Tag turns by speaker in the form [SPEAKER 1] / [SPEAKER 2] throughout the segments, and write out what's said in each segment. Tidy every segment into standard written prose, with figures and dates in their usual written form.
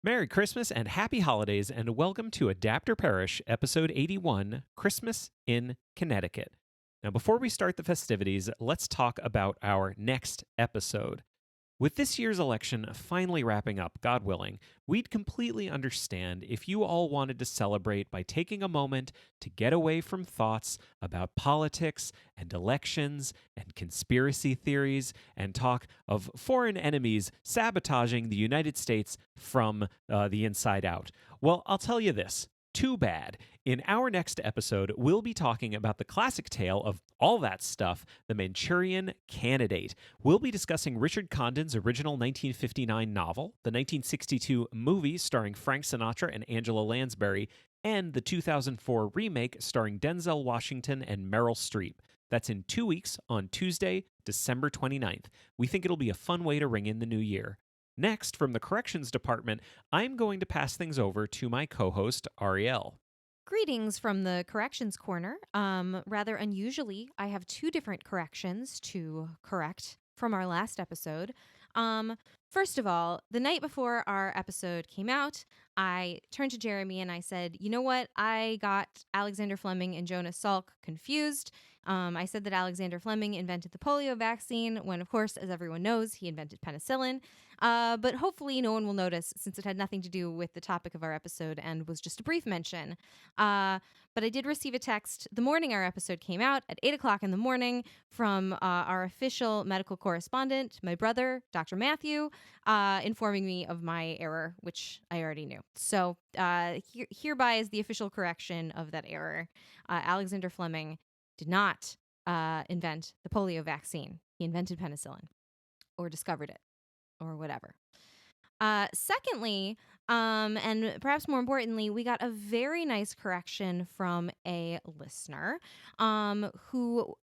[SPEAKER 1] Merry Christmas and Happy Holidays, and welcome to Adapt or Perish, Episode 81, Christmas in Connecticut. Now, before we start the festivities, let's talk about our next episode. With this year's election finally wrapping up, God willing, we'd completely understand if you all wanted to celebrate by taking a moment to get away from thoughts about politics and elections and conspiracy theories and talk of foreign enemies sabotaging the United States from the inside out. Well, I'll tell you this. Too bad. In our next episode, we'll be talking about the classic tale of all that stuff, The Manchurian Candidate. We'll be discussing Richard Condon's original 1959 novel, the 1962 movie starring Frank Sinatra and Angela Lansbury, and the 2004 remake starring Denzel Washington and Meryl Streep. That's in 2 weeks on Tuesday, December 29th. We think it'll be a fun way to ring in the new year. Next, from the Corrections Department, I'm going to pass things over to my co-host, Ariel.
[SPEAKER 2] Greetings from the Corrections Corner. Rather unusually, I have two different corrections to correct from our last episode. First of all, the night before our episode came out, I turned to Jeremy and I said, you know what? I got Alexander Fleming and Jonas Salk confused. I said that Alexander Fleming invented the polio vaccine when, of course, as everyone knows, he invented penicillin. But hopefully no one will notice since it had nothing to do with the topic of our episode and was just a brief mention. But I did receive a text the morning our episode came out at 8 o'clock in the morning from our official medical correspondent, my brother, Dr. Matthew, informing me of my error, which I already knew. So hereby is the official correction of that error. Alexander Fleming did not invent the polio vaccine. He invented penicillin or discovered it or whatever. Secondly, and perhaps more importantly, we got a very nice correction from a listener who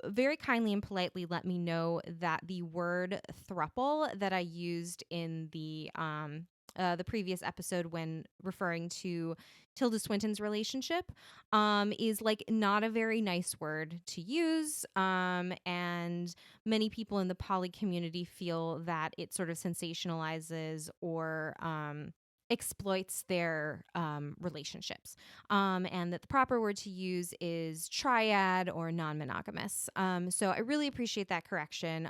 [SPEAKER 2] very kindly and politely let me know that the word throuple that I used in the previous episode when referring to Tilda Swinton's relationship is like not a very nice word to use. And many people in the poly community feel that it sort of sensationalizes or exploits their relationships. And that the proper word to use is triad or non-monogamous. So I really appreciate that correction.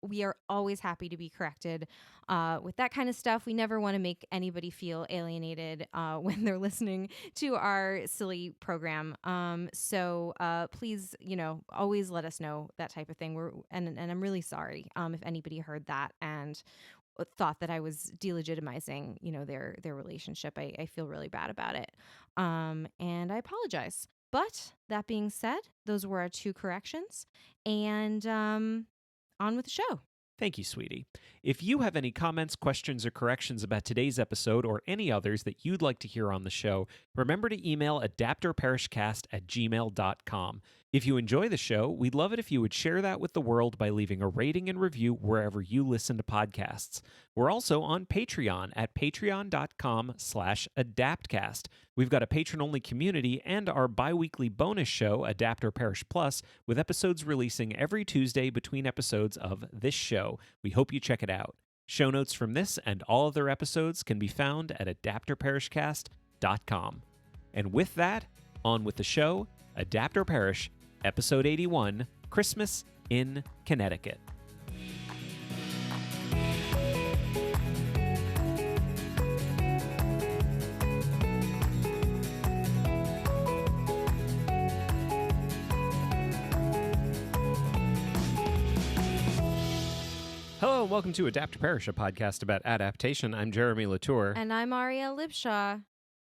[SPEAKER 2] We are always happy to be corrected with that kind of stuff. We never want to make anybody feel alienated when they're listening to our silly program. So please, always let us know that type of thing. And I'm really sorry if anybody heard that and thought that I was delegitimizing, their relationship. I feel really bad about it. And I apologize. But that being said, those were our two corrections. And on with the show.
[SPEAKER 1] Thank you, sweetie. If you have any comments, questions, or corrections about today's episode or any others that you'd like to hear on the show, remember to email adaptorperishcast@gmail.com. If you enjoy the show, we'd love it if you would share that with the world by leaving a rating and review wherever you listen to podcasts. We're also on Patreon at patreon.com/adaptcast. We've got a patron-only community and our bi-weekly bonus show, Adapt or Perish Plus, with episodes releasing every Tuesday between episodes of this show. We hope you check it out. Show notes from this and all other episodes can be found at adaptorperishcast.com. And with that, on with the show, Adapt or Perish, Episode 81, Christmas in Connecticut. Hello, and welcome to Adapt or Perish, a podcast about adaptation. I'm Jeremy Latour.
[SPEAKER 2] And I'm Ariel Lipshaw.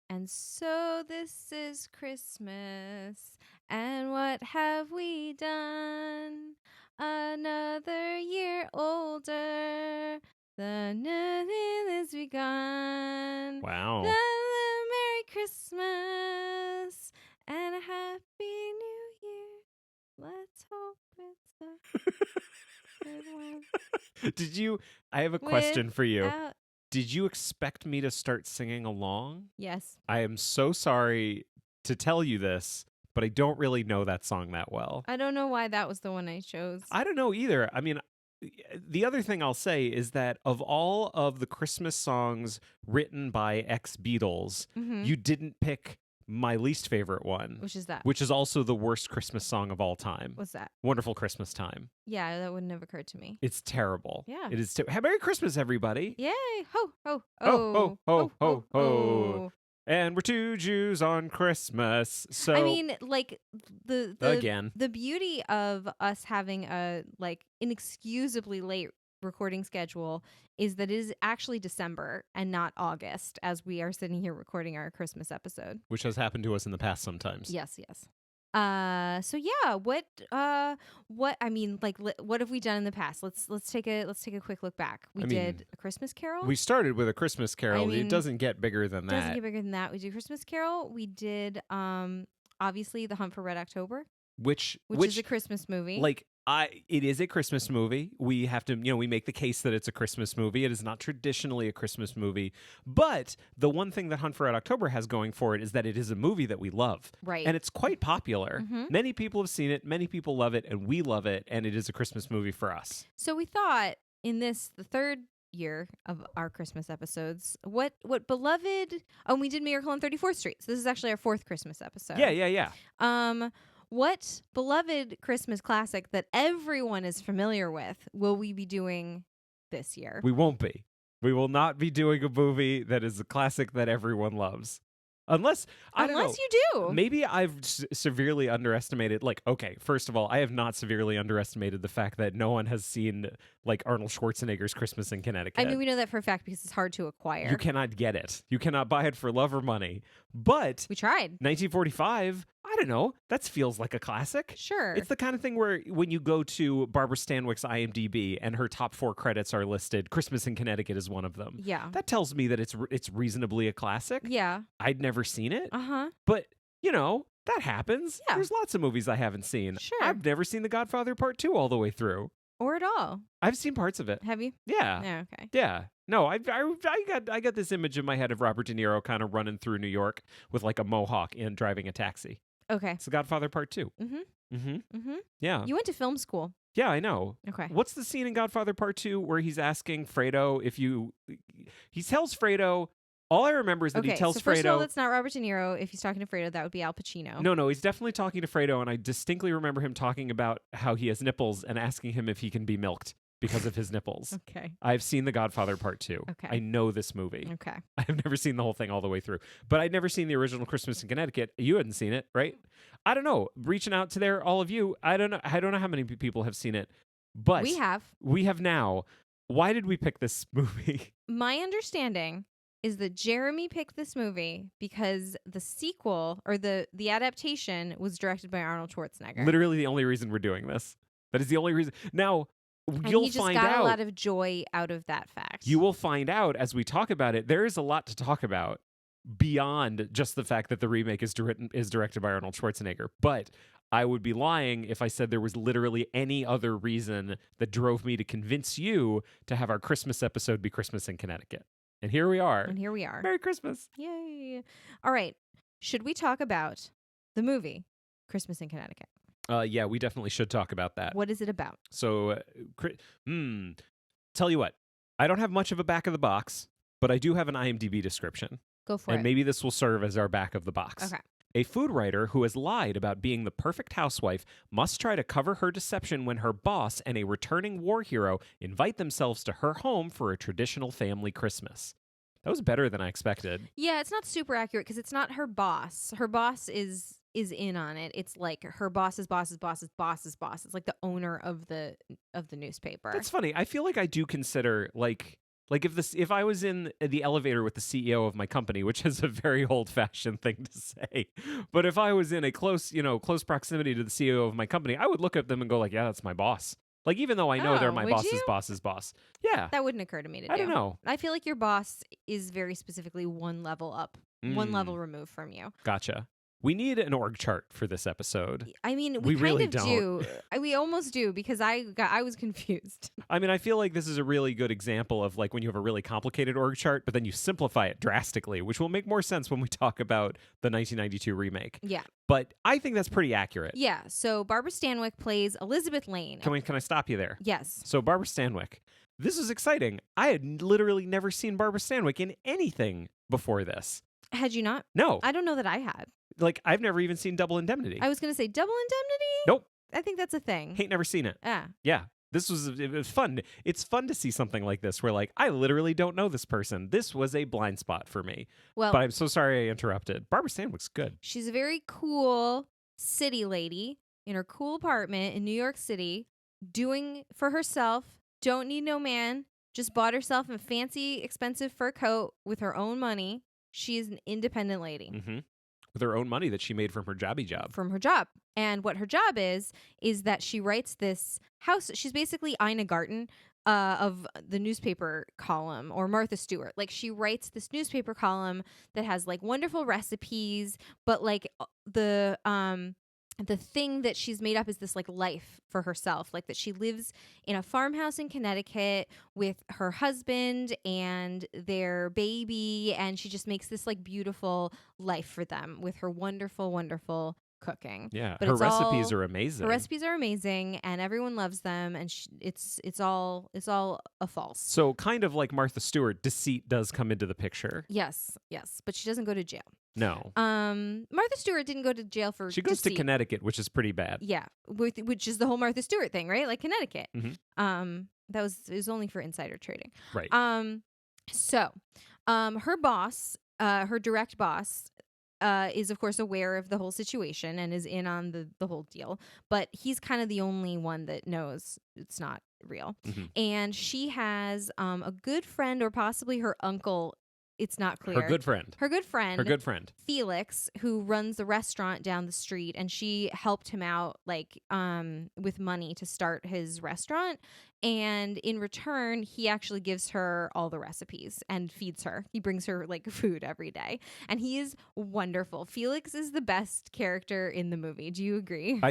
[SPEAKER 2] And so this is Christmas, and what have we done? Another year older, the nothing has begun.
[SPEAKER 1] Wow.
[SPEAKER 2] Merry Christmas, and a Happy New Year. Let's hope it's a good one.
[SPEAKER 1] I have a question for you. Did you expect me to start singing along?
[SPEAKER 2] Yes.
[SPEAKER 1] I am so sorry to tell you this, but I don't really know that song that well.
[SPEAKER 2] I don't know why that was the one I chose.
[SPEAKER 1] I don't know either. I mean, the other thing I'll say is that of all of the Christmas songs written by ex-Beatles,
[SPEAKER 2] Mm-hmm.
[SPEAKER 1] you didn't pick my least favorite one,
[SPEAKER 2] Which is that?
[SPEAKER 1] which is also the worst Christmas song of all time.
[SPEAKER 2] What's that?
[SPEAKER 1] Wonderful Christmas Time.
[SPEAKER 2] Yeah, that wouldn't have occurred to me.
[SPEAKER 1] It's terrible.
[SPEAKER 2] Yeah.
[SPEAKER 1] It is. Merry Christmas, everybody.
[SPEAKER 2] Yay! Ho ho
[SPEAKER 1] Ho, ho,
[SPEAKER 2] oh
[SPEAKER 1] ho, ho, ho. And we're two Jews on Christmas. So
[SPEAKER 2] I mean, like the
[SPEAKER 1] again,
[SPEAKER 2] the beauty of us having a like inexcusably late recording schedule is that it is actually December and not August as we are sitting here recording our Christmas episode.
[SPEAKER 1] which has happened to us in the past sometimes.
[SPEAKER 2] Yes, yes. So yeah, what I mean, like what have we done in the past? Let's take a quick look back. We did A Christmas Carol.
[SPEAKER 1] We started with A Christmas Carol.
[SPEAKER 2] I mean,
[SPEAKER 1] it doesn't get bigger than
[SPEAKER 2] doesn't
[SPEAKER 1] that.
[SPEAKER 2] get bigger than that. We did Christmas Carol. We did obviously The Hunt for Red October,
[SPEAKER 1] which
[SPEAKER 2] which is a Christmas movie.
[SPEAKER 1] like it is a Christmas movie. We have to, we make the case that it's a Christmas movie. It is not traditionally a Christmas movie, but the one thing that Hunt for Red October has going for it is that it is a movie that we love.
[SPEAKER 2] Right.
[SPEAKER 1] And it's quite popular.
[SPEAKER 2] Mhm.
[SPEAKER 1] Many people have seen it, many people love it, and we love it, and it is a Christmas movie for us.
[SPEAKER 2] So we thought in the third year of our Christmas episodes, what beloved we did Miracle on 34th Street. So this is actually our fourth Christmas episode.
[SPEAKER 1] Yeah.
[SPEAKER 2] What beloved Christmas classic that everyone is familiar with will we be doing this year?
[SPEAKER 1] We won't be. We will not be doing a movie that is a classic that everyone loves. Unless I don't know.
[SPEAKER 2] you do.
[SPEAKER 1] Maybe I've severely underestimated. Like, okay, first of all, I have not severely underestimated the fact that no one has seen like Arnold Schwarzenegger's Christmas in Connecticut.
[SPEAKER 2] I mean, we know that for a fact because it's hard to acquire.
[SPEAKER 1] You cannot get it. You cannot buy it for love or money. But
[SPEAKER 2] We tried.
[SPEAKER 1] 1945, I don't know. That feels like a classic.
[SPEAKER 2] Sure.
[SPEAKER 1] It's the kind of thing where when you go to Barbara Stanwyck's IMDb and her top 4 credits are listed, Christmas in Connecticut is one of them.
[SPEAKER 2] Yeah.
[SPEAKER 1] That tells me that it's reasonably a classic.
[SPEAKER 2] Yeah.
[SPEAKER 1] I'd never seen it,
[SPEAKER 2] Uh-huh.
[SPEAKER 1] but that happens.
[SPEAKER 2] Yeah.
[SPEAKER 1] There's lots of movies I haven't seen.
[SPEAKER 2] Sure.
[SPEAKER 1] I've never seen The Godfather Part 2 all the way through.
[SPEAKER 2] Or at all.
[SPEAKER 1] I've seen parts of it.
[SPEAKER 2] Have you?
[SPEAKER 1] Yeah.
[SPEAKER 2] Yeah, okay.
[SPEAKER 1] Yeah. No, I got this image in my head of Robert De Niro kind of running through New York with like a mohawk and driving a taxi.
[SPEAKER 2] Okay.
[SPEAKER 1] It's The Godfather Part 2.
[SPEAKER 2] Mm-hmm.
[SPEAKER 1] Mm-hmm.
[SPEAKER 2] Mm-hmm.
[SPEAKER 1] Yeah.
[SPEAKER 2] You went to film school.
[SPEAKER 1] Yeah, I know.
[SPEAKER 2] Okay.
[SPEAKER 1] What's the scene in Godfather Part 2 where he's asking Fredo he tells Fredo, all I remember is that he tells
[SPEAKER 2] so first
[SPEAKER 1] Fredo.
[SPEAKER 2] of all, that's not Robert De Niro. If he's talking to Fredo, that would be Al Pacino.
[SPEAKER 1] No, he's definitely talking to Fredo, and I distinctly remember him talking about how he has nipples and asking him if he can be milked because of his nipples.
[SPEAKER 2] Okay.
[SPEAKER 1] I've seen The Godfather Part 2.
[SPEAKER 2] Okay.
[SPEAKER 1] I know this movie.
[SPEAKER 2] Okay.
[SPEAKER 1] I've never seen the whole thing all the way through, but I'd never seen the original Christmas in Connecticut. You hadn't seen it, right? I don't know. Reaching out to all of you, I don't know how many people have seen it, but
[SPEAKER 2] We have.
[SPEAKER 1] We have now. Why did we pick this movie?
[SPEAKER 2] My understanding is that Jeremy picked this movie because the sequel or the adaptation was directed by Arnold Schwarzenegger.
[SPEAKER 1] Literally the only reason we're doing this. That is the only reason. Now,
[SPEAKER 2] And
[SPEAKER 1] you'll
[SPEAKER 2] he just
[SPEAKER 1] find
[SPEAKER 2] got
[SPEAKER 1] out.
[SPEAKER 2] a lot of joy out of that fact.
[SPEAKER 1] You will find out as we talk about it. There is a lot to talk about beyond just the fact that the remake is directed by Arnold Schwarzenegger. But I would be lying if I said there was literally any other reason that drove me to convince you to have our Christmas episode be Christmas in Connecticut. And here we are.
[SPEAKER 2] And here we are.
[SPEAKER 1] Merry Christmas.
[SPEAKER 2] Yay. All right. Should we talk about the movie Christmas in Connecticut?
[SPEAKER 1] Yeah, we definitely should talk about that.
[SPEAKER 2] What is it about?
[SPEAKER 1] So, tell you what, I don't have much of a back of the box, but I do have an IMDb description.
[SPEAKER 2] Go for
[SPEAKER 1] And
[SPEAKER 2] it.
[SPEAKER 1] maybe this will serve as our back of the box.
[SPEAKER 2] Okay.
[SPEAKER 1] A food writer who has lied about being the perfect housewife must try to cover her deception when her boss and a returning war hero invite themselves to her home for a traditional family Christmas. That was better than I expected.
[SPEAKER 2] Yeah, it's not super accurate because it's not her boss. Her boss is in on it. It's like her boss's boss's boss's boss's boss. It's like the owner of the newspaper.
[SPEAKER 1] That's funny. I feel like I do consider like if I was in the elevator with the CEO of my company, which is a very old-fashioned thing to say, but if I was in a close proximity to the CEO of my company, I would look at them and go like, yeah, that's my boss. Like, even though I know they're my
[SPEAKER 2] would
[SPEAKER 1] boss's
[SPEAKER 2] you?
[SPEAKER 1] boss's boss. Yeah.
[SPEAKER 2] That wouldn't occur to me to do.
[SPEAKER 1] I don't know.
[SPEAKER 2] I feel like your boss is very specifically one level up, one level removed from you.
[SPEAKER 1] Gotcha. We need an org chart for this episode.
[SPEAKER 2] I mean,
[SPEAKER 1] We
[SPEAKER 2] we
[SPEAKER 1] really
[SPEAKER 2] kind of
[SPEAKER 1] don't.
[SPEAKER 2] do. We almost do because I was confused.
[SPEAKER 1] I mean, I feel like this is a really good example of like when you have a really complicated org chart, but then you simplify it drastically, which will make more sense when we talk about the 1992 remake.
[SPEAKER 2] Yeah.
[SPEAKER 1] But I think that's pretty accurate.
[SPEAKER 2] Yeah. So Barbara Stanwyck plays Elizabeth Lane.
[SPEAKER 1] Can I stop you there?
[SPEAKER 2] Yes.
[SPEAKER 1] So Barbara Stanwyck. This is exciting. I had literally never seen Barbara Stanwyck in anything before this.
[SPEAKER 2] Had you not?
[SPEAKER 1] No.
[SPEAKER 2] I don't know that I had.
[SPEAKER 1] Like, I've never even seen Double Indemnity.
[SPEAKER 2] I was going to say Double Indemnity?
[SPEAKER 1] Nope.
[SPEAKER 2] I think that's a thing.
[SPEAKER 1] Ain't never seen it.
[SPEAKER 2] Yeah.
[SPEAKER 1] Yeah. It was fun. It's fun to see something like this where, like, I literally don't know this person. This was a blind spot for me.
[SPEAKER 2] Well,
[SPEAKER 1] But I'm so sorry I interrupted. Barbara Stanwyck's good.
[SPEAKER 2] she's a very cool city lady in her cool apartment in New York City, doing for herself, don't need no man, just bought herself a fancy, expensive fur coat with her own money. She is an independent lady.
[SPEAKER 1] Mm-hmm. With her own money that she made from her jobby job.
[SPEAKER 2] From her job. And what her job is that she writes this house. She's basically Ina Garten of the newspaper column, or Martha Stewart. Like, she writes this newspaper column that has like wonderful recipes, but like the thing that she's made up is this like life for herself, like that she lives in a farmhouse in Connecticut with her husband and their baby, and she just makes this like beautiful life for them with her wonderful, wonderful cooking.
[SPEAKER 1] Yeah,
[SPEAKER 2] But
[SPEAKER 1] her
[SPEAKER 2] it's
[SPEAKER 1] recipes
[SPEAKER 2] all-
[SPEAKER 1] are amazing.
[SPEAKER 2] Her recipes are amazing, and everyone loves them, and it's all a false.
[SPEAKER 1] So kind of like Martha Stewart, deceit does come into the picture.
[SPEAKER 2] Yes, but she doesn't go to jail.
[SPEAKER 1] No.
[SPEAKER 2] Martha Stewart didn't go to jail for
[SPEAKER 1] She goes to
[SPEAKER 2] deceit.
[SPEAKER 1] Connecticut, which is pretty bad.
[SPEAKER 2] Yeah, which is the whole Martha Stewart thing, right? Like Connecticut.
[SPEAKER 1] Mhm.
[SPEAKER 2] It was only for insider trading.
[SPEAKER 1] Right.
[SPEAKER 2] So, her boss, her direct boss, is of course aware of the whole situation and is in on the whole deal, but he's kind of the only one that knows it's not real.
[SPEAKER 1] Mhm.
[SPEAKER 2] And she has a good friend, or possibly her uncle. It's not clear.
[SPEAKER 1] Her good friend.
[SPEAKER 2] Her good friend.
[SPEAKER 1] Her good friend.
[SPEAKER 2] Felix, who runs the restaurant down the street, and she helped him out like with money to start his restaurant, and in return he actually gives her all the recipes and feeds her. He brings her like food every day, and he is wonderful. Felix is the best character in the movie. Do you agree?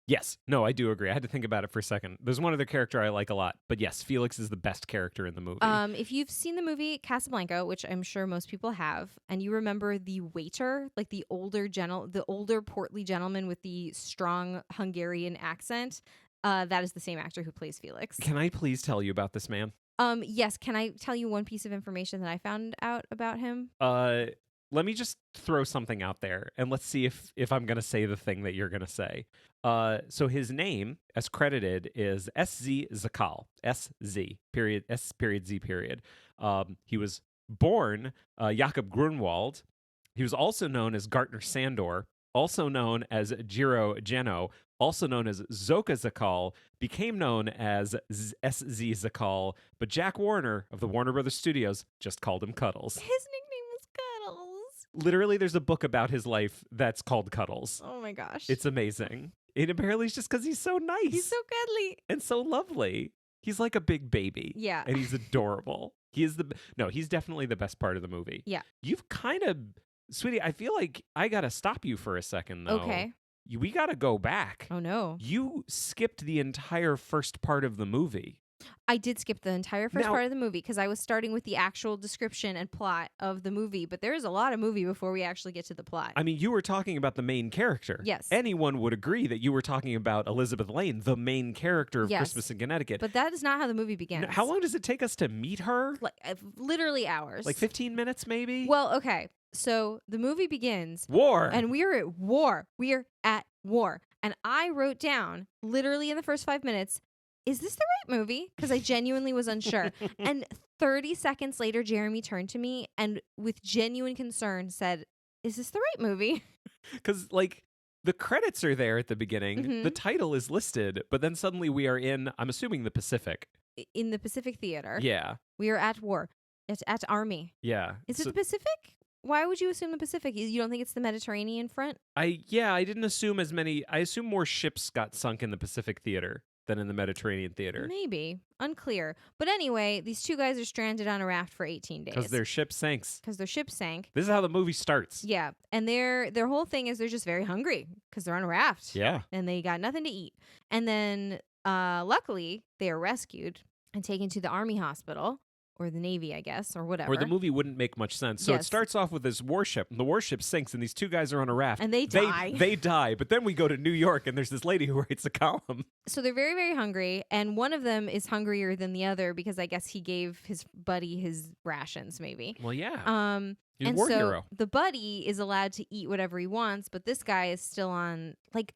[SPEAKER 1] Yes. No, I do agree. I had to think about it for a second. There's one other character I like a lot, but yes, Felix is the best character in the movie.
[SPEAKER 2] If you've seen the movie Casablanca, which I'm sure most people have, and you remember the waiter, like the older portly gentleman with the strong Hungarian accent, that is the same actor who plays Felix.
[SPEAKER 1] Can I please tell you about this man?
[SPEAKER 2] Yes. Can I tell you one piece of information that I found out about him?
[SPEAKER 1] Let me just throw something out there, and let's see if I'm going to say the thing that you're going to say. So his name, as credited, is S.Z. Zakal. S.Z. period. S. period. Z. period. He was born Jakob Grunwald. He was also known as Gartner Sandor, also known as Jiro Geno, also known as Zoka Zakal, became known as S.Z. Zakal, but Jack Warner of the Warner Brothers Studios just called him Cuddles.
[SPEAKER 2] His nickname was Cuddles.
[SPEAKER 1] Literally, there's a book about his life that's called Cuddles.
[SPEAKER 2] Oh my gosh.
[SPEAKER 1] It's amazing. And apparently it's just because he's so nice.
[SPEAKER 2] He's so cuddly.
[SPEAKER 1] and so lovely. He's like a big baby.
[SPEAKER 2] Yeah.
[SPEAKER 1] And he's adorable. He's definitely the best part of the movie.
[SPEAKER 2] Yeah.
[SPEAKER 1] You've kind of, sweetie, I feel like I got to stop you for a second, though.
[SPEAKER 2] Okay.
[SPEAKER 1] We got to go back.
[SPEAKER 2] Oh no.
[SPEAKER 1] You skipped the entire first part of the movie.
[SPEAKER 2] I did skip the entire first
[SPEAKER 1] Now-
[SPEAKER 2] part of the movie because I was starting with the actual description and plot of the movie, but there is a lot of movie before we actually get to the plot.
[SPEAKER 1] I mean, you were talking about the main character.
[SPEAKER 2] Yes.
[SPEAKER 1] Anyone would agree that you were talking about Elizabeth Lane, the main character of
[SPEAKER 2] Yes.
[SPEAKER 1] Christmas in Connecticut.
[SPEAKER 2] But that is not how the movie begins.
[SPEAKER 1] How long does it take us to meet her?
[SPEAKER 2] Literally hours.
[SPEAKER 1] Like 15 minutes, maybe?
[SPEAKER 2] Well, okay. So the movie begins,
[SPEAKER 1] War.
[SPEAKER 2] and we are at war. We are at war. And I wrote down, literally in the first 5 minutes, is this the right movie? Because I genuinely was unsure. And 30 seconds later, Jeremy turned to me and with genuine concern said, is this the right movie?
[SPEAKER 1] Because, like, the credits are there at the beginning.
[SPEAKER 2] Mhm.
[SPEAKER 1] The title is listed, but then suddenly we are in, I'm assuming, the Pacific.
[SPEAKER 2] In the Pacific Theater.
[SPEAKER 1] Yeah.
[SPEAKER 2] We are at war. It's at Army.
[SPEAKER 1] Yeah.
[SPEAKER 2] Is it
[SPEAKER 1] So
[SPEAKER 2] the Pacific? Why would you assume the Pacific? You don't think it's the Mediterranean front?
[SPEAKER 1] I didn't assume as many. I assume more ships got sunk in the Pacific Theater. than in the Mediterranean theater.
[SPEAKER 2] Maybe. Unclear. But anyway, these two guys are stranded on a raft for 18 days.
[SPEAKER 1] Because their ship sinks.
[SPEAKER 2] Because their ship sank.
[SPEAKER 1] This is how the movie starts.
[SPEAKER 2] Yeah. And their whole thing is they're just very hungry because they're on a raft.
[SPEAKER 1] Yeah.
[SPEAKER 2] And they got nothing to eat. And then luckily they are rescued and taken to the Army hospital. Or the Navy, I guess, or whatever.
[SPEAKER 1] Or the movie wouldn't make much sense. So it starts off with this warship, and the warship sinks, and these two guys are on a raft.
[SPEAKER 2] And they die.
[SPEAKER 1] They die. But then we go to New York, and there's this lady who writes a column.
[SPEAKER 2] So they're very, very hungry, and one of them is hungrier than the other because I guess he gave his buddy his rations, maybe.
[SPEAKER 1] Well, yeah. He's a
[SPEAKER 2] and
[SPEAKER 1] war
[SPEAKER 2] so
[SPEAKER 1] hero.
[SPEAKER 2] the buddy is allowed to eat whatever he wants, but this guy is still on, like...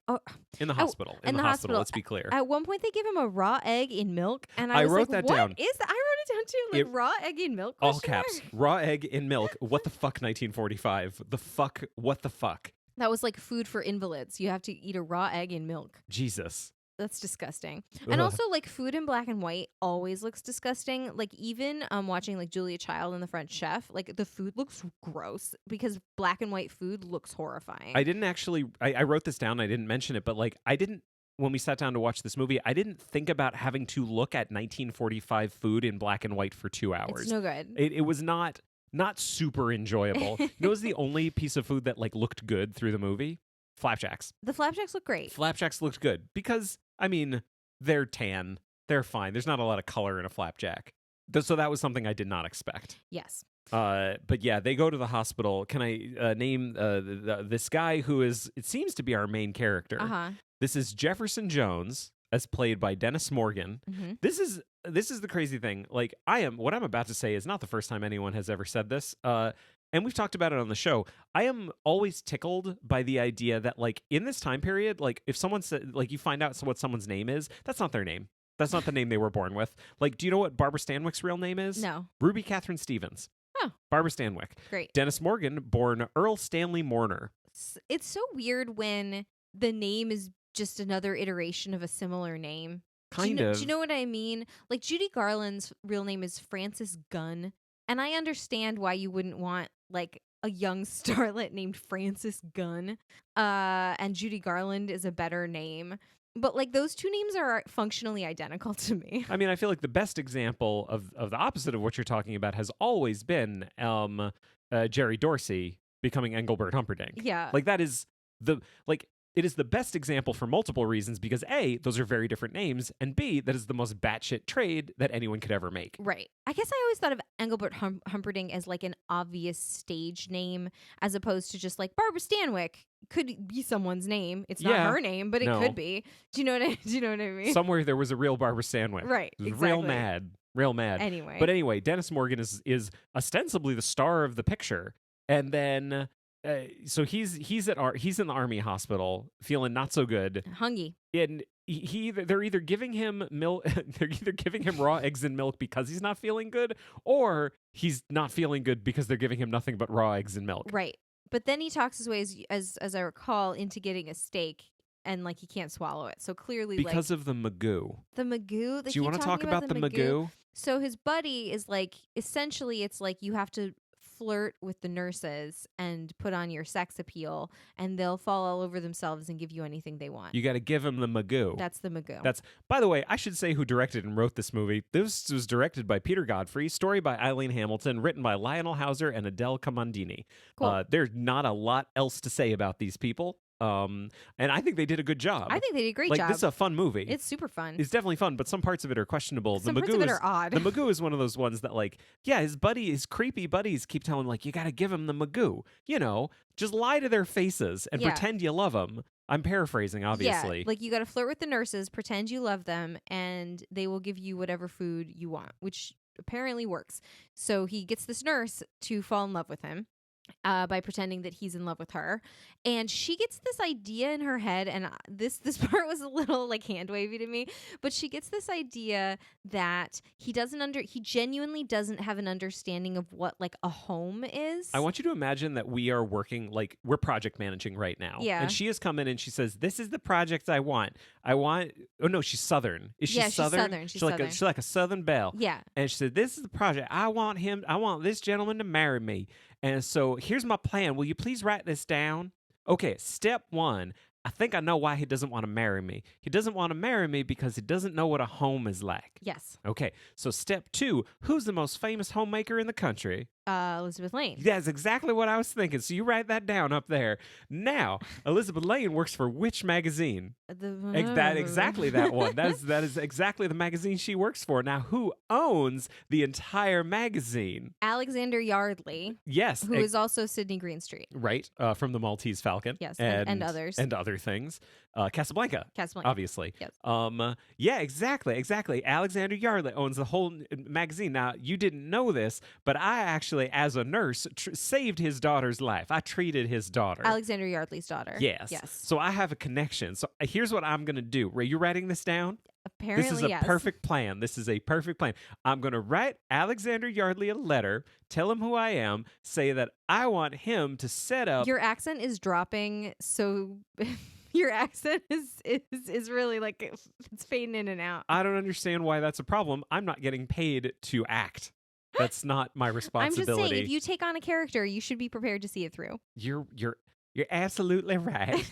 [SPEAKER 1] in the hospital. In the hospital, let's be clear.
[SPEAKER 2] At one point, they give him a raw egg in milk, and
[SPEAKER 1] I
[SPEAKER 2] was
[SPEAKER 1] wrote
[SPEAKER 2] like,
[SPEAKER 1] that down.
[SPEAKER 2] What is that? I wrote it down, too. Like, raw egg in milk?
[SPEAKER 1] All caps. Raw egg in milk. What the fuck, 1945? The fuck? What the fuck?
[SPEAKER 2] That was like food for invalids. You have to eat a raw egg in milk.
[SPEAKER 1] Jesus.
[SPEAKER 2] That's disgusting. And also, like, food in black and white always looks disgusting. Like, even watching, like, Julia Child and the French Chef, like, the food looks gross because black and white food looks horrifying.
[SPEAKER 1] I didn't actually... I wrote this down. I didn't mention it, but, like, I didn't... When we sat down to watch this movie, I didn't think about having to look at 1945 food in black and white for 2 hours.
[SPEAKER 2] It's no good.
[SPEAKER 1] It was not super enjoyable. You know, it was the only piece of food that, like, looked good through the movie? Flapjacks.
[SPEAKER 2] The flapjacks look great.
[SPEAKER 1] Flapjacks looked good because, I mean, they're tan. They're fine. There's not a lot of color in a flapjack. So that was something I did not expect.
[SPEAKER 2] Yes.
[SPEAKER 1] But yeah, they go to the hospital. Can I name this guy who is, it seems to be our main character?
[SPEAKER 2] Uh-huh.
[SPEAKER 1] This is Jefferson Jones, as played by Dennis Morgan.
[SPEAKER 2] Mm-hmm.
[SPEAKER 1] This is the crazy thing. Like, what I'm about to say is not the first time anyone has ever said this. And we've talked about it on the show. I am always tickled by the idea that, like, in this time period, like, if someone said, like, you find out what someone's name is, that's not their name. That's not the name they were born with. Like, do you know what Barbara Stanwyck's real name is?
[SPEAKER 2] No.
[SPEAKER 1] Ruby Catherine Stevens.
[SPEAKER 2] Oh.
[SPEAKER 1] Barbara Stanwyck.
[SPEAKER 2] Great.
[SPEAKER 1] Dennis Morgan, born Earl Stanley Mourner.
[SPEAKER 2] It's so weird when the name is just another iteration of a similar name.
[SPEAKER 1] Kind of.
[SPEAKER 2] Do you know what I mean? Like, Judy Garland's real name is Frances Gunn. And I understand why you wouldn't want, like, a young starlet named Frances Gunn. And Judy Garland is a better name. But, like, those two names are functionally identical to me.
[SPEAKER 1] I mean, I feel like the best example of the opposite of what you're talking about has always been Jerry Dorsey becoming Engelbert Humperdinck.
[SPEAKER 2] Yeah.
[SPEAKER 1] Like, that is it is the best example for multiple reasons because A, those are very different names, and B, that is the most batshit trade that anyone could ever make.
[SPEAKER 2] Right. I guess I always thought of Engelbert Humperdinck as, like, an obvious stage name as opposed to just, like, Barbara Stanwyck could be someone's name. It's not her name, but it could be. Do you know what I mean?
[SPEAKER 1] Somewhere there was a real Barbara Stanwyck.
[SPEAKER 2] Right. Exactly.
[SPEAKER 1] Real mad.
[SPEAKER 2] Anyway.
[SPEAKER 1] But anyway, Dennis Morgan is ostensibly the star of the picture, and then so he's in the Army hospital feeling not so good.
[SPEAKER 2] Hungry.
[SPEAKER 1] And they're either giving him raw eggs and milk because he's not feeling good, or he's not feeling good because they're giving him nothing but raw eggs and milk.
[SPEAKER 2] Right. But then he talks his way, as I recall, into getting a steak, and, like, he can't swallow it. So clearly,
[SPEAKER 1] because of the magoo.
[SPEAKER 2] The magoo.
[SPEAKER 1] Do you want to talk about the magoo?
[SPEAKER 2] So his buddy is, like, essentially, it's like you have to flirt with the nurses and put on your sex appeal, and they'll fall all over themselves and give you anything they want.
[SPEAKER 1] You got to give them the magoo.
[SPEAKER 2] That's the magoo.
[SPEAKER 1] By the way, I should say who directed and wrote this movie. This was directed by Peter Godfrey, story by Eileen Hamilton, written by Lionel Hauser and Adele Comandini.
[SPEAKER 2] Cool.
[SPEAKER 1] There's not a lot else to say about these people. And I think they did a good job.
[SPEAKER 2] I think they did a great job.
[SPEAKER 1] This is a fun movie.
[SPEAKER 2] It's super fun.
[SPEAKER 1] It's definitely fun, but some parts of it are questionable.
[SPEAKER 2] Some parts of it are odd.
[SPEAKER 1] The magoo is one of those ones that, like, yeah, his creepy buddies keep telling him, like, you got to give him the magoo. You know, just lie to their faces and pretend you love them. I'm paraphrasing, obviously.
[SPEAKER 2] Yeah, like, you got to flirt with the nurses, pretend you love them, and they will give you whatever food you want, which apparently works. So he gets this nurse to fall in love with him. By pretending that he's in love with her, and she gets this idea in her head, and this part was a little, like, hand wavy to me, but she gets this idea that he genuinely doesn't have an understanding of what, like, a home is.
[SPEAKER 1] I want you to imagine that we are working, like, we're project managing right now.
[SPEAKER 2] Yeah.
[SPEAKER 1] And she has come in and she says, this is the project I want. Oh no, she's Southern. Is she Southern?
[SPEAKER 2] She's Southern. She's Southern.
[SPEAKER 1] She's like a Southern belle.
[SPEAKER 2] Yeah.
[SPEAKER 1] And she said, this is the project. I want this gentleman to marry me. And so here's my plan. Will you please write this down? Okay, step 1, I think I know why he doesn't want to marry me. He doesn't want to marry me because he doesn't know what a home is like.
[SPEAKER 2] Yes.
[SPEAKER 1] Okay, so step 2, who's the most famous homemaker in the country?
[SPEAKER 2] Elizabeth Lane.
[SPEAKER 1] That's exactly what I was thinking. So you write that down up there. Now, Elizabeth Lane works for which magazine? Exactly that one. That is exactly the magazine she works for. Now, who owns the entire magazine?
[SPEAKER 2] Alexander Yardley.
[SPEAKER 1] Yes.
[SPEAKER 2] Who is also Sidney Greenstreet.
[SPEAKER 1] Right, from the Maltese Falcon.
[SPEAKER 2] Yes, and others.
[SPEAKER 1] And other things. Casablanca. Obviously.
[SPEAKER 2] Yes.
[SPEAKER 1] Yeah, exactly. Alexander Yardley owns the whole magazine. Now, you didn't know this, but I actually, as a nurse, saved his daughter's life. I treated his daughter.
[SPEAKER 2] Alexander Yardley's daughter.
[SPEAKER 1] Yes. So I have a connection. So here's what I'm going to do. Are you writing this down?
[SPEAKER 2] Apparently,
[SPEAKER 1] this is a perfect plan. This is a perfect plan. I'm going to write Alexander Yardley a letter, tell him who I am, say that I want him to set up.
[SPEAKER 2] Your accent is dropping, so your accent is really like it's fading in and out.
[SPEAKER 1] I don't understand why that's a problem. I'm not getting paid to act. That's not my responsibility.
[SPEAKER 2] I'm just saying, if you take on a character, you should be prepared to see it through.
[SPEAKER 1] You're absolutely right.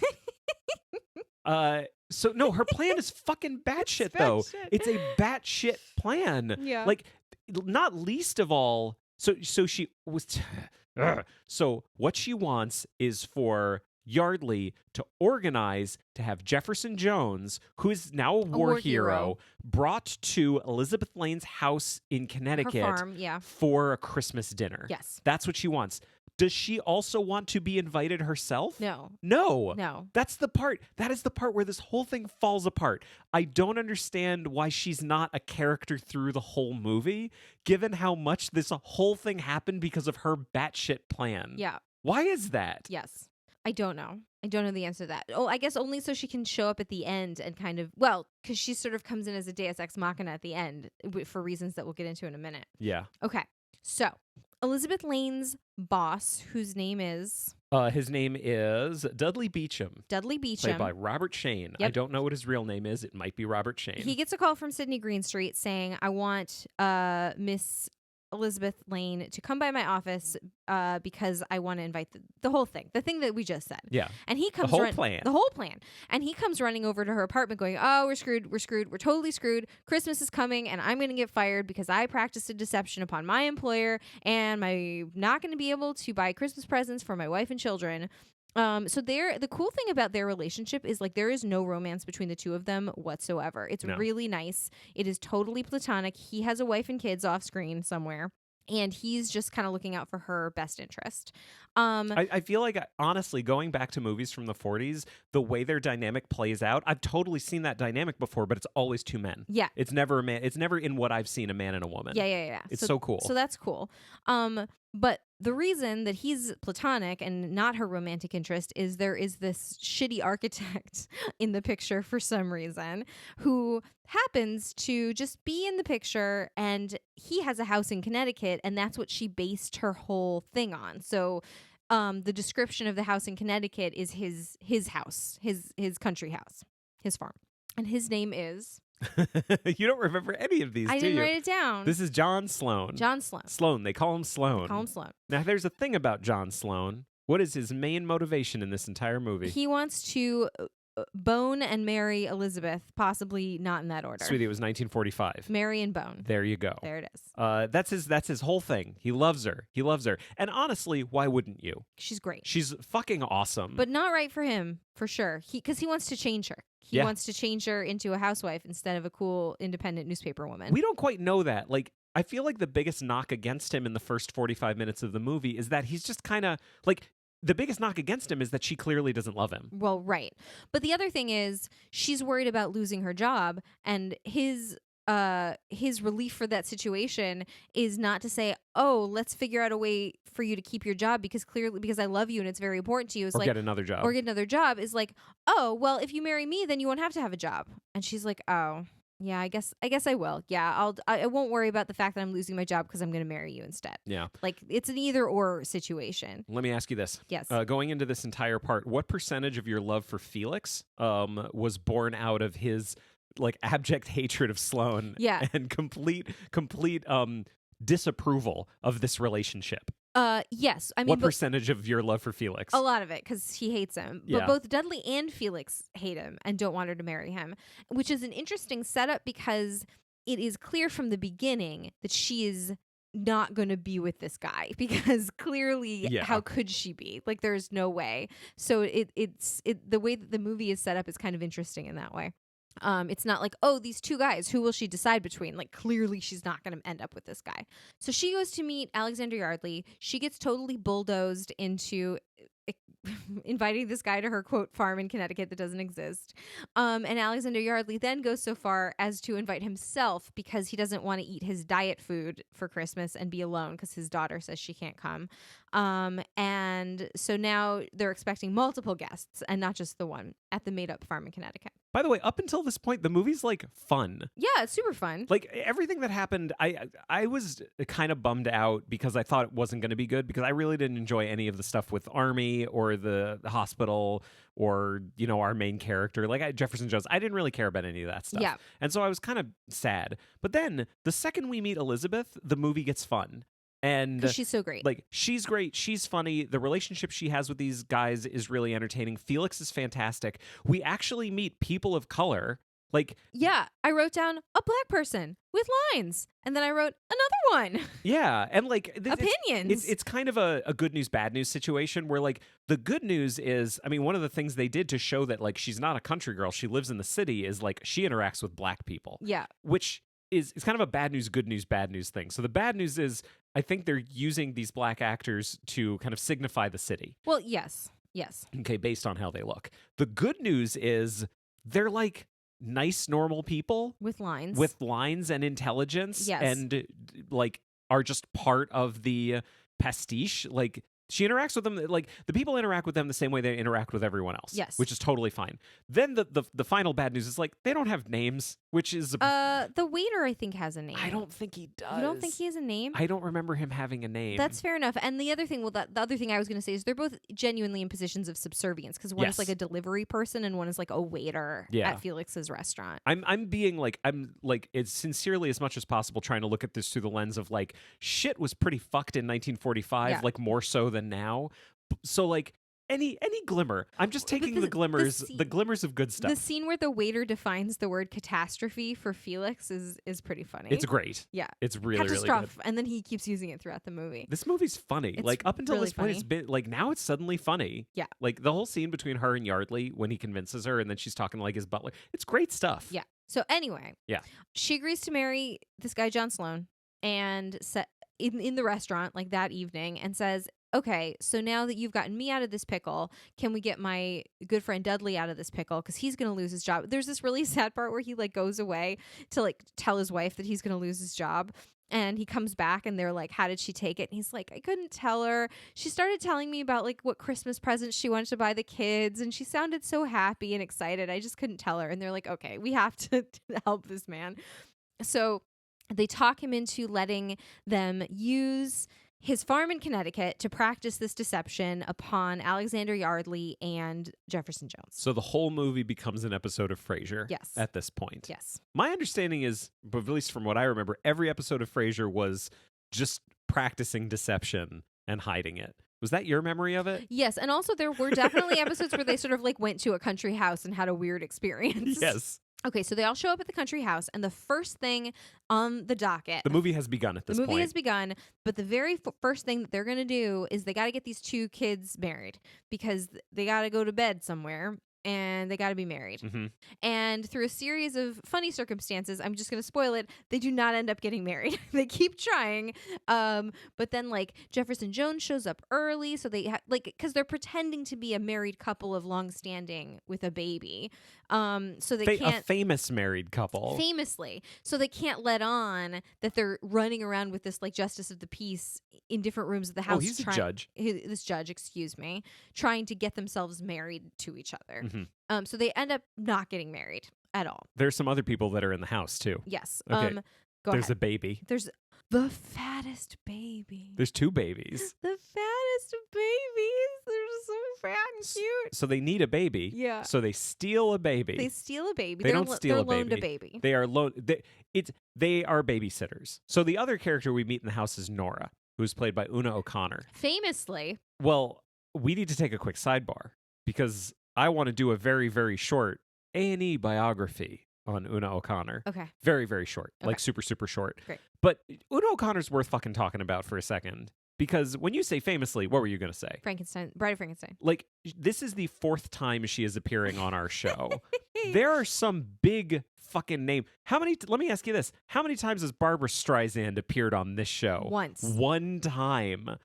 [SPEAKER 1] So no, her plan is fucking batshit though. It's a batshit plan.
[SPEAKER 2] Yeah.
[SPEAKER 1] Like, not least of all, so she was. So what she wants is for Yardley to organize to have Jefferson Jones, who is now a war hero, brought to Elizabeth Lane's house in Connecticut
[SPEAKER 2] Her farm, yeah.
[SPEAKER 1] for a Christmas dinner.
[SPEAKER 2] Yes.
[SPEAKER 1] That's what she wants. Does she also want to be invited herself?
[SPEAKER 2] No.
[SPEAKER 1] That's the part. That is the part where this whole thing falls apart. I don't understand why she's not a character through the whole movie, given how much this whole thing happened because of her batshit plan.
[SPEAKER 2] Yeah.
[SPEAKER 1] Why is that?
[SPEAKER 2] Yes. I don't know. I don't know the answer to that. Oh, I guess only so she can show up at the end and kind of, well, because she sort of comes in as a Deus Ex Machina at the end for reasons that we'll get into in a minute.
[SPEAKER 1] Yeah.
[SPEAKER 2] Okay. So Elizabeth Lane's boss, whose name is...
[SPEAKER 1] his name is Dudley Beecham. Played by Robert Shane.
[SPEAKER 2] Yep.
[SPEAKER 1] I don't know what his real name is. It might be Robert Shane.
[SPEAKER 2] He gets a call from Sidney Greenstreet saying, I want Miss Elizabeth Lane to come by my office because I want to invite the whole thing. The thing that we just said.
[SPEAKER 1] Yeah.
[SPEAKER 2] And he comes...
[SPEAKER 1] The whole plan.
[SPEAKER 2] The whole plan. And he comes running over to her apartment going, oh, we're screwed. We're totally screwed. Christmas is coming and I'm going to get fired because I practiced a deception upon my employer and I'm not going to be able to buy Christmas presents for my wife and children. So the cool thing about their relationship is like there is no romance between the two of them whatsoever. It's really nice. It is totally platonic. He has a wife and kids off screen somewhere. And he's just kind of looking out for her best interest.
[SPEAKER 1] I feel like, honestly, going back to movies from the 40s, the way their dynamic plays out, I've totally seen that dynamic before, but it's always two men.
[SPEAKER 2] Yeah.
[SPEAKER 1] It's never a man. It's never in what I've seen, a man and a woman.
[SPEAKER 2] Yeah.
[SPEAKER 1] It's so cool.
[SPEAKER 2] So that's cool. But the reason that he's platonic and not her romantic interest is there is this shitty architect in the picture for some reason who happens to just be in the picture, and he has a house in Connecticut, and that's what she based her whole thing on. So the description of the house in Connecticut is his house, his country house, his farm. And his name is...
[SPEAKER 1] You don't remember any of these, do you?
[SPEAKER 2] I didn't write it down.
[SPEAKER 1] This is John Sloan. Sloan. They call him Sloan. Now, there's a thing about John Sloan. What is his main motivation in this entire movie?
[SPEAKER 2] He wants to bone and marry Elizabeth, possibly not in that order.
[SPEAKER 1] Sweetie, it was 1945.
[SPEAKER 2] Marry and bone.
[SPEAKER 1] There you go.
[SPEAKER 2] There it is.
[SPEAKER 1] That's his whole thing. He loves her. And honestly, why wouldn't you?
[SPEAKER 2] She's great.
[SPEAKER 1] She's fucking awesome.
[SPEAKER 2] But not right for him, for sure. Because he wants to change her. He wants to change her into a housewife instead of a cool, independent newspaper woman.
[SPEAKER 1] We don't quite know that. Like, I feel like the biggest knock against him in the first 45 minutes of the movie is that he's just kind of like... The biggest knock against him is that she clearly doesn't love him.
[SPEAKER 2] Well, right. But the other thing is she's worried about losing her job, and his relief for that situation is not to say, oh, let's figure out a way for you to keep your job because I love you and it's very important to you. It's
[SPEAKER 1] get another job.
[SPEAKER 2] Or get another job is like, oh, well, if you marry me, then you won't have to have a job. And she's like, oh, yeah, I guess I will. Yeah, I won't worry about the fact that I'm losing my job because I'm going to marry you instead.
[SPEAKER 1] Yeah.
[SPEAKER 2] Like, it's an either or situation.
[SPEAKER 1] Let me ask you this.
[SPEAKER 2] Yes.
[SPEAKER 1] Going into this entire part, what percentage of your love for Felix was born out of his like abject hatred of Sloan
[SPEAKER 2] and
[SPEAKER 1] complete disapproval of this relationship?
[SPEAKER 2] Yes. I mean,
[SPEAKER 1] What percentage of your love for Felix?
[SPEAKER 2] a lot of it, because he hates him.
[SPEAKER 1] Yeah.
[SPEAKER 2] But both Dudley and Felix hate him and don't want her to marry him, which is an interesting setup because it is clear from the beginning that she is not going to be with this guy because clearly
[SPEAKER 1] Yeah.
[SPEAKER 2] how could she be? Like there's no way. So it's the way that the movie is set up is kind of interesting in that way. It's not like, oh, these two guys, who will she decide between? Like, clearly she's not going to end up with this guy. So she goes to meet Alexander Yardley. She gets totally bulldozed into inviting this guy to her, quote, farm in Connecticut that doesn't exist. And Alexander Yardley then goes so far as to invite himself because he doesn't want to eat his diet food for Christmas and be alone because his daughter says she can't come. And so now they're expecting multiple guests and not just the one at the made-up farm in Connecticut.
[SPEAKER 1] By the way, up until this point, the movie's like fun.
[SPEAKER 2] Yeah, it's super fun.
[SPEAKER 1] Like everything that happened, I was kind of bummed out because I thought it wasn't going to be good because I really didn't enjoy any of the stuff with Army or the hospital or, you know, our main character. Like Jefferson Jones, I didn't really care about any of that stuff.
[SPEAKER 2] Yeah.
[SPEAKER 1] And so I was kind of sad. But then the second we meet Elizabeth, the movie gets fun. And
[SPEAKER 2] because she's so great.
[SPEAKER 1] Like, she's great. She's funny. The relationship she has with these guys is really entertaining. Felix is fantastic. We actually meet people of color. Like,
[SPEAKER 2] yeah, I wrote down a black person with lines, and then I wrote another one.
[SPEAKER 1] yeah, and like
[SPEAKER 2] Opinions.
[SPEAKER 1] It's kind of a good news, bad news situation where like the good news is, I mean, one of the things they did to show that like she's not a country girl, she lives in the city, is like she interacts with black people.
[SPEAKER 2] Yeah,
[SPEAKER 1] which is kind of a bad news, good news, bad news thing. So the bad news is, I think they're using these black actors to kind of signify the city.
[SPEAKER 2] Well, yes.
[SPEAKER 1] Okay, based on how they look. The good news is they're like nice, normal people
[SPEAKER 2] with lines,
[SPEAKER 1] and intelligence,
[SPEAKER 2] yes,
[SPEAKER 1] and like are just part of the pastiche. Like she interacts with them, like the people interact with them the same way they interact with everyone else.
[SPEAKER 2] Yes,
[SPEAKER 1] which is totally fine. Then the final bad news is like they don't have names, which is
[SPEAKER 2] the waiter I think has a name.
[SPEAKER 1] I don't think he does.
[SPEAKER 2] You don't think he has a name?
[SPEAKER 1] I don't remember him having a name.
[SPEAKER 2] That's fair enough. And the other thing, the other thing I was going to say is they're both genuinely in positions of subservience because one is like a delivery person and one is like a waiter at Felix's restaurant.
[SPEAKER 1] I'm being like, I'm like, it's sincerely as much as possible trying to look at this through the lens of like, shit was pretty fucked in 1945, like more so than now. So like, any glimmer. I'm just taking the glimmers of good stuff.
[SPEAKER 2] The scene where the waiter defines the word catastrophe for Felix is pretty funny.
[SPEAKER 1] It's great.
[SPEAKER 2] Yeah.
[SPEAKER 1] It's really, really good.
[SPEAKER 2] And then he keeps using it throughout the movie.
[SPEAKER 1] This movie's funny.
[SPEAKER 2] It's
[SPEAKER 1] like up until
[SPEAKER 2] really
[SPEAKER 1] this point,
[SPEAKER 2] funny.
[SPEAKER 1] it's been like now it's suddenly funny.
[SPEAKER 2] Yeah.
[SPEAKER 1] Like the whole scene between her and Yardley when he convinces her and then she's talking to like his butler. It's great stuff.
[SPEAKER 2] Yeah. So anyway.
[SPEAKER 1] Yeah.
[SPEAKER 2] She agrees to marry this guy, John Sloan, and in the restaurant like that evening and says, okay, so now that you've gotten me out of this pickle, can we get my good friend Dudley out of this pickle? Because he's going to lose his job. There's this really sad part where he like goes away to like tell his wife that he's going to lose his job. And he comes back and they're like, how did she take it? And he's like, I couldn't tell her. She started telling me about like what Christmas presents she wanted to buy the kids. And she sounded so happy and excited. I just couldn't tell her. And they're like, okay, we have to help this man. So they talk him into letting them use his farm in Connecticut to practice this deception upon Alexander Yardley and Jefferson Jones.
[SPEAKER 1] So the whole movie becomes an episode of Frasier.
[SPEAKER 2] Yes.
[SPEAKER 1] At this point.
[SPEAKER 2] Yes.
[SPEAKER 1] My understanding is, but at least from what I remember, every episode of Frasier was just practicing deception and hiding it. Was that your memory of it?
[SPEAKER 2] Yes, and also there were definitely episodes where they sort of like went to a country house and had a weird experience.
[SPEAKER 1] Yes.
[SPEAKER 2] Okay, so they all show up at the country house, and the first thing on the docket...
[SPEAKER 1] The movie has begun at this point.
[SPEAKER 2] The movie has begun, but the very first thing that they're going to do is they got to get these two kids married because they got to go to bed somewhere, and they got to be married.
[SPEAKER 1] Mm-hmm.
[SPEAKER 2] And through a series of funny circumstances, I'm just going to spoil it, they do not end up getting married. They keep trying, but then, like, Jefferson Jones shows up early, so they... because they're pretending to be a married couple of long-standing with a baby. So they can't...
[SPEAKER 1] A famous married couple.
[SPEAKER 2] Famously. So they can't let on that they're running around with this, like, justice of the peace in different rooms of the house.
[SPEAKER 1] Oh, he's a judge.
[SPEAKER 2] This judge, excuse me, trying to get themselves married to each other.
[SPEAKER 1] Mm-hmm.
[SPEAKER 2] So they end up not getting married at all.
[SPEAKER 1] There's some other people that are in the house, too.
[SPEAKER 2] Yes.
[SPEAKER 1] Okay. There's
[SPEAKER 2] ahead.
[SPEAKER 1] a baby.
[SPEAKER 2] There's the fattest baby.
[SPEAKER 1] There's two babies.
[SPEAKER 2] The fattest babies. They're so fat and cute.
[SPEAKER 1] So they need a baby.
[SPEAKER 2] Yeah.
[SPEAKER 1] So they steal a baby.
[SPEAKER 2] They steal a baby.
[SPEAKER 1] They don't steal a baby.
[SPEAKER 2] They're loaned a baby.
[SPEAKER 1] They are they are babysitters. So the other character we meet in the house is Nora, who's played by Una O'Connor.
[SPEAKER 2] Famously.
[SPEAKER 1] Well, we need to take a quick sidebar because I want to do a very, very short A&E biography on Una O'Connor.
[SPEAKER 2] Okay.
[SPEAKER 1] Very, very short.
[SPEAKER 2] Okay.
[SPEAKER 1] Like super, super short.
[SPEAKER 2] Great.
[SPEAKER 1] But Una O'Connor's worth fucking talking about for a second. Because when you say famously, what were you going to say?
[SPEAKER 2] Frankenstein. Bride of Frankenstein.
[SPEAKER 1] Like, this is the 4th time she is appearing on our show. There are some big fucking name. Let me ask you this. How many times has Barbara Streisand appeared on this show?
[SPEAKER 2] Once.
[SPEAKER 1] One time.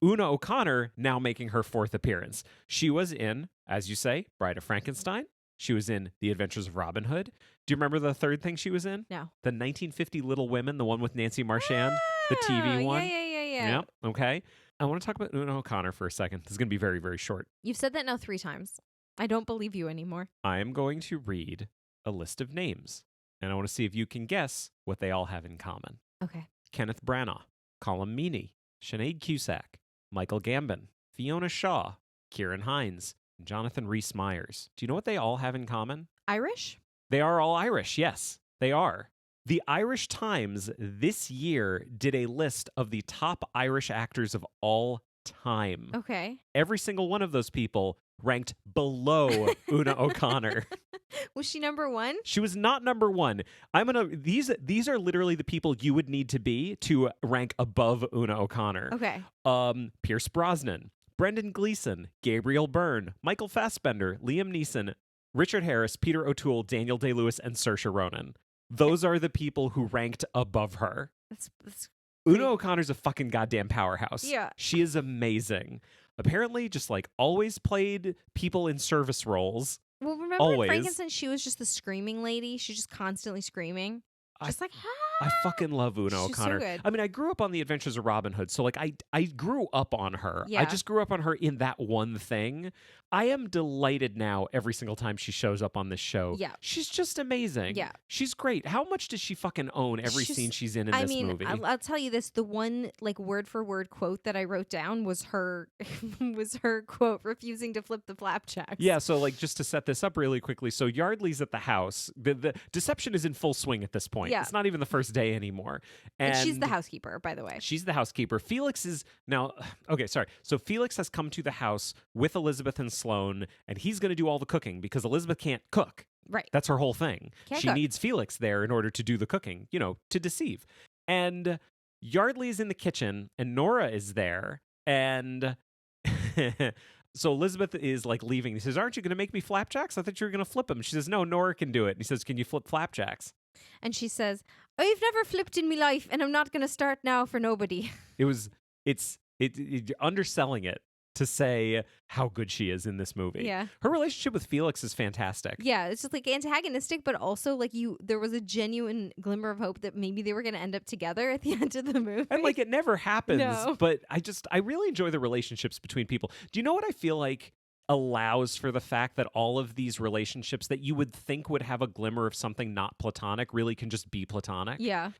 [SPEAKER 1] Una O'Connor now making her 4th appearance. She was in, as you say, Bride of Frankenstein. She was in The Adventures of Robin Hood. Do you remember the 3rd thing she was in?
[SPEAKER 2] No.
[SPEAKER 1] The 1950 Little Women, the one with Nancy Marchand, the TV one.
[SPEAKER 2] Yeah.
[SPEAKER 1] Yep. Okay. I want to talk about Una O'Connor for a second. This is going to be very, very short.
[SPEAKER 2] You've said that now 3 times. I don't believe you anymore.
[SPEAKER 1] I am going to read a list of names, and I want to see if you can guess what they all have in common.
[SPEAKER 2] Okay.
[SPEAKER 1] Kenneth Branagh, Colm Meaney, Sinead Cusack, Michael Gambon, Fiona Shaw, Kieran Hines, and Jonathan Rhys-Meyers. Do you know what they all have in common?
[SPEAKER 2] Irish?
[SPEAKER 1] They are all Irish, yes. They are. The Irish Times this year did a list of the top Irish actors of all time.
[SPEAKER 2] Okay.
[SPEAKER 1] Every single one of those people ranked below Una O'Connor.
[SPEAKER 2] Was she number 1?
[SPEAKER 1] She was not number 1. These are literally the people you would need to be to rank above Una O'Connor.
[SPEAKER 2] Okay.
[SPEAKER 1] Pierce Brosnan, Brendan Gleeson, Gabriel Byrne, Michael Fassbender, Liam Neeson, Richard Harris, Peter O'Toole, Daniel Day-Lewis, and Saoirse Ronan. Those are the people who ranked above her.
[SPEAKER 2] That's
[SPEAKER 1] Una O'Connor's a fucking goddamn powerhouse.
[SPEAKER 2] Yeah.
[SPEAKER 1] She is amazing. Apparently, just like always played people in service roles.
[SPEAKER 2] Well, remember
[SPEAKER 1] Always.
[SPEAKER 2] in Frankenstein, she was just the screaming lady. She's just constantly screaming. Just like,
[SPEAKER 1] I fucking love Una
[SPEAKER 2] She's so
[SPEAKER 1] O'Connor.
[SPEAKER 2] good.
[SPEAKER 1] I mean, I grew up on The Adventures of Robin Hood, so like I grew up on her.
[SPEAKER 2] Yeah.
[SPEAKER 1] I just grew up on her in that one thing. I am delighted now every single time she shows up on this show.
[SPEAKER 2] Yeah.
[SPEAKER 1] She's just amazing.
[SPEAKER 2] Yeah.
[SPEAKER 1] She's great. How much does she fucking own every scene she's in
[SPEAKER 2] I
[SPEAKER 1] this
[SPEAKER 2] mean,
[SPEAKER 1] movie?
[SPEAKER 2] I'll tell you this: the one like word for word quote that I wrote down was her quote refusing to flip the flapjacks.
[SPEAKER 1] Yeah, so like just to set this up really quickly, so Yardley's at the house. The deception is in full swing at this point.
[SPEAKER 2] Yeah.
[SPEAKER 1] It's not even the first day anymore.
[SPEAKER 2] And she's the housekeeper, by the way.
[SPEAKER 1] She's the housekeeper. Felix is now okay, sorry. So Felix has come to the house with Elizabeth and Sloane, and he's going to do all the cooking because Elizabeth can't cook.
[SPEAKER 2] Right.
[SPEAKER 1] That's her whole thing.
[SPEAKER 2] Can't
[SPEAKER 1] She
[SPEAKER 2] cook.
[SPEAKER 1] needs Felix there in order to do the cooking, to deceive. And Yardley is in the kitchen, and Nora is there, and so Elizabeth is like leaving. He says, "Aren't you going to make me flapjacks? I thought you were going to flip them." She says, "No, Nora can do it." And he says, "Can you flip flapjacks?"
[SPEAKER 2] And she says, "I've never flipped in my life, and I'm not going to start now for nobody."
[SPEAKER 1] It's underselling it to say how good she is in this movie.
[SPEAKER 2] Yeah.
[SPEAKER 1] Her relationship with Felix is fantastic.
[SPEAKER 2] Yeah, it's just like antagonistic, but also like there was a genuine glimmer of hope that maybe they were going to end up together at the end of the movie.
[SPEAKER 1] And like it never happens,
[SPEAKER 2] No.
[SPEAKER 1] but I really enjoy the relationships between people. Do you know what I feel like allows for the fact that all of these relationships that you would think would have a glimmer of something not platonic really can just be platonic?
[SPEAKER 2] Yeah.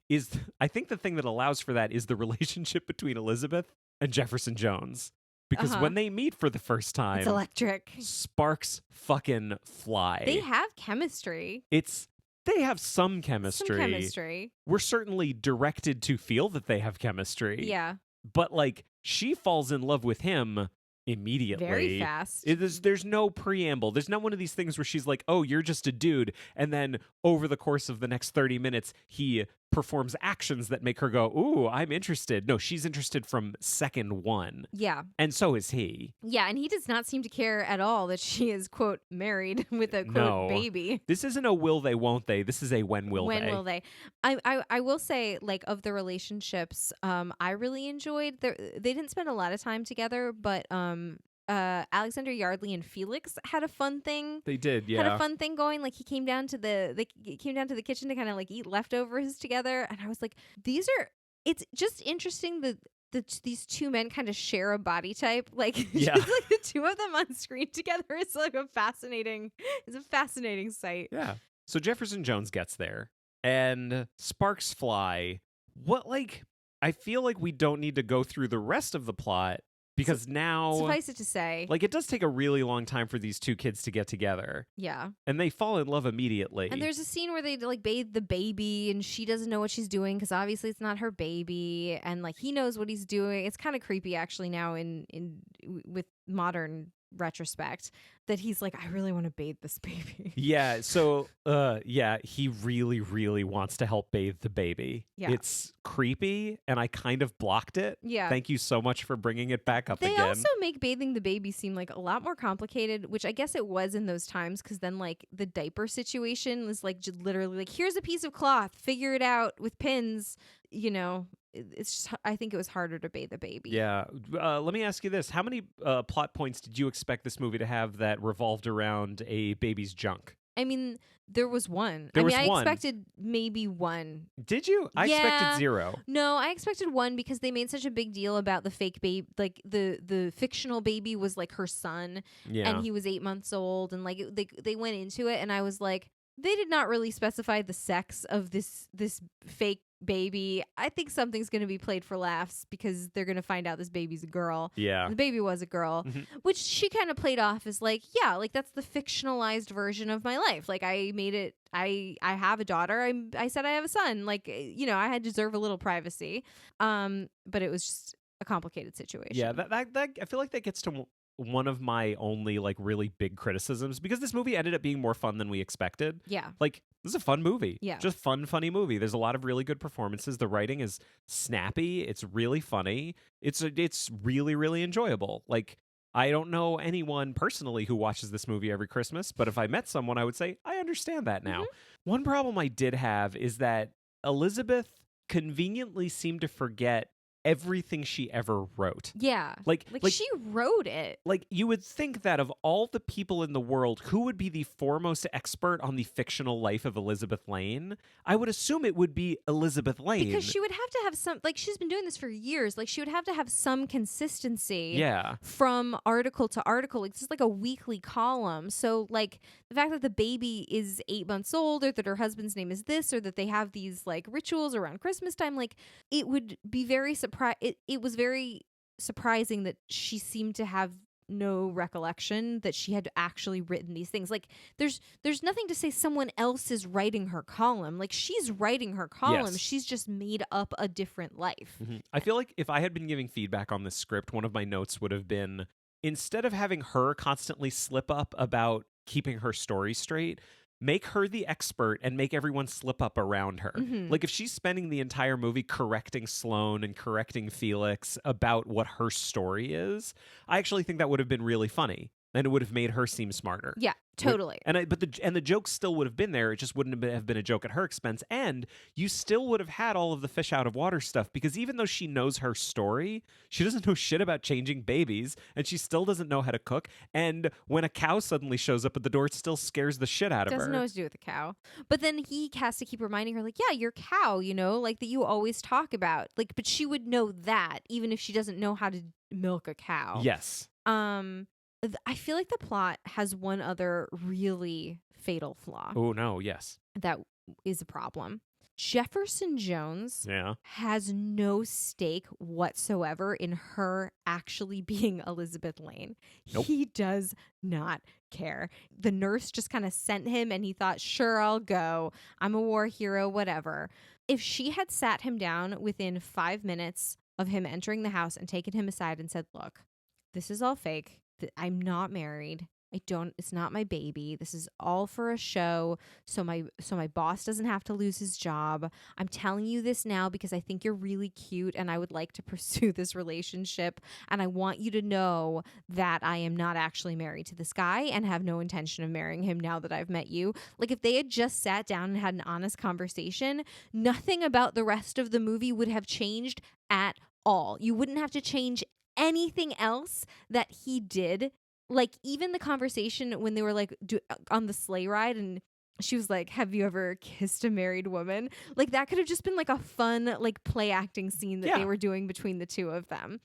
[SPEAKER 1] I think the thing that allows for that is the relationship between Elizabeth and Jefferson Jones. Because when they meet for the first time,
[SPEAKER 2] It's electric.
[SPEAKER 1] sparks fucking fly.
[SPEAKER 2] They have chemistry.
[SPEAKER 1] They have some chemistry.
[SPEAKER 2] Some chemistry.
[SPEAKER 1] We're certainly directed to feel that they have chemistry.
[SPEAKER 2] Yeah.
[SPEAKER 1] But like she falls in love with him immediately.
[SPEAKER 2] Very fast.
[SPEAKER 1] There's no preamble. There's not one of these things where she's like, "Oh, you're just a dude," and then over the course of the next 30 minutes, he performs actions that make her go, "Ooh, I'm interested." No, she's interested from second one.
[SPEAKER 2] Yeah.
[SPEAKER 1] And so is he.
[SPEAKER 2] Yeah, and he does not seem to care at all that she is, quote, married with a, quote,
[SPEAKER 1] No.
[SPEAKER 2] baby.
[SPEAKER 1] This isn't a will they, won't they. This is a when will they.
[SPEAKER 2] When will they? I will say, like, of the relationships, I really enjoyed. They didn't spend a lot of time together, but Alexander Yardley and Felix had a fun thing.
[SPEAKER 1] They did, yeah.
[SPEAKER 2] Had a fun thing going. Like he came down to the kitchen to kind of like eat leftovers together, and I was like, it's just interesting that these two men kind of share a body type. Like,
[SPEAKER 1] Yeah.
[SPEAKER 2] just like the two of them on screen together. It's like a fascinating sight.
[SPEAKER 1] Yeah. So Jefferson Jones gets there and sparks fly. I feel like we don't need to go through the rest of the plot Because now,
[SPEAKER 2] Suffice it to say,
[SPEAKER 1] like, it does take a really long time for these two kids to get together.
[SPEAKER 2] yeah.
[SPEAKER 1] And they fall in love immediately.
[SPEAKER 2] And there's a scene where they like bathe the baby and she doesn't know what she's doing because obviously it's not her baby, and like he knows what he's doing. It's kind of creepy actually now with modern retrospect that he's like, I really want to bathe this baby.
[SPEAKER 1] Yeah, so he really, really wants to help bathe the baby.
[SPEAKER 2] Yeah.
[SPEAKER 1] It's creepy, and I kind of blocked it.
[SPEAKER 2] Yeah.
[SPEAKER 1] Thank you so much for bringing it back up
[SPEAKER 2] They
[SPEAKER 1] again.
[SPEAKER 2] also make bathing the baby seem like a lot more complicated, which I guess it was in those times, because then like the diaper situation was like literally like, here's a piece of cloth, figure it out with pins. You know, it's just, I think it was harder to bathe the baby.
[SPEAKER 1] Yeah. Let me ask you this. How many plot points did you expect this movie to have that revolved around a baby's junk?
[SPEAKER 2] I mean, there was one.
[SPEAKER 1] There
[SPEAKER 2] I
[SPEAKER 1] was
[SPEAKER 2] mean, I
[SPEAKER 1] one.
[SPEAKER 2] expected maybe one.
[SPEAKER 1] Did you? I expected 0.
[SPEAKER 2] No, I expected one because they made such a big deal about the fake baby. Like the fictional baby was like her son,
[SPEAKER 1] Yeah.
[SPEAKER 2] and he was 8 months old, and like they went into it, and I was like, they did not really specify the sex of this fake baby. I think something's going to be played for laughs because they're going to find out this baby's a girl.
[SPEAKER 1] Yeah.
[SPEAKER 2] The baby was a girl, which she kind of played off as like, yeah, like that's the fictionalized version of my life. Like I made it. I have a daughter. I said I have a son. Like, you know, I deserve a little privacy. But it was just a complicated situation.
[SPEAKER 1] Yeah. That I feel like that gets to one of my only like really big criticisms, because this movie ended up being more fun than we expected.
[SPEAKER 2] Yeah.
[SPEAKER 1] Like, this is a fun movie.
[SPEAKER 2] Yeah.
[SPEAKER 1] Just funny movie. There's a lot of really good performances. The writing is snappy. It's really funny. It's really, really enjoyable. Like, I don't know anyone personally who watches this movie every Christmas, but if I met someone, I would say, I understand that now. One problem I did have is that Elizabeth conveniently seemed to forget everything she ever wrote.
[SPEAKER 2] Yeah.
[SPEAKER 1] Like
[SPEAKER 2] she wrote it.
[SPEAKER 1] Like, you would think that of all the people in the world, who would be the foremost expert on the fictional life of Elizabeth Lane? I would assume it would be Elizabeth Lane.
[SPEAKER 2] Because she would have to have some, like, she's been doing this for years. Like, she would have to have some consistency.
[SPEAKER 1] Yeah.
[SPEAKER 2] From article to article. Like, this is like a weekly column. So, like, the fact that the baby is 8 months old, or that her husband's name is this, or that they have these, like, rituals around Christmas time, like, it would be very it was very surprising that she seemed to have no recollection that she had actually written these things. Like, there's nothing to say someone else is writing her column. Like, she's writing her column.
[SPEAKER 1] Yes.
[SPEAKER 2] She's just made up a different life.
[SPEAKER 1] I feel like if I had been giving feedback on this script, one of my notes would have been, instead of having her constantly slip up about keeping her story straight, make her the expert and make everyone slip up around her. Like, if she's spending the entire movie correcting Sloane and correcting Felix about what her story is, I actually think that would have been really funny. And it would have made her seem smarter.
[SPEAKER 2] Yeah, totally.
[SPEAKER 1] But the joke still would have been there. It just wouldn't have been a joke at her expense. And you still would have had all of the fish out of water stuff, because even though she knows her story, she doesn't know shit about changing babies, and she still doesn't know how to cook. And when a cow suddenly shows up at the door, it still scares the shit out of her.
[SPEAKER 2] Doesn't know what to do with the cow. But then he has to keep reminding her, like, yeah, your cow, you know, like that you always talk about. Like, but she would know that even if she doesn't know how to milk a cow.
[SPEAKER 1] Yes.
[SPEAKER 2] I feel like the plot has one other really fatal flaw.
[SPEAKER 1] Oh, no, yes.
[SPEAKER 2] That is a problem. Jefferson Jones has no stake whatsoever in her actually being Elizabeth Lane.
[SPEAKER 1] Nope.
[SPEAKER 2] He does not care. The nurse just kind of sent him, and he thought, sure, I'll go. I'm a war hero, whatever. If she had sat him down within 5 minutes of him entering the house and taken him aside and said, look, this is all fake. I'm not married. It's not my baby. This is all for a show. So my boss doesn't have to lose his job. I'm telling you this now because I think you're really cute and I would like to pursue this relationship. And I want you to know that I am not actually married to this guy and have no intention of marrying him now that I've met you. Like, if they had just sat down and had an honest conversation, nothing about the rest of the movie would have changed at all. You wouldn't have to change anything else that he did. Like, even the conversation when they were like on the sleigh ride, and she was like, have you ever kissed a married woman? Like, that could have just been like a fun like play acting scene that they were doing between the two of them.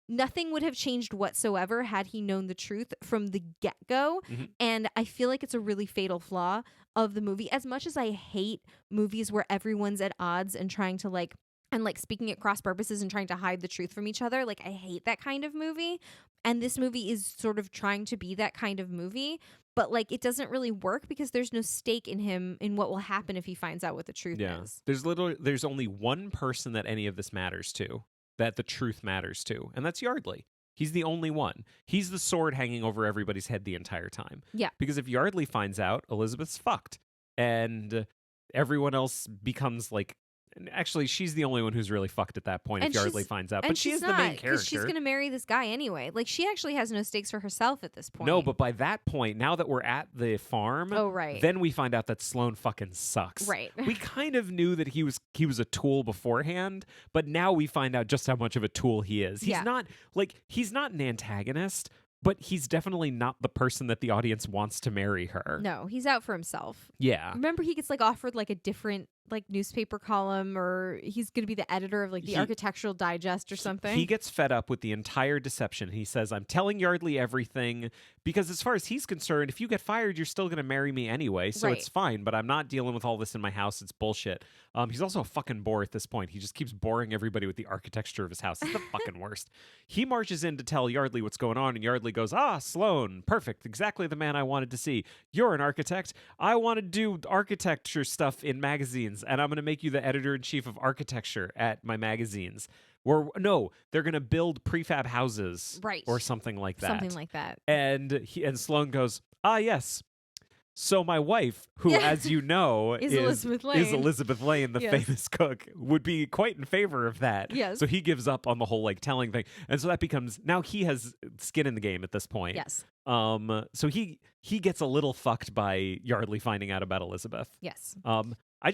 [SPEAKER 2] Nothing would have changed whatsoever had he known the truth from the get-go. And I feel like it's a really fatal flaw of the movie. As much as I hate movies where everyone's at odds and trying to like and like speaking at cross purposes and trying to hide the truth from each other. Like I hate that kind of movie. And this movie is sort of trying to be that kind of movie, but like it doesn't really work because there's no stake in him in what will happen if he finds out what the truth is.
[SPEAKER 1] There's only one person that any of this matters to, that the truth matters to, and that's Yardley. He's the only one. He's the sword hanging over everybody's head the entire time.
[SPEAKER 2] Yeah.
[SPEAKER 1] Because if Yardley finds out, Elizabeth's fucked. And everyone else becomes like, actually, she's the only one who's really fucked at that point if Yardley finds out. But she is the main character.
[SPEAKER 2] She's going to marry this guy anyway. Like, she actually has no stakes for herself at this point.
[SPEAKER 1] No, but by that point, now that we're at the farm, then we find out that Sloane fucking sucks.
[SPEAKER 2] Right.
[SPEAKER 1] We kind of knew that he was a tool beforehand, but now we find out just how much of a tool he is. He's not an antagonist, but he's definitely not the person that the audience wants to marry her.
[SPEAKER 2] No, he's out for himself.
[SPEAKER 1] Yeah.
[SPEAKER 2] Remember, he gets like offered like a different like newspaper column, or he's going to be the editor of like the Architectural Digest or something.
[SPEAKER 1] He gets fed up with the entire deception. He says, I'm telling Yardley everything because as far as he's concerned, if you get fired, you're still going to marry me anyway. So it's fine, but I'm not dealing with all this in my house. It's bullshit. He's also a fucking bore at this point. He just keeps boring everybody with the architecture of his house. It's the fucking worst. He marches in to tell Yardley what's going on, and Yardley goes, Sloane, perfect. Exactly the man I wanted to see. You're an architect. I want to do architecture stuff in magazines, and I'm going to make you the editor-in-chief of architecture at my magazines. Or no, they're going to build prefab houses, or something like that.
[SPEAKER 2] Something like that.
[SPEAKER 1] And Sloane goes, yes. So my wife, who, as you know, is Elizabeth Lane, the famous cook, would be quite in favor of that.
[SPEAKER 2] Yes.
[SPEAKER 1] So he gives up on the whole like telling thing, and so that becomes, now he has skin in the game at this point.
[SPEAKER 2] Yes.
[SPEAKER 1] So he gets a little fucked by Yardley finding out about Elizabeth.
[SPEAKER 2] Yes.
[SPEAKER 1] I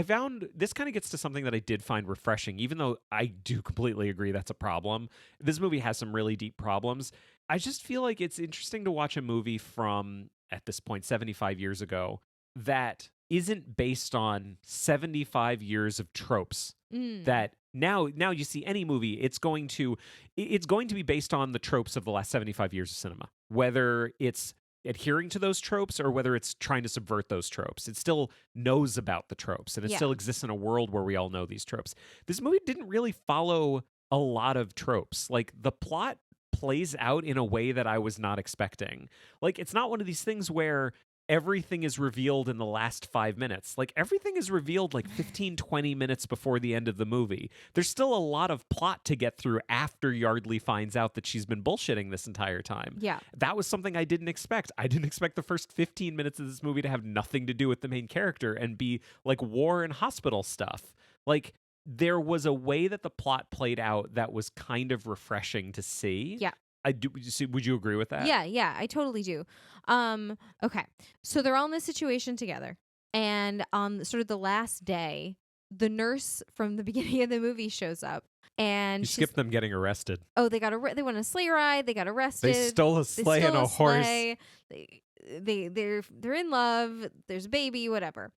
[SPEAKER 1] found this kind of gets to something that I did find refreshing, even though I do completely agree that's a problem. This movie has some really deep problems. I just feel like it's interesting to watch a movie from, at this point, 75 years ago, that isn't based on 75 years of tropes. That now you see any movie, it's going to be based on the tropes of the last 75 years of cinema, whether it's adhering to those tropes or whether it's trying to subvert those tropes. It still knows about the tropes, and it still exists in a world where we all know these tropes. This movie didn't really follow a lot of tropes. Like, the plot plays out in a way that I was not expecting. Like, it's not one of these things where everything is revealed in the last 5 minutes. Like, everything is revealed like 15, 20 minutes before the end of the movie. There's still a lot of plot to get through after Yardley finds out that she's been bullshitting this entire time.
[SPEAKER 2] Yeah.
[SPEAKER 1] That was something I didn't expect. I didn't expect the first 15 minutes of this movie to have nothing to do with the main character and be like war and hospital stuff. Like, there was a way that the plot played out that was kind of refreshing to see.
[SPEAKER 2] Yeah.
[SPEAKER 1] Would you agree with that?
[SPEAKER 2] Yeah, I totally do. Okay. So they're all in this situation together. And on sort of the last day, the nurse from the beginning of the movie shows up. And
[SPEAKER 1] you skipped them getting arrested.
[SPEAKER 2] Oh, they went on a sleigh ride. They got arrested.
[SPEAKER 1] They stole a sleigh and a horse.
[SPEAKER 2] They're in love. There's a baby, whatever.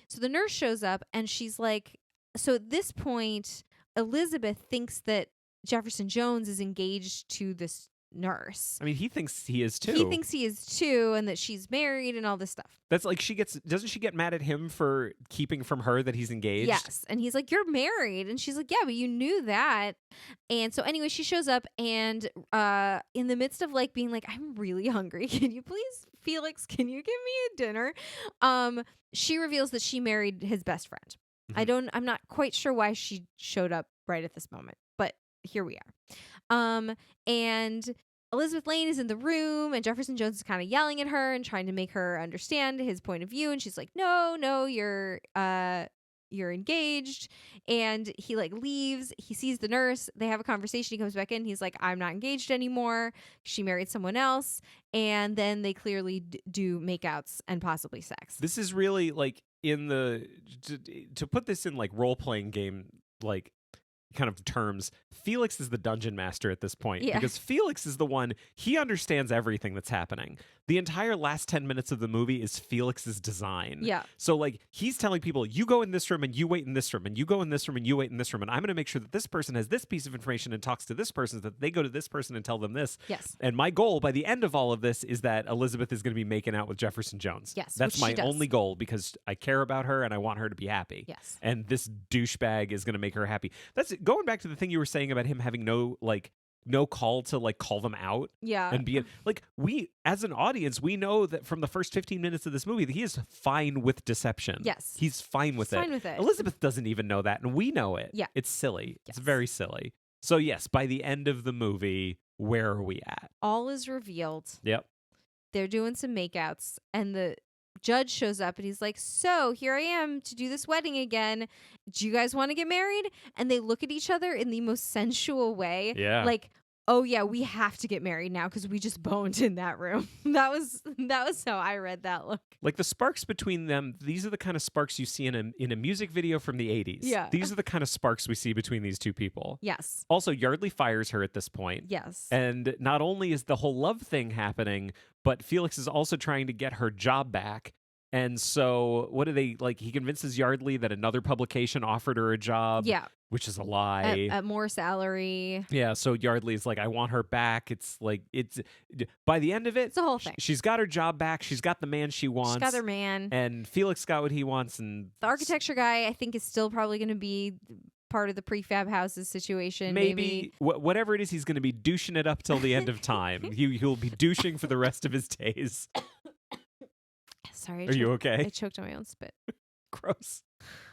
[SPEAKER 2] So the nurse shows up and she's like, so at this point, Elizabeth thinks that Jefferson Jones is engaged to this nurse.
[SPEAKER 1] I mean, he thinks he is too.
[SPEAKER 2] He thinks he is too, and that she's married and all this stuff.
[SPEAKER 1] That's like doesn't she get mad at him for keeping from her that he's engaged?
[SPEAKER 2] Yes. And he's like, you're married. And she's like, yeah, but you knew that. And so anyway, she shows up and in the midst of like being like, I'm really hungry. Can you please, Felix, can you give me a dinner? She reveals that she married his best friend.
[SPEAKER 1] Mm-hmm.
[SPEAKER 2] I'm not quite sure why she showed up right at this moment, but here we are. And Elizabeth Lane is in the room and Jefferson Jones is kind of yelling at her and trying to make her understand his point of view. And she's like, no, you're engaged. And he like leaves. He sees the nurse. They have a conversation. He comes back in. He's like, I'm not engaged anymore. She married someone else. And then they clearly do makeouts and possibly sex.
[SPEAKER 1] This is really like to put this in like role-playing game, like kind of terms, Felix is the dungeon master at this point
[SPEAKER 2] Yeah.
[SPEAKER 1] because Felix is the one, he understands everything that's happening. The entire last 10 minutes of the movie is Felix's design.
[SPEAKER 2] Yeah.
[SPEAKER 1] So like he's telling people, you go in this room and you wait in this room and you go in this room and you wait in this room. And I'm going to make sure that this person has this piece of information and talks to this person, so that they go to this person and tell them this.
[SPEAKER 2] Yes.
[SPEAKER 1] And my goal by the end of all of this is that Elizabeth is going to be making out with Jefferson Jones.
[SPEAKER 2] Yes,
[SPEAKER 1] That's
[SPEAKER 2] which
[SPEAKER 1] my
[SPEAKER 2] she does.
[SPEAKER 1] only goal because I care about her and I want her to be happy.
[SPEAKER 2] Yes.
[SPEAKER 1] And this douchebag is going to make her happy. That's it. Going back to the thing you were saying about him having no call to like call them out
[SPEAKER 2] Yeah.
[SPEAKER 1] and be like, we as an audience, we know that from the first 15 minutes of this movie that he is fine with deception.
[SPEAKER 2] Yes.
[SPEAKER 1] He's fine with
[SPEAKER 2] He's
[SPEAKER 1] it.
[SPEAKER 2] fine with it.
[SPEAKER 1] Elizabeth doesn't even know that, and we know it.
[SPEAKER 2] Yeah.
[SPEAKER 1] It's silly. It's
[SPEAKER 2] Yes.
[SPEAKER 1] very silly. So yes, by the end of the movie, where are we at?
[SPEAKER 2] All is revealed.
[SPEAKER 1] Yep.
[SPEAKER 2] They're doing some makeouts, and the judge shows up and he's like, so here I am to do this wedding again. Do you guys want to get married? And they look at each other in the most sensual way.
[SPEAKER 1] Yeah.
[SPEAKER 2] Like, oh yeah, we have to get married now because we just boned in that room. that was how I read that look.
[SPEAKER 1] Like the sparks between them, these are the kind of sparks you see in a music video from the 80s.
[SPEAKER 2] Yeah.
[SPEAKER 1] These are the kind of sparks we see between these two people.
[SPEAKER 2] Yes.
[SPEAKER 1] Also, Yardley fires her at this point.
[SPEAKER 2] Yes.
[SPEAKER 1] And not only is the whole love thing happening, but Felix is also trying to get her job back. And so what do they like? He convinces Yardley that another publication offered her a job.
[SPEAKER 2] Yeah.
[SPEAKER 1] Which is a lie.
[SPEAKER 2] At more salary.
[SPEAKER 1] Yeah. So Yardley's like, I want her back. It's by the end of it,
[SPEAKER 2] It's the whole thing.
[SPEAKER 1] She's got her job back. She's got the man she wants.
[SPEAKER 2] She's got her man.
[SPEAKER 1] And Felix got what he wants. And
[SPEAKER 2] The architecture guy, I think, is still probably going to be part of the prefab houses situation.
[SPEAKER 1] Maybe whatever it is, he's going to be douching it up till the end of time. He'll be douching for the rest of his days.
[SPEAKER 2] Sorry.
[SPEAKER 1] Are you okay?
[SPEAKER 2] I choked on my own spit.
[SPEAKER 1] Gross.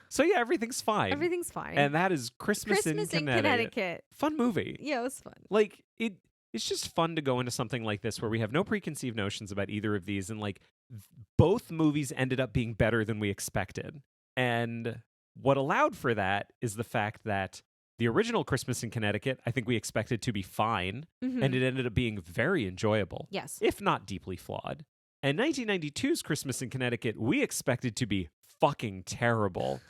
[SPEAKER 1] So yeah, everything's fine.
[SPEAKER 2] Everything's fine.
[SPEAKER 1] And that is Christmas in Connecticut. Fun movie.
[SPEAKER 2] Yeah, it was fun.
[SPEAKER 1] Like it's just fun to go into something like this where we have no preconceived notions about either of these, and like both movies ended up being better than we expected. And what allowed for that is the fact that the original Christmas in Connecticut, I think we expected to be fine,
[SPEAKER 2] Mhm.
[SPEAKER 1] and it ended up being very enjoyable.
[SPEAKER 2] Yes.
[SPEAKER 1] If not deeply flawed. And 1992's Christmas in Connecticut, we expected to be fucking terrible.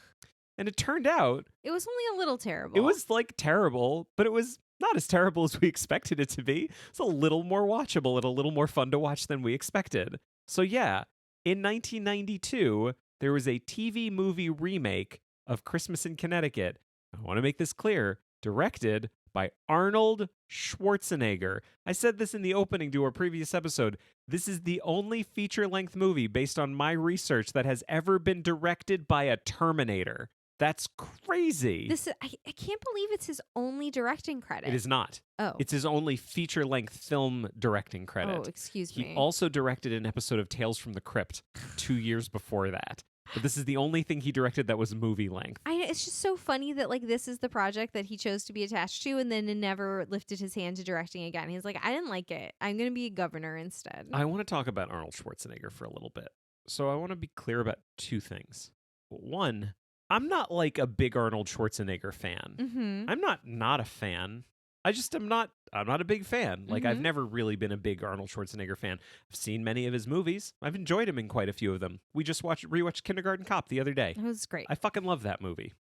[SPEAKER 1] And it turned out
[SPEAKER 2] It was only a little terrible.
[SPEAKER 1] it was like terrible, but it was not as terrible as we expected it to be. It's a little more watchable and a little more fun to watch than we expected. So yeah, in 1992, there was a TV movie remake of Christmas in Connecticut. I want to make this clear, directed by Arnold Schwarzenegger. I said this in the opening to our previous episode. This is the only feature-length movie based on my research that has ever been directed by a Terminator. That's crazy.
[SPEAKER 2] I can't believe it's his only directing credit.
[SPEAKER 1] It is not.
[SPEAKER 2] Oh.
[SPEAKER 1] It's his only feature-length film directing credit.
[SPEAKER 2] Oh, excuse
[SPEAKER 1] He
[SPEAKER 2] me.
[SPEAKER 1] also directed an episode of Tales from the Crypt 2 years before that. But this is the only thing he directed that was movie length.
[SPEAKER 2] It's just so funny that like this is the project that he chose to be attached to, and then never lifted his hand to directing again. He's like, I didn't like it. I'm gonna be a governor instead.
[SPEAKER 1] I want to talk about Arnold Schwarzenegger for a little bit. So I want to be clear about two things. One, I'm not like a big Arnold Schwarzenegger fan.
[SPEAKER 2] Mm-hmm.
[SPEAKER 1] I'm not a fan. I'm not a big fan. Like I've
[SPEAKER 2] Mhm.
[SPEAKER 1] never really been a big Arnold Schwarzenegger fan. I've seen many of his movies. I've enjoyed him in quite a few of them. We just rewatched Kindergarten Cop the other day.
[SPEAKER 2] It was great.
[SPEAKER 1] I fucking love that movie.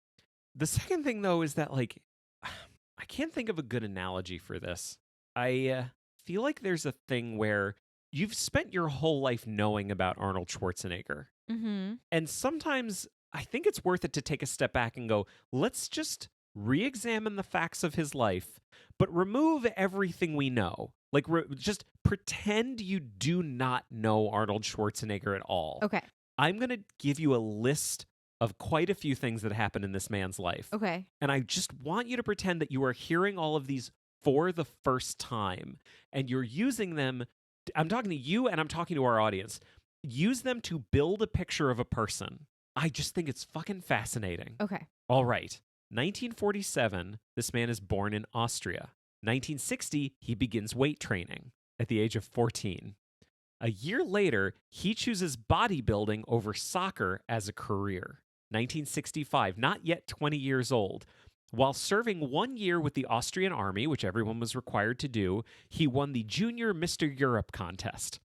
[SPEAKER 1] The second thing though is that like I can't think of a good analogy for this. I feel like there's a thing where you've spent your whole life knowing about Arnold Schwarzenegger.
[SPEAKER 2] Mm-hmm.
[SPEAKER 1] And sometimes I think it's worth it to take a step back and go, let's just re-examine the facts of his life, but remove everything we know. Like, just pretend you do not know Arnold Schwarzenegger at all.
[SPEAKER 2] Okay.
[SPEAKER 1] I'm going to give you a list of quite a few things that happened in this man's life.
[SPEAKER 2] Okay.
[SPEAKER 1] And I just want you to pretend that you are hearing all of these for the first time, and you're using them. I'm talking to you and I'm talking to our audience. Use them to build a picture of a person. I just think it's fucking fascinating.
[SPEAKER 2] Okay.
[SPEAKER 1] All right. 1947, this man is born in Austria. 1960, he begins weight training at the age of 14. A year later, he chooses bodybuilding over soccer as a career. 1965, not yet 20 years old. While serving 1 year with the Austrian army, which everyone was required to do, he won the Junior Mr. Europe contest,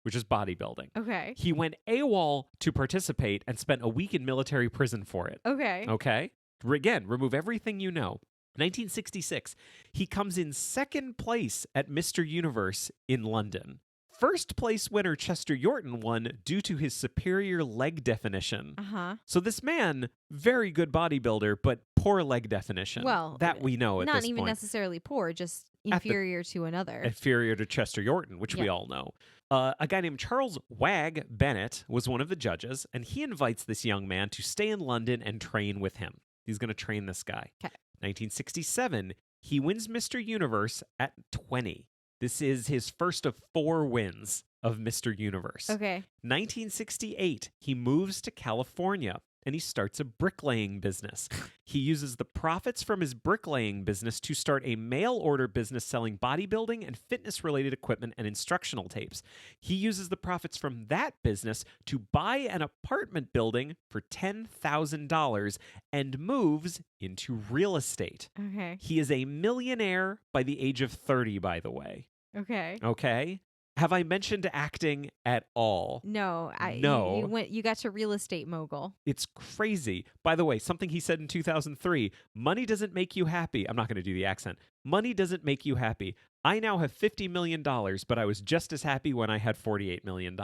[SPEAKER 1] which is bodybuilding.
[SPEAKER 2] Okay.
[SPEAKER 1] He went AWOL to participate and spent a week in military prison for it.
[SPEAKER 2] Okay.
[SPEAKER 1] Okay? Again, remove everything you know. 1966, he comes in second place at Mr. Universe in London. First place winner Chester Yorton won due to his superior leg definition.
[SPEAKER 2] Uh-huh.
[SPEAKER 1] So this man, very good bodybuilder, but poor leg definition.
[SPEAKER 2] Well,
[SPEAKER 1] that we know at
[SPEAKER 2] not
[SPEAKER 1] this
[SPEAKER 2] even
[SPEAKER 1] point.
[SPEAKER 2] necessarily poor, just inferior to another.
[SPEAKER 1] Inferior to Chester Yorton, which we all know. A guy named Charles Wag Bennett was one of the judges, and he invites this young man to stay in London and train with him. He's going to train this guy. 1967, he wins Mr. Universe at 20. This is his first of 4 wins of Mr. Universe.
[SPEAKER 2] Okay.
[SPEAKER 1] 1968, he moves to California and he starts a bricklaying business. He uses the profits from his bricklaying business to start a mail order business selling bodybuilding and fitness-related equipment and instructional tapes. He uses the profits from that business to buy an apartment building for $10,000 and moves into real estate.
[SPEAKER 2] Okay.
[SPEAKER 1] He is a millionaire by the age of 30, by the way.
[SPEAKER 2] Okay.
[SPEAKER 1] Okay? Have I mentioned acting at all?
[SPEAKER 2] No.
[SPEAKER 1] No.
[SPEAKER 2] You got to real estate mogul.
[SPEAKER 1] It's crazy. By the way, something he said in 2003, money doesn't make you happy. I'm not going to do the accent. Money doesn't make you happy. I now have $50 million, but I was just as happy when I had $48 million.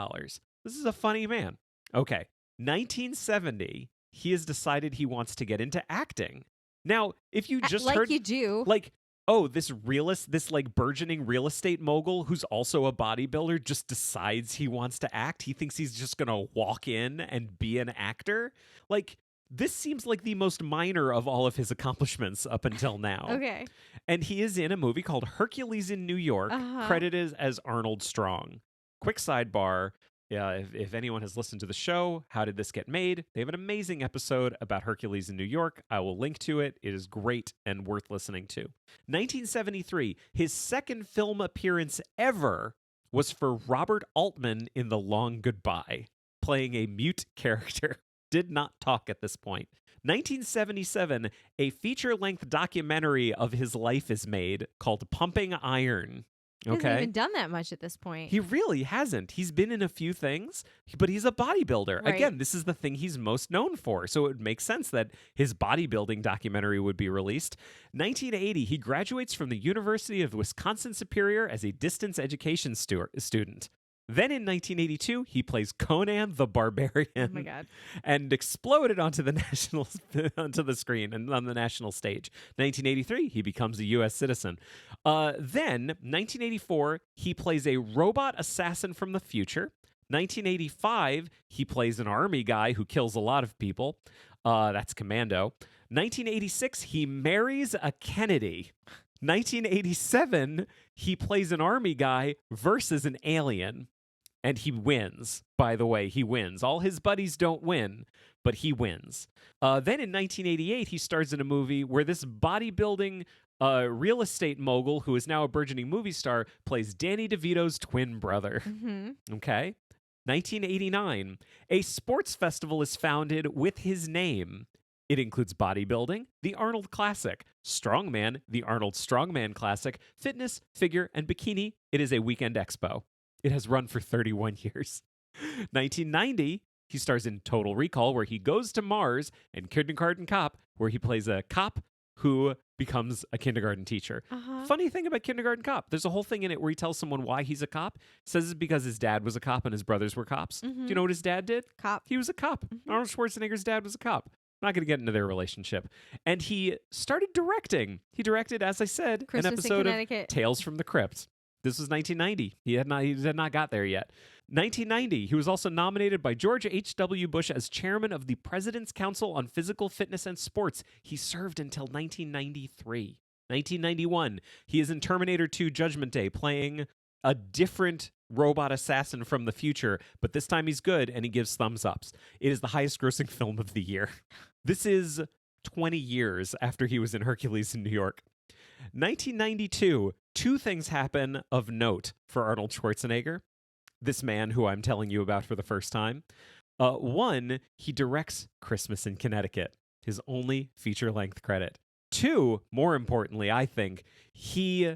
[SPEAKER 1] This is a funny man. Okay. 1970, he has decided he wants to get into acting. Now, if you just
[SPEAKER 2] like
[SPEAKER 1] heard...
[SPEAKER 2] you do.
[SPEAKER 1] Like, oh, this like burgeoning real estate mogul who's also a bodybuilder just decides he wants to act. He thinks he's just going to walk in and be an actor. Like, this seems like the most minor of all of his accomplishments up until now.
[SPEAKER 2] Okay.
[SPEAKER 1] And he is in a movie called Hercules in New York, credited as Arnold Strong. Quick sidebar. If anyone has listened to the show, How Did This Get Made? They have an amazing episode about Hercules in New York. I will link to it. It is great and worth listening to. 1973, his second film appearance ever was for Robert Altman in The Long Goodbye, playing a mute character. Did not talk at this point. 1977, a feature-length documentary of his life is made called Pumping Iron.
[SPEAKER 2] He hasn't even done that much at this point.
[SPEAKER 1] He really hasn't. He's been in a few things, but he's a bodybuilder.
[SPEAKER 2] Right.
[SPEAKER 1] Again, this is the thing he's most known for. So it makes sense that his bodybuilding documentary would be released. 1980, he graduates from the University of Wisconsin-Superior as a distance education student. Then in 1982, he plays Conan the Barbarian.
[SPEAKER 2] Oh my God.
[SPEAKER 1] And exploded onto the screen and on the national stage. 1983, he becomes a U.S. citizen. Then, 1984, he plays a robot assassin from the future. 1985, he plays an army guy who kills a lot of people. That's Commando. 1986, he marries a Kennedy. 1987, he plays an army guy versus an alien. And he wins, by the way. He wins. All his buddies don't win, but he wins. Then in 1988, he stars in a movie where this bodybuilding real estate mogul, who is now a burgeoning movie star, plays Danny DeVito's twin brother.
[SPEAKER 2] Mm-hmm.
[SPEAKER 1] Okay? 1989, a sports festival is founded with his name. It includes bodybuilding, the Arnold Classic, strongman, the Arnold Strongman Classic, fitness, figure, and bikini. It is a weekend expo. It has run for 31 years. 1990, he stars in Total Recall, where he goes to Mars, and Kindergarten Cop, where he plays a cop who becomes a kindergarten teacher. Funny thing about Kindergarten Cop, there's a whole thing in it where he tells someone why he's a cop. Says it's because his dad was a cop and his brothers were cops.
[SPEAKER 2] Mm-hmm.
[SPEAKER 1] Do you know what his dad did?
[SPEAKER 2] Cop.
[SPEAKER 1] He was a cop. Arnold Schwarzenegger's dad was a cop. I'm not going to get into their relationship. And he started directing. He directed, as I said,
[SPEAKER 2] Christmas
[SPEAKER 1] an episode
[SPEAKER 2] in
[SPEAKER 1] of
[SPEAKER 2] Connecticut.
[SPEAKER 1] Tales from the Crypt. This was 1990. He had not got there yet. 1990, he was also nominated by George H.W. Bush as chairman of the President's Council on Physical Fitness and Sports. He served until 1993. 1991, he is in Terminator 2 Judgment Day, playing a different robot assassin from the future, but this time he's good and he gives thumbs ups. It is the highest grossing film of the year. This is 20 years after he was in Hercules in New York. 1992, 2 things happen of note for Arnold Schwarzenegger, this man who I'm telling you about for the first time. One, he directs Christmas in Connecticut, his only feature-length credit. 2, more importantly, I think, he,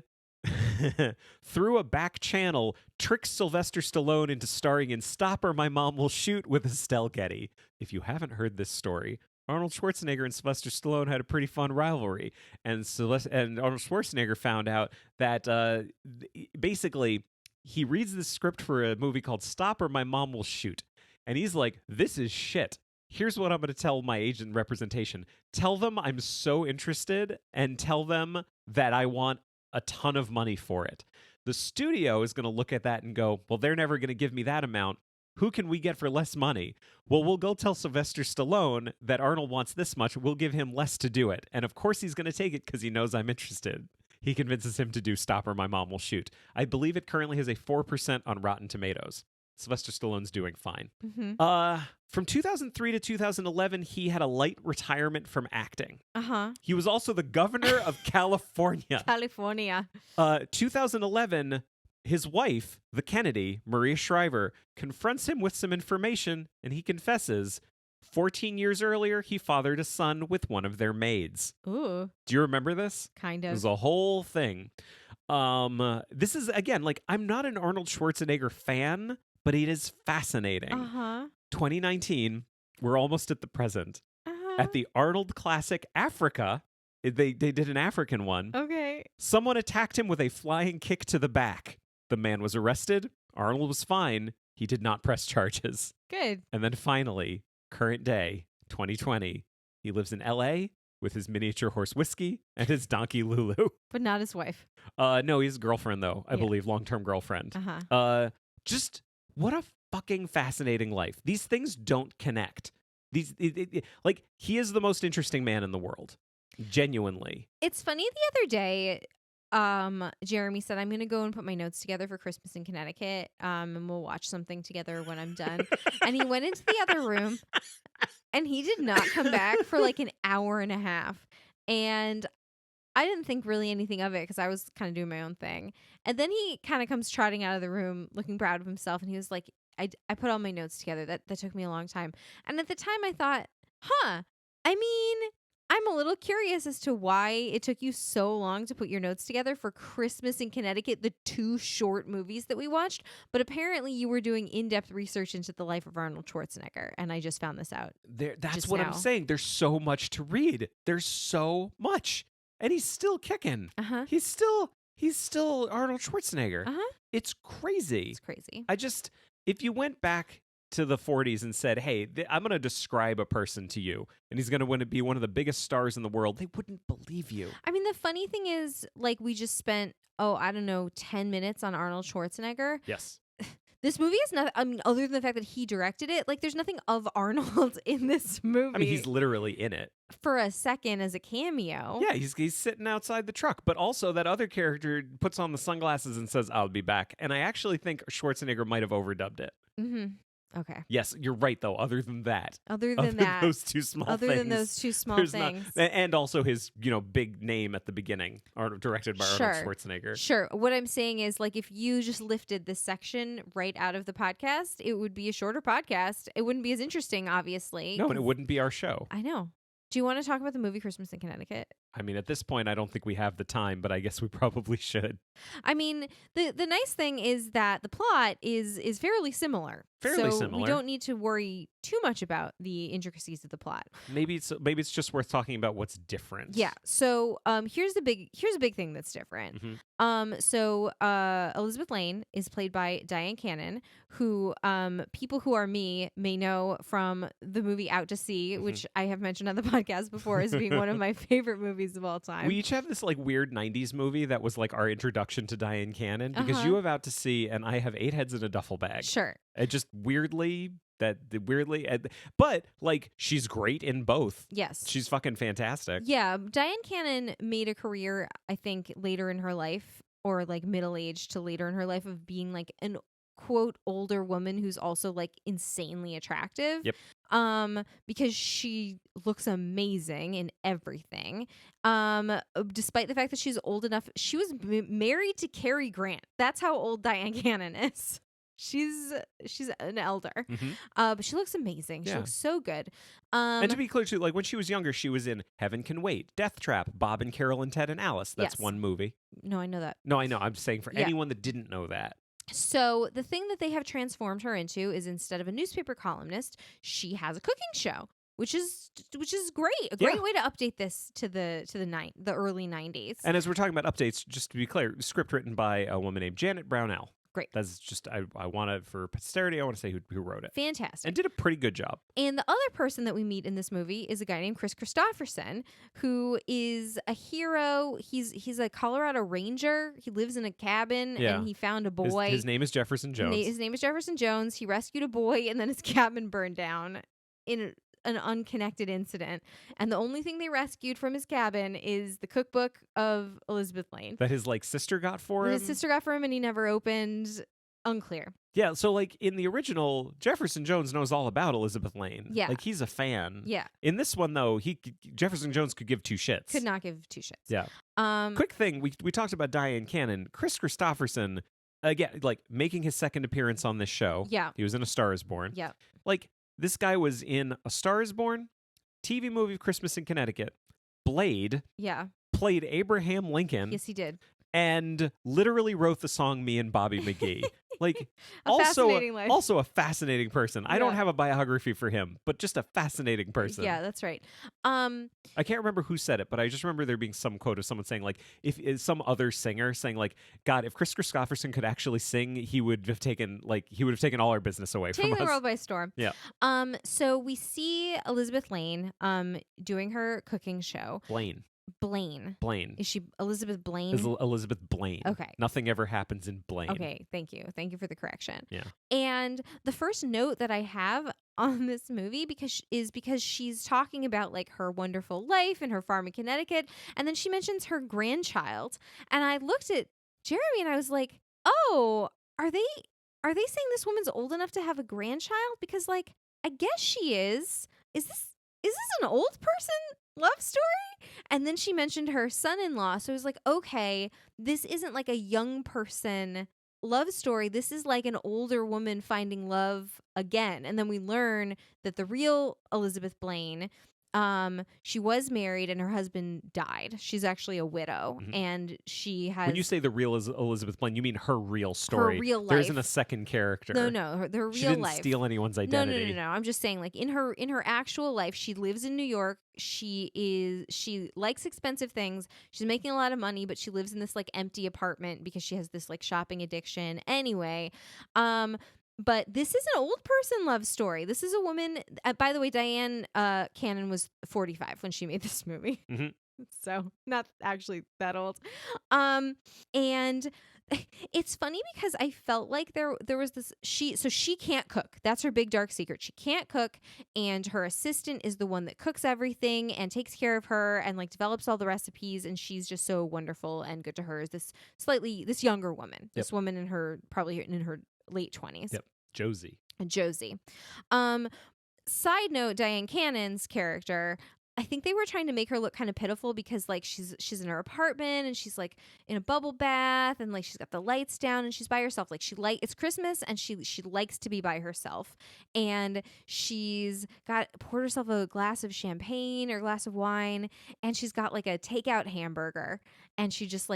[SPEAKER 1] through a back channel, tricks Sylvester Stallone into starring in Stop or My Mom Will Shoot with Estelle Getty. If you haven't heard this story, Arnold Schwarzenegger and Sylvester Stallone had a pretty fun rivalry, and Arnold Schwarzenegger found out that basically he reads the script for a movie called Stop or My Mom Will Shoot, and he's like, "This is shit. Here's what I'm going to tell my agent representation. Tell them I'm so interested, and tell them that I want a ton of money for it." The studio is going to look at that and go, "Well, they're never going to give me that amount. Who can we get for less money?" "Well, we'll go tell Sylvester Stallone that Arnold wants this much. We'll give him less to do it." And of course he's going to take it because he knows I'm interested. He convinces him to do Stop or My Mom Will Shoot. I believe it currently has a 4% on Rotten Tomatoes. Sylvester Stallone's doing fine. From 2003 to 2011, he had a light retirement from acting. He was also the governor of California. 2011, his wife, the Kennedy, Maria Shriver, confronts him with some information, and he confesses 14 years earlier, he fathered a son with one of their maids.
[SPEAKER 2] Ooh.
[SPEAKER 1] Do you remember this?
[SPEAKER 2] Kind of.
[SPEAKER 1] It was a whole thing. This is, again, like, I'm not an Arnold Schwarzenegger fan, but it is fascinating. 2019, we're almost at the present. At the Arnold Classic Africa, they did an African one.
[SPEAKER 2] Okay.
[SPEAKER 1] Someone attacked him with a flying kick to the back. The man was arrested. Arnold was fine. He did not press charges.
[SPEAKER 2] Good.
[SPEAKER 1] And then finally, current day, 2020, he lives in LA with his miniature horse Whiskey and his donkey Lulu.
[SPEAKER 2] But not his wife.
[SPEAKER 1] No, he's girlfriend, though, I believe, long-term girlfriend. Just what a fucking fascinating life. These things don't connect. Like, he is the most interesting man in the world. Genuinely.
[SPEAKER 2] It's funny, the other day, Jeremy said, "I'm going to go and put my notes together for Christmas in Connecticut, and we'll watch something together when I'm done." And he went into the other room, and he did not come back for like an hour and a half. And I didn't think really anything of it because I was kind of doing my own thing. And then he kind of comes trotting out of the room looking proud of himself, and he was like, I put all my notes together. That took me a long time. And at the time I thought, I mean, I'm a little curious as to why it took you so long to put your notes together for Christmas in Connecticut, the 2 short movies that we watched. But apparently you were doing in-depth research into the life of Arnold Schwarzenegger. And I just found this out.
[SPEAKER 1] That's what I'm saying. There's so much to read. There's so much. And he's still kicking. He's still Arnold Schwarzenegger. It's crazy.
[SPEAKER 2] It's crazy.
[SPEAKER 1] If you went back to the 40s and said, "Hey, I'm going to describe a person to you, and he's going to be one of the biggest stars in the world," they wouldn't believe you.
[SPEAKER 2] I mean, the funny thing is, like, we just spent, 10 minutes on Arnold Schwarzenegger.
[SPEAKER 1] Yes.
[SPEAKER 2] This movie is not, I mean, other than the fact that he directed it, like, there's nothing of Arnold in this movie.
[SPEAKER 1] I mean, he's literally in it.
[SPEAKER 2] For a second as a cameo.
[SPEAKER 1] Yeah, he's sitting outside the truck. But also that other character puts on the sunglasses and says, "I'll be back." And I actually think Schwarzenegger might have overdubbed it.
[SPEAKER 2] Okay.
[SPEAKER 1] Yes, you're right, though. Other than that.
[SPEAKER 2] Other than
[SPEAKER 1] those two small things.
[SPEAKER 2] Other than those two small things.
[SPEAKER 1] And also his, big name at the beginning, directed by Arnold Schwarzenegger.
[SPEAKER 2] Sure. What I'm saying is, like, if you just lifted this section right out of the podcast, it would be a shorter podcast. It wouldn't be as interesting, obviously.
[SPEAKER 1] No, and it wouldn't be our show.
[SPEAKER 2] I know. Do you want to talk about the movie Christmas in Connecticut?
[SPEAKER 1] I mean, at this point, I don't think we have the time, but I guess we probably should.
[SPEAKER 2] I mean, the nice thing is that the plot is fairly similar. So we don't need to worry too much about the intricacies of the plot.
[SPEAKER 1] Maybe it's just worth talking about what's different.
[SPEAKER 2] Yeah. So here's a big thing that's different. So Elizabeth Lane is played by Diane Cannon, who people who are me may know from the movie Out to Sea, which I have mentioned on the podcast before as being one of my favorite movies of all time.
[SPEAKER 1] We each have this like weird 90s movie that was like our introduction to Diane Cannon, because you have Out to Sea and I have 8 Heads in a Duffel Bag.
[SPEAKER 2] Sure.
[SPEAKER 1] It just weirdly, but like she's great in both.
[SPEAKER 2] Yes.
[SPEAKER 1] She's fucking fantastic.
[SPEAKER 2] Yeah. Diane Cannon made a career, I think, later in her life, or like middle age to later in her life, of being like an quote older woman who's also like insanely attractive.
[SPEAKER 1] Yep.
[SPEAKER 2] Because she looks amazing in everything. Despite the fact that she's old enough, she was married to Cary Grant. That's how old Diane Cannon is. She's an elder, but she looks amazing. She looks so good.
[SPEAKER 1] And to be clear too, like when she was younger, she was in Heaven Can Wait, Death Trap, Bob and Carol and Ted and Alice. That's one movie.
[SPEAKER 2] No, I know that.
[SPEAKER 1] No, I know. I'm saying for anyone that didn't know that.
[SPEAKER 2] So the thing that they have transformed her into is, instead of a newspaper columnist, she has a cooking show. which is great. A great way to update this to the early 90s.
[SPEAKER 1] And as we're talking about updates, just to be clear, script written by a woman named Janet Brownell.
[SPEAKER 2] Great.
[SPEAKER 1] That's just, I want to, for posterity, I want to say who wrote it.
[SPEAKER 2] Fantastic.
[SPEAKER 1] And did a pretty good job.
[SPEAKER 2] And the other person that we meet in this movie is a guy named Chris Christopherson, who is a hero. He's a Colorado Ranger. He lives in a cabin and he found a boy.
[SPEAKER 1] His name is Jefferson Jones.
[SPEAKER 2] His name is Jefferson Jones. He rescued a boy and then his cabin burned down in an unconnected incident. And the only thing they rescued from his cabin is the cookbook of Elizabeth Lane.
[SPEAKER 1] That his sister got for him?
[SPEAKER 2] His sister got for him and he never opened. Unclear.
[SPEAKER 1] Yeah, so in the original, Jefferson Jones knows all about Elizabeth Lane.
[SPEAKER 2] Yeah.
[SPEAKER 1] He's a fan.
[SPEAKER 2] Yeah.
[SPEAKER 1] In this one, though, Jefferson Jones could give two shits.
[SPEAKER 2] Could not give two shits.
[SPEAKER 1] Yeah. Quick thing, we talked about Diane Cannon. Chris Christopherson, again, making his second appearance on this show.
[SPEAKER 2] Yeah.
[SPEAKER 1] He was in A Star Is Born.
[SPEAKER 2] Yeah.
[SPEAKER 1] This guy was in A Star Is Born, TV movie Christmas in Connecticut, Blade.
[SPEAKER 2] Yeah.
[SPEAKER 1] Played Abraham Lincoln.
[SPEAKER 2] Yes, he did.
[SPEAKER 1] And literally wrote the song Me and Bobby McGee.
[SPEAKER 2] Fascinating life.
[SPEAKER 1] Also a fascinating person. I don't have a biography for him, but just a fascinating person.
[SPEAKER 2] Yeah, that's right.
[SPEAKER 1] I can't remember who said it, but I just remember there being some quote of someone saying if some other singer saying God, if Chris Christopherson could actually sing, he would have taken all our business away from us.
[SPEAKER 2] Taking the world by storm.
[SPEAKER 1] Yeah.
[SPEAKER 2] So we see Elizabeth Lane doing her cooking show. Blaine.
[SPEAKER 1] Is
[SPEAKER 2] she Elizabeth Blaine?
[SPEAKER 1] Elizabeth Blaine.
[SPEAKER 2] Okay.
[SPEAKER 1] Nothing ever happens in Blaine.
[SPEAKER 2] Okay, thank you. Thank you for the correction.
[SPEAKER 1] Yeah.
[SPEAKER 2] And the first note that I have on this movie because she's talking about her wonderful life and her farm in Connecticut, and then she mentions her grandchild, and I looked at Jeremy and I was like, "Oh, are they saying this woman's old enough to have a grandchild? Because I guess she is. Is this an old person love story?" And then she mentioned her son-in-law. So I was like, okay, this isn't a young person love story. This is an older woman finding love again. And then we learn that the real Elizabeth Blaine, she was married and her husband died. She's actually a widow, and she has. When
[SPEAKER 1] you say the real Elizabeth Blaine, you mean her real story.
[SPEAKER 2] Her real life.
[SPEAKER 1] There isn't a second character.
[SPEAKER 2] No, her real life.
[SPEAKER 1] She didn't steal anyone's identity.
[SPEAKER 2] No. I'm just saying, in her actual life, she lives in New York. She likes expensive things. She's making a lot of money, but she lives in this empty apartment because she has this shopping addiction. Anyway, but this is an old person love story. This is a woman. By the way, Diane Cannon was 45 when she made this movie.
[SPEAKER 1] Mm-hmm.
[SPEAKER 2] So not actually that old. And it's funny because I felt like there was this she can't cook. That's her big dark secret. She can't cook, and her assistant is the one that cooks everything and takes care of her and develops all the recipes, and she's just so wonderful and good to her. Is this younger woman. This woman probably in her late 20s.
[SPEAKER 1] Yep. Josie.
[SPEAKER 2] Side note, Diane Cannon's character, I think they were trying to make her look kind of pitiful because she's in her apartment and she's in a bubble bath and she's got the lights down and she's by herself. It's Christmas and she likes to be by herself, and she's poured herself a glass of champagne or a glass of wine, and she's got a takeout hamburger, and she just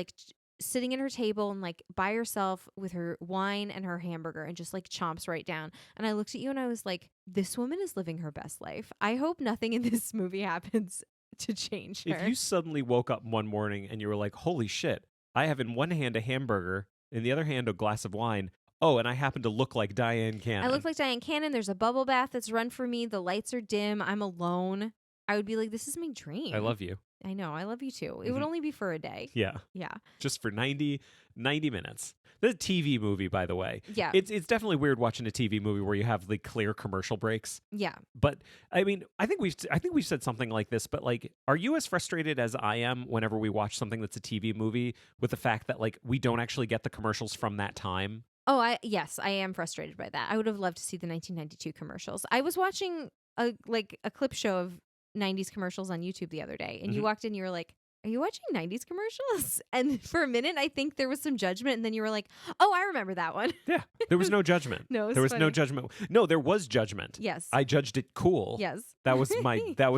[SPEAKER 2] sitting at her table and by herself with her wine and her hamburger and just chomps right down. And I looked at you and I was like, this woman is living her best life. I hope nothing in this movie happens to change her.
[SPEAKER 1] If you suddenly woke up one morning and you were like, holy shit, I have in one hand a hamburger, in the other hand a glass of wine. Oh, and I happen to look like Diane Cannon.
[SPEAKER 2] I look like Diane Cannon. There's a bubble bath that's run for me. The lights are dim. I'm alone. I would be like, this is my dream.
[SPEAKER 1] I love you.
[SPEAKER 2] I know. I love you too. It would only be for a day.
[SPEAKER 1] Yeah.
[SPEAKER 2] Yeah.
[SPEAKER 1] Just for 90 minutes. The TV movie, by the way.
[SPEAKER 2] Yeah.
[SPEAKER 1] It's definitely weird watching a TV movie where you have clear commercial breaks.
[SPEAKER 2] Yeah.
[SPEAKER 1] But I mean, I think we've said something like this, but are you as frustrated as I am whenever we watch something that's a TV movie with the fact that we don't actually get the commercials from that time?
[SPEAKER 2] Oh, yes, I am frustrated by that. I would have loved to see the 1992 commercials. I was watching a clip show of 90s commercials on YouTube the other day, and you walked in, you were like, are you watching 90s commercials? And for a minute, I think there was some judgment, and then you were like, oh, I remember that one.
[SPEAKER 1] Yeah, there was no judgment.
[SPEAKER 2] No,
[SPEAKER 1] there was
[SPEAKER 2] funny.
[SPEAKER 1] No judgment. No, there was judgment.
[SPEAKER 2] Yes.
[SPEAKER 1] I judged it cool.
[SPEAKER 2] Yes.
[SPEAKER 1] That was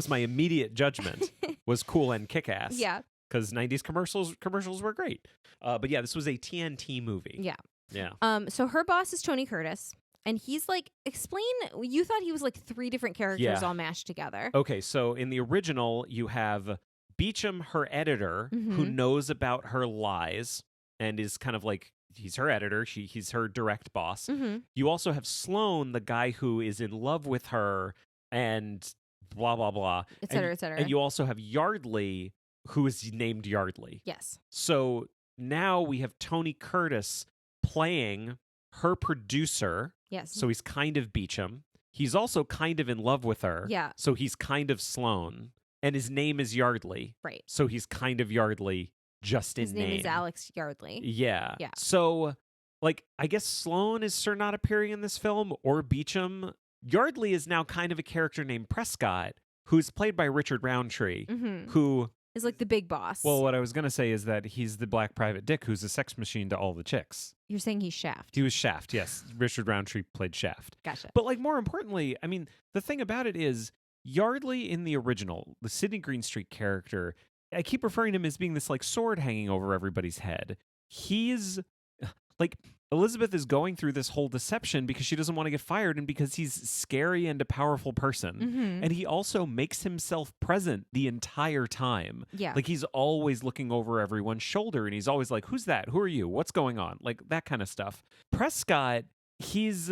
[SPEAKER 1] my immediate judgment, was cool and kick-ass.
[SPEAKER 2] Yeah.
[SPEAKER 1] Because 90s commercials were great. But yeah, this was a TNT movie.
[SPEAKER 2] Yeah.
[SPEAKER 1] Yeah.
[SPEAKER 2] So her boss is Tony Curtis. And he's like, explain, you thought he was like 3 different characters
[SPEAKER 1] Yeah.
[SPEAKER 2] all mashed together.
[SPEAKER 1] Okay, so in the original, you have Beecham, her editor, who
[SPEAKER 2] Mhm.
[SPEAKER 1] knows about her lies and is kind of like, he's her editor, he's her direct boss.
[SPEAKER 2] Mhm.
[SPEAKER 1] You also have Sloane, the guy who is in love with her and blah, blah, blah.
[SPEAKER 2] Et cetera, et cetera.
[SPEAKER 1] And you also have Yardley, who is named Yardley.
[SPEAKER 2] Yes.
[SPEAKER 1] So now we have Tony Curtis playing her producer.
[SPEAKER 2] Yes.
[SPEAKER 1] So he's kind of Beecham. He's also kind of in love with her.
[SPEAKER 2] Yeah.
[SPEAKER 1] So he's kind of Sloane. And his name is Yardley.
[SPEAKER 2] Right.
[SPEAKER 1] So he's kind of Yardley just
[SPEAKER 2] His
[SPEAKER 1] in
[SPEAKER 2] name is Alex Yardley.
[SPEAKER 1] Yeah.
[SPEAKER 2] Yeah.
[SPEAKER 1] So, like, I guess Sloane is sure not appearing in this film, or Beecham. Yardley is now kind of a character named Prescott, who's played by Richard Roundtree,
[SPEAKER 2] Mhm.
[SPEAKER 1] who...
[SPEAKER 2] Is like the big boss.
[SPEAKER 1] Well, what I was going to say is that he's the black private dick who's a sex machine to all the chicks.
[SPEAKER 2] You're saying he's Shaft.
[SPEAKER 1] He was Shaft, yes. Richard Roundtree played Shaft.
[SPEAKER 2] Gotcha.
[SPEAKER 1] But, like, more importantly, I mean, the thing about it is Yardley in the original, the Sidney Greenstreet character, I keep referring to him as being this, like, sword hanging over everybody's head. He's, like, Elizabeth is going through this whole deception because she doesn't want to get fired and because he's scary and a powerful person.
[SPEAKER 2] Mhm.
[SPEAKER 1] And he also makes himself present the entire time.
[SPEAKER 2] Yeah.
[SPEAKER 1] Like, he's always looking over everyone's shoulder and he's always like, who's that? Who are you? What's going on? Like, that kind of stuff. Prescott, he's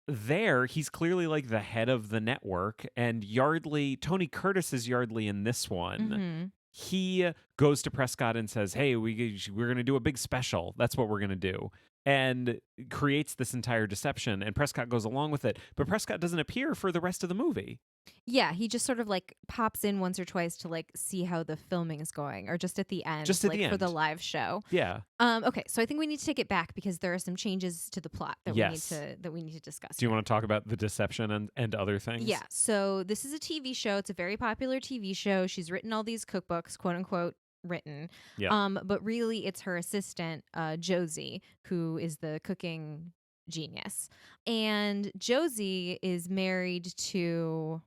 [SPEAKER 1] there. He's clearly like the head of the network. And Yardley, Tony Curtis is Yardley in this one.
[SPEAKER 2] Mhm.
[SPEAKER 1] He goes to Prescott and says, hey, we're going to do a big special. That's what we're going to do. And creates this entire deception. And Prescott goes along with it. But Prescott doesn't appear for the rest of the movie.
[SPEAKER 2] Yeah, he just sort of like pops in once or twice to like see how the filming is going, or just at the end,
[SPEAKER 1] Just at
[SPEAKER 2] like
[SPEAKER 1] the
[SPEAKER 2] for the
[SPEAKER 1] end.
[SPEAKER 2] live show.
[SPEAKER 1] Yeah.
[SPEAKER 2] Okay, so I think we need to take it back because there are some changes to the plot that
[SPEAKER 1] Yes.
[SPEAKER 2] we need to discuss.
[SPEAKER 1] Do you want to talk about the deception and other things?
[SPEAKER 2] Yeah. So this is a TV show. It's a very popular TV show. She's written all these cookbooks, quote unquote, written.
[SPEAKER 1] Yeah.
[SPEAKER 2] But really, it's her assistant, Josie, who is the cooking genius. And Josie is married to,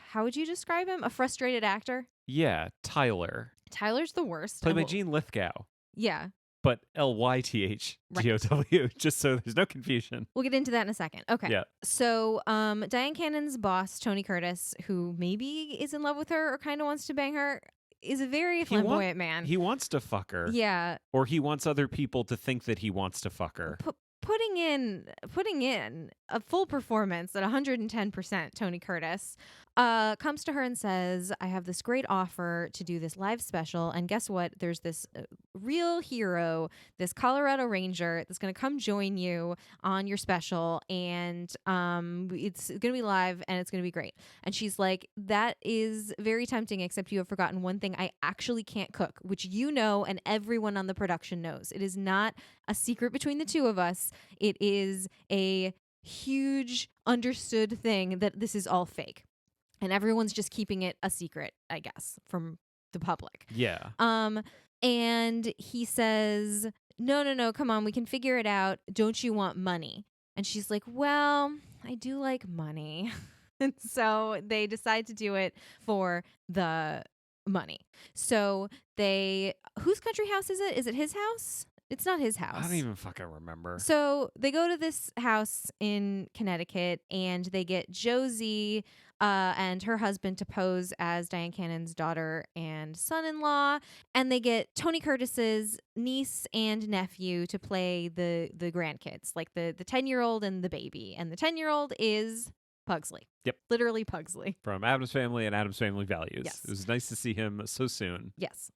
[SPEAKER 2] how would you describe him? A frustrated actor.
[SPEAKER 1] Yeah. Tyler.
[SPEAKER 2] Tyler's the worst.
[SPEAKER 1] Played
[SPEAKER 2] And
[SPEAKER 1] by
[SPEAKER 2] we'll-
[SPEAKER 1] Gene Lithgow.
[SPEAKER 2] Yeah.
[SPEAKER 1] But Lythgow, just so there's no confusion.
[SPEAKER 2] We'll get into that in a second. Okay.
[SPEAKER 1] Yeah.
[SPEAKER 2] So, Diane Cannon's boss, Tony Curtis, who maybe is in love with her or kind of wants to bang her, is a very flamboyant man.
[SPEAKER 1] He wants to fuck her.
[SPEAKER 2] Yeah.
[SPEAKER 1] Or he wants other people to think that he wants to fuck her.
[SPEAKER 2] Putting in a full performance at 110%, Tony Curtis comes to her and says, I have this great offer to do this live special. And guess what? There's this real hero, this Colorado Ranger that's going to come join you on your special. And it's going to be live and it's going to be great. And she's like, that is very tempting, except you have forgotten one thing. I actually can't cook, which you know and everyone on the production knows. It is not a secret between the two of us. It is a huge understood thing that this is all fake. And everyone's just keeping it a secret, I guess, from the public.
[SPEAKER 1] Yeah.
[SPEAKER 2] And he says, no, come on, we can figure it out. Don't you want money? And she's like, well, I do like money. And so they decide to do it for the money. So whose country house is it? Is it his house? It's not his house.
[SPEAKER 1] I don't even fucking remember.
[SPEAKER 2] So they go to this house in Connecticut and they get Josie and her husband to pose as Diane Cannon's daughter and son-in-law. And they get Tony Curtis's niece and nephew to play the grandkids, like the 10-year-old and the baby. And the 10-year-old is Pugsley.
[SPEAKER 1] Yep.
[SPEAKER 2] Literally Pugsley.
[SPEAKER 1] From Addams Family and Addams Family Values.
[SPEAKER 2] Yes.
[SPEAKER 1] It was nice to see him so soon.
[SPEAKER 2] Yes.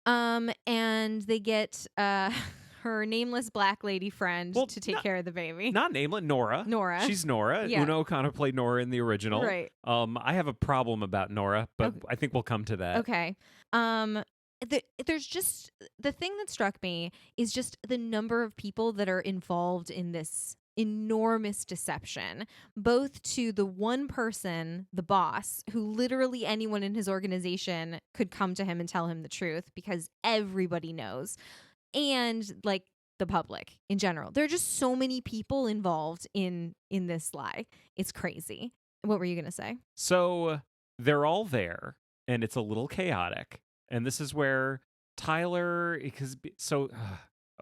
[SPEAKER 2] And they get her nameless black lady friend to take care of the baby.
[SPEAKER 1] Not nameless, Nora.
[SPEAKER 2] Nora.
[SPEAKER 1] She's Nora.
[SPEAKER 2] Yeah.
[SPEAKER 1] Una O'Connor played Nora in the original.
[SPEAKER 2] Right.
[SPEAKER 1] I have a problem about Nora, but
[SPEAKER 2] Okay.
[SPEAKER 1] I think we'll come to that.
[SPEAKER 2] Okay. There's just the thing that struck me is just the number of people that are involved in this enormous deception, both to the one person, the boss, who literally anyone in his organization could come to him and tell him the truth because everybody knows, and like the public in general. There are just so many people involved in this lie. It's crazy. What were you going to say?
[SPEAKER 1] So they're all there, and it's a little chaotic. And this is where Tyler,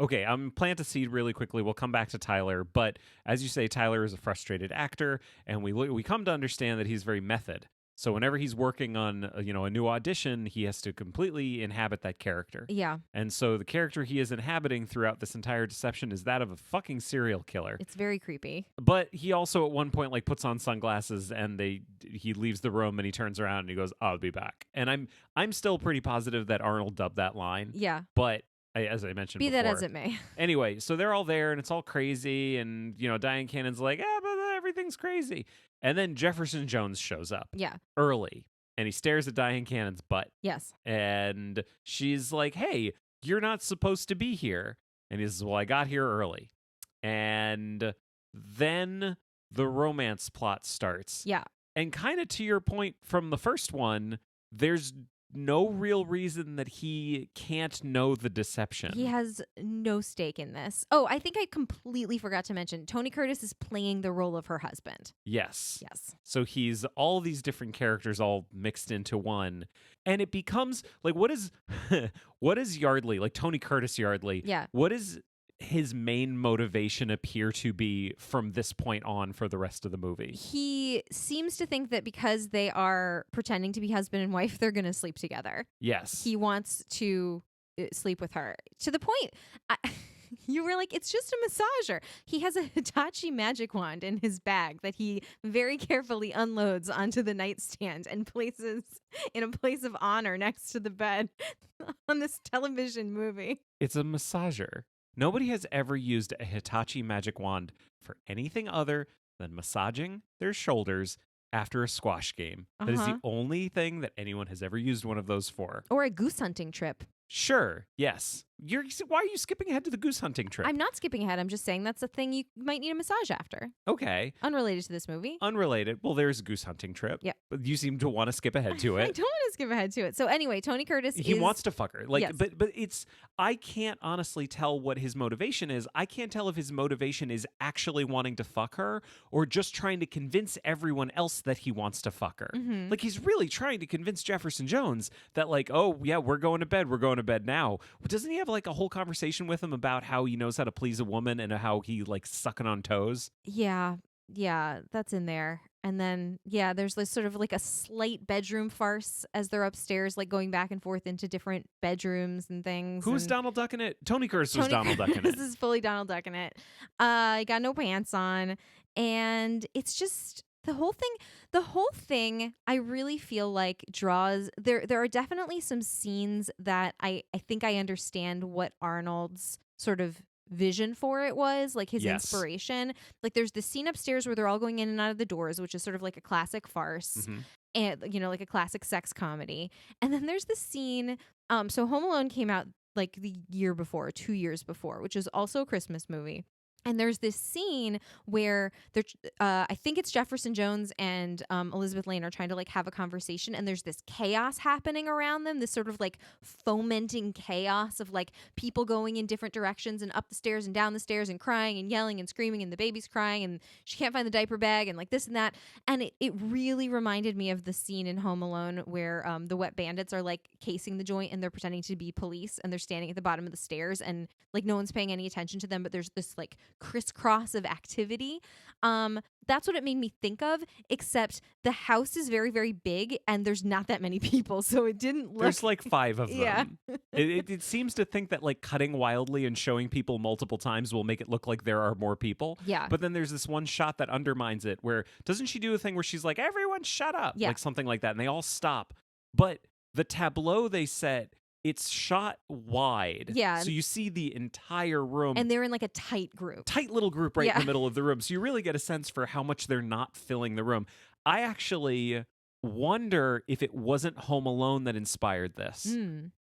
[SPEAKER 1] Okay, plant a seed really quickly. We'll come back to Tyler, but as you say, Tyler is a frustrated actor, and we come to understand that he's very method. So whenever he's working on a new audition, he has to completely inhabit that character.
[SPEAKER 2] Yeah,
[SPEAKER 1] And so the character he is inhabiting throughout this entire deception is that of a fucking serial killer.
[SPEAKER 2] it's very creepy.
[SPEAKER 1] But he also at one point like puts on sunglasses and he leaves the room and he turns around and he goes, "I'll be back." And I'm still pretty positive that Arnold dubbed that line.
[SPEAKER 2] Yeah.
[SPEAKER 1] But as I mentioned
[SPEAKER 2] Be
[SPEAKER 1] before.
[SPEAKER 2] that as it may.
[SPEAKER 1] Anyway, so they're all there and it's all crazy and Diane Cannon's like, but everything's crazy. And then Jefferson Jones shows up
[SPEAKER 2] Yeah.
[SPEAKER 1] early and he stares at Diane Cannon's butt.
[SPEAKER 2] Yes.
[SPEAKER 1] And she's like, "Hey, you're not supposed to be here." And he says, "Well, I got here early." And then the romance plot starts.
[SPEAKER 2] Yeah.
[SPEAKER 1] And kind of to your point from the first one, there's no real reason that he can't know the deception.
[SPEAKER 2] He has no stake in this. Oh, I think I completely forgot to mention Tony Curtis is playing the role of her husband.
[SPEAKER 1] Yes.
[SPEAKER 2] Yes.
[SPEAKER 1] So he's all these different characters all mixed into one. And it becomes like, what is Yardley, like Tony Curtis Yardley?
[SPEAKER 2] Yeah.
[SPEAKER 1] What is his main motivation appear to be from this point on for the rest of the movie?
[SPEAKER 2] He seems to think that because they are pretending to be husband and wife, they're going to sleep together.
[SPEAKER 1] Yes.
[SPEAKER 2] He wants to sleep with her to the point. You were like, it's just a massager. He has a Hitachi magic wand in his bag that he very carefully unloads onto the nightstand and places in a place of honor next to the bed on this television movie.
[SPEAKER 1] It's a massager. Nobody has ever used a Hitachi magic wand for anything other than massaging their shoulders after a squash game. That is the only thing that anyone has ever used one of those for.
[SPEAKER 2] Or a goose hunting trip.
[SPEAKER 1] Sure, yes. Why are you skipping ahead to the goose hunting trip?
[SPEAKER 2] I'm not skipping ahead. I'm just saying that's a thing you might need a massage after.
[SPEAKER 1] Okay.
[SPEAKER 2] Unrelated to this movie.
[SPEAKER 1] Unrelated. Well, there's a goose hunting trip.
[SPEAKER 2] Yeah.
[SPEAKER 1] But you seem to want to skip ahead to it.
[SPEAKER 2] I don't want to skip ahead to it. So anyway, Tony Curtis
[SPEAKER 1] He wants to fuck her. Like,
[SPEAKER 2] yes.
[SPEAKER 1] but it's, I can't honestly tell what his motivation is. I can't tell if his motivation is actually wanting to fuck her or just trying to convince everyone else that he wants to fuck her.
[SPEAKER 2] Mm-hmm.
[SPEAKER 1] Like, he's really trying to convince Jefferson Jones that, like, oh yeah, we're going to bed now. Doesn't he have like a whole conversation with him about how he knows how to please a woman and how he like sucking on toes?
[SPEAKER 2] Yeah, that's in there. And then, there's this sort of like a slight bedroom farce as they're upstairs, like going back and forth into different bedrooms and things.
[SPEAKER 1] Who's
[SPEAKER 2] and
[SPEAKER 1] Donald Duck in it? Tony Curtis was Donald Duck in it.
[SPEAKER 2] This is fully Donald Duck in it. I got no pants on. And it's just the whole thing I really feel like draws there are definitely some scenes that I think I understand what Arnold's sort of vision for it was, like his inspiration. Like there's the scene upstairs where they're all going in and out of the doors, which is sort of like a classic farce.
[SPEAKER 1] Mm-hmm.
[SPEAKER 2] And like a classic sex comedy. And then there's the scene so Home Alone came out like the year before, 2 years before, which is also a Christmas movie. And there's this scene where they're, I think it's Jefferson Jones and Elizabeth Lane are trying to like have a conversation, and there's this chaos happening around them, this sort of like fomenting chaos of like people going in different directions and up the stairs and down the stairs and crying and yelling and screaming, and the baby's crying and she can't find the diaper bag and like this and that. And it really reminded me of the scene in Home Alone where the wet bandits are like casing the joint and they're pretending to be police and they're standing at the bottom of the stairs and like no one's paying any attention to them, but there's this like crisscross of activity. That's what it made me think of, except the house is very, very big and there's not that many people, so it didn't look...
[SPEAKER 1] There's like 5 of them.
[SPEAKER 2] Yeah.
[SPEAKER 1] it seems to think that like cutting wildly and showing people multiple times will make it look like there are more people.
[SPEAKER 2] Yeah.
[SPEAKER 1] But then there's this one shot that undermines it where, doesn't she do a thing where she's like, everyone shut up?
[SPEAKER 2] Yeah.
[SPEAKER 1] Like something like that, and they all stop. But the tableau they set, it's shot wide.
[SPEAKER 2] Yeah.
[SPEAKER 1] So you see the entire room.
[SPEAKER 2] And they're in like a tight group.
[SPEAKER 1] Tight little group right in the middle of the room. So you really get a sense for how much they're not filling the room. I actually wonder if it wasn't Home Alone that inspired this,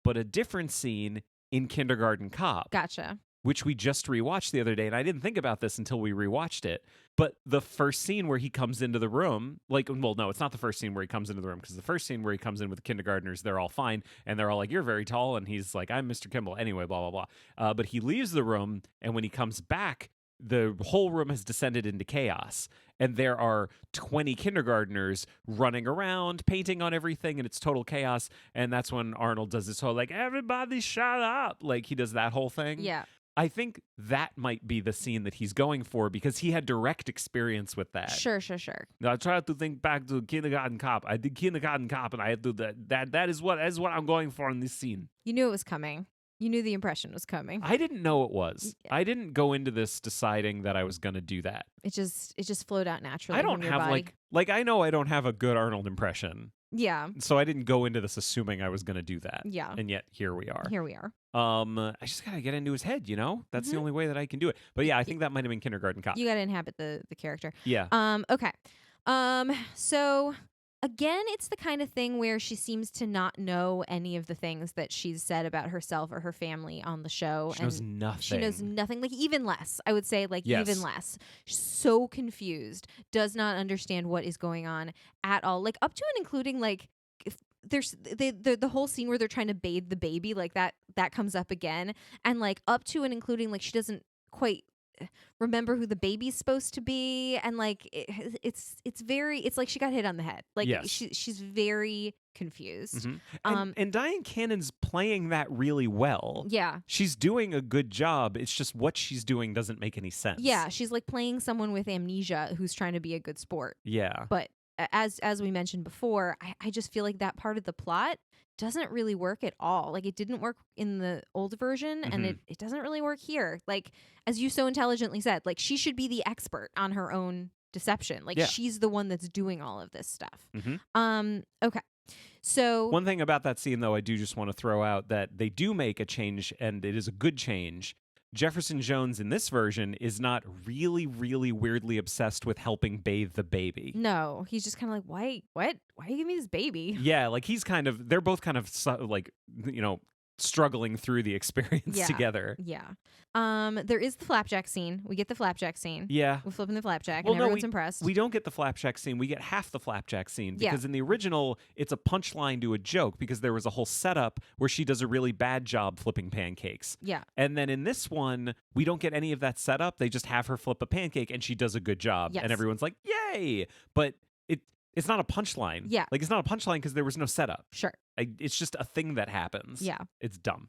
[SPEAKER 1] but a different scene in Kindergarten Cop.
[SPEAKER 2] Gotcha.
[SPEAKER 1] Which we just rewatched the other day, and I didn't think about this until we rewatched it. But the first scene where he comes into the room, no, it's not the first scene where he comes into the room, because the first scene where he comes in with the kindergartners, they're all fine, and they're all like, "You're very tall," and he's like, "I'm Mr. Kimball." Anyway, blah, blah, blah. But he leaves the room, and when he comes back, the whole room has descended into chaos. And there are 20 kindergartners running around, painting on everything, and it's total chaos. And that's when Arnold does this whole, like, everybody shut up. Like, he does that whole thing.
[SPEAKER 2] Yeah.
[SPEAKER 1] I think that might be the scene that he's going for because he had direct experience with that.
[SPEAKER 2] Sure.
[SPEAKER 1] I tried to think back to Kindergarten Cop. I did Kindergarten Cop, and I had to do that. That is what I'm going for in this scene.
[SPEAKER 2] You knew it was coming. You knew the impression was coming.
[SPEAKER 1] I didn't know it was.
[SPEAKER 2] Yeah.
[SPEAKER 1] I didn't go into this deciding that I was going to do that.
[SPEAKER 2] It just flowed out naturally.
[SPEAKER 1] I don't
[SPEAKER 2] from your
[SPEAKER 1] have
[SPEAKER 2] body.
[SPEAKER 1] like I know I don't have a good Arnold impression.
[SPEAKER 2] Yeah.
[SPEAKER 1] So I didn't go into this assuming I was going to do that.
[SPEAKER 2] Yeah.
[SPEAKER 1] And yet here we are.
[SPEAKER 2] Here we are.
[SPEAKER 1] I just got to get into his head, you know? That's the only way that I can do it. But yeah, I think that might have been Kindergarten Cop.
[SPEAKER 2] You got to inhabit the character.
[SPEAKER 1] Yeah.
[SPEAKER 2] Okay. So again, it's the kind of thing where she seems to not know any of the things that she's said about herself or her family on the show.
[SPEAKER 1] She knows nothing.
[SPEAKER 2] She knows nothing. Like even less. I would say
[SPEAKER 1] Yes.
[SPEAKER 2] even less. She's so confused. Does not understand what is going on at all. Like up to and including like if there's the whole scene where they're trying to bathe the baby, like that comes up again, and like up to and including like she doesn't quite remember who the baby's supposed to be, and like it's like she got hit on the head. Like
[SPEAKER 1] Yes.
[SPEAKER 2] she's very confused.
[SPEAKER 1] And Diane Cannon's playing that really well.
[SPEAKER 2] Yeah.
[SPEAKER 1] She's doing a good job. It's just what she's doing doesn't make any sense.
[SPEAKER 2] Yeah, she's like playing someone with amnesia who's trying to be a good sport.
[SPEAKER 1] Yeah.
[SPEAKER 2] But as we mentioned before, I just feel like that part of the plot doesn't really work at all. Like it didn't work in the old version, and it doesn't really work here. Like as you so intelligently said, like she should be the expert on her own deception. Like she's the one that's doing all of this stuff. Okay. So
[SPEAKER 1] one thing about that scene, though, I do just want to throw out that they do make a change, and it is a good change. Jefferson Jones in this version is not really, really weirdly obsessed with helping bathe the baby.
[SPEAKER 2] No, he's just kind of like, why? What? Why are you giving me this baby?
[SPEAKER 1] Yeah, like they're both kind of like, you know, struggling through the experience together.
[SPEAKER 2] Yeah. There is the flapjack scene. We get the flapjack scene.
[SPEAKER 1] Yeah.
[SPEAKER 2] We're flipping the flapjack,
[SPEAKER 1] Well,
[SPEAKER 2] and
[SPEAKER 1] no,
[SPEAKER 2] everyone's impressed.
[SPEAKER 1] We don't get the flapjack scene. We get half the flapjack scene because in the original, it's a punchline to a joke because there was a whole setup where she does a really bad job flipping pancakes.
[SPEAKER 2] Yeah.
[SPEAKER 1] And then in this one, we don't get any of that setup. They just have her flip a pancake and she does a good job.
[SPEAKER 2] Yes.
[SPEAKER 1] And everyone's like, yay! But it's not a punchline.
[SPEAKER 2] Yeah.
[SPEAKER 1] Like, it's not a punchline because there was no setup.
[SPEAKER 2] Sure.
[SPEAKER 1] It's just a thing that happens.
[SPEAKER 2] Yeah.
[SPEAKER 1] It's dumb.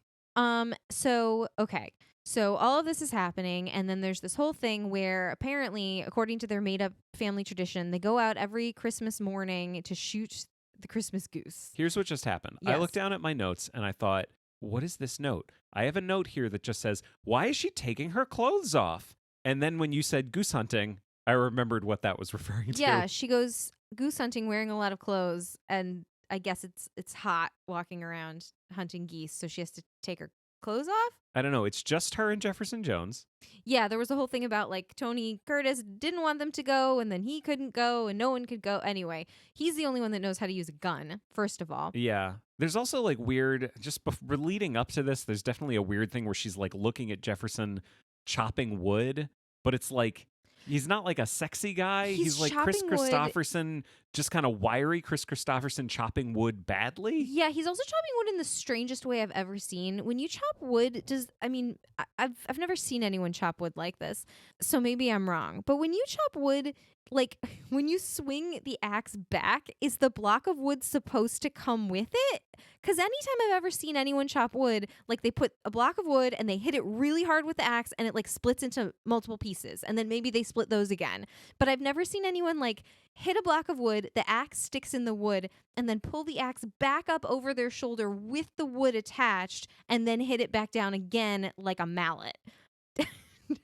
[SPEAKER 2] So, okay. So all of this is happening, and then there's this whole thing where apparently, according to their made-up family tradition, they go out every Christmas morning to shoot the Christmas goose.
[SPEAKER 1] Here's what just happened.
[SPEAKER 2] Yes.
[SPEAKER 1] I looked down at my notes, and I thought, what is this note? I have a note here that just says, why is she taking her clothes off? And then when you said goose hunting, I remembered what that was referring to.
[SPEAKER 2] Yeah, she goes goose hunting wearing a lot of clothes, and I guess it's hot walking around hunting geese, so she has to take her clothes off.
[SPEAKER 1] I don't know. It's just her and Jefferson Jones.
[SPEAKER 2] Yeah, there was a whole thing about like Tony Curtis didn't want them to go, and then he couldn't go, and no one could go. Anyway, he's the only one that knows how to use a gun, first of all.
[SPEAKER 1] Yeah. There's also like weird, just leading up to this, there's definitely a weird thing where she's like looking at Jefferson chopping wood, but it's like, he's not like a sexy guy. He's like Chris
[SPEAKER 2] chopping wood.
[SPEAKER 1] Christopherson, just kind of wiry Chris Christopherson chopping wood badly.
[SPEAKER 2] Yeah, he's also chopping wood in the strangest way I've ever seen. When you chop wood, I've never seen anyone chop wood like this, so maybe I'm wrong. But when you chop wood, like when you swing the axe back, is the block of wood supposed to come with it? Because anytime I've ever seen anyone chop wood, like they put a block of wood and they hit it really hard with the axe and it like splits into multiple pieces, and then maybe they split those again. But I've never seen anyone like hit a block of wood, the axe sticks in the wood, and then pull the axe back up over their shoulder with the wood attached, and then hit it back down again like a mallet.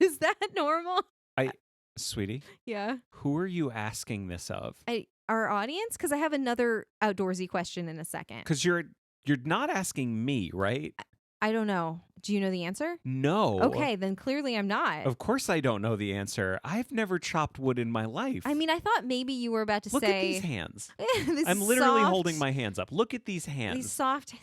[SPEAKER 2] Is that normal?
[SPEAKER 1] Sweetie,
[SPEAKER 2] Yeah.
[SPEAKER 1] who are you asking this of?
[SPEAKER 2] Our audience? Because I have another outdoorsy question in a second.
[SPEAKER 1] Because you're not asking me, right?
[SPEAKER 2] I don't know. Do you know the answer?
[SPEAKER 1] No.
[SPEAKER 2] Okay, then clearly I'm not.
[SPEAKER 1] Of course I don't know the answer. I've never chopped wood in my life.
[SPEAKER 2] I mean, I thought maybe you were about to
[SPEAKER 1] Look
[SPEAKER 2] say...
[SPEAKER 1] at these hands.
[SPEAKER 2] This
[SPEAKER 1] I'm literally
[SPEAKER 2] soft-
[SPEAKER 1] holding my hands up. Look at these hands.
[SPEAKER 2] These soft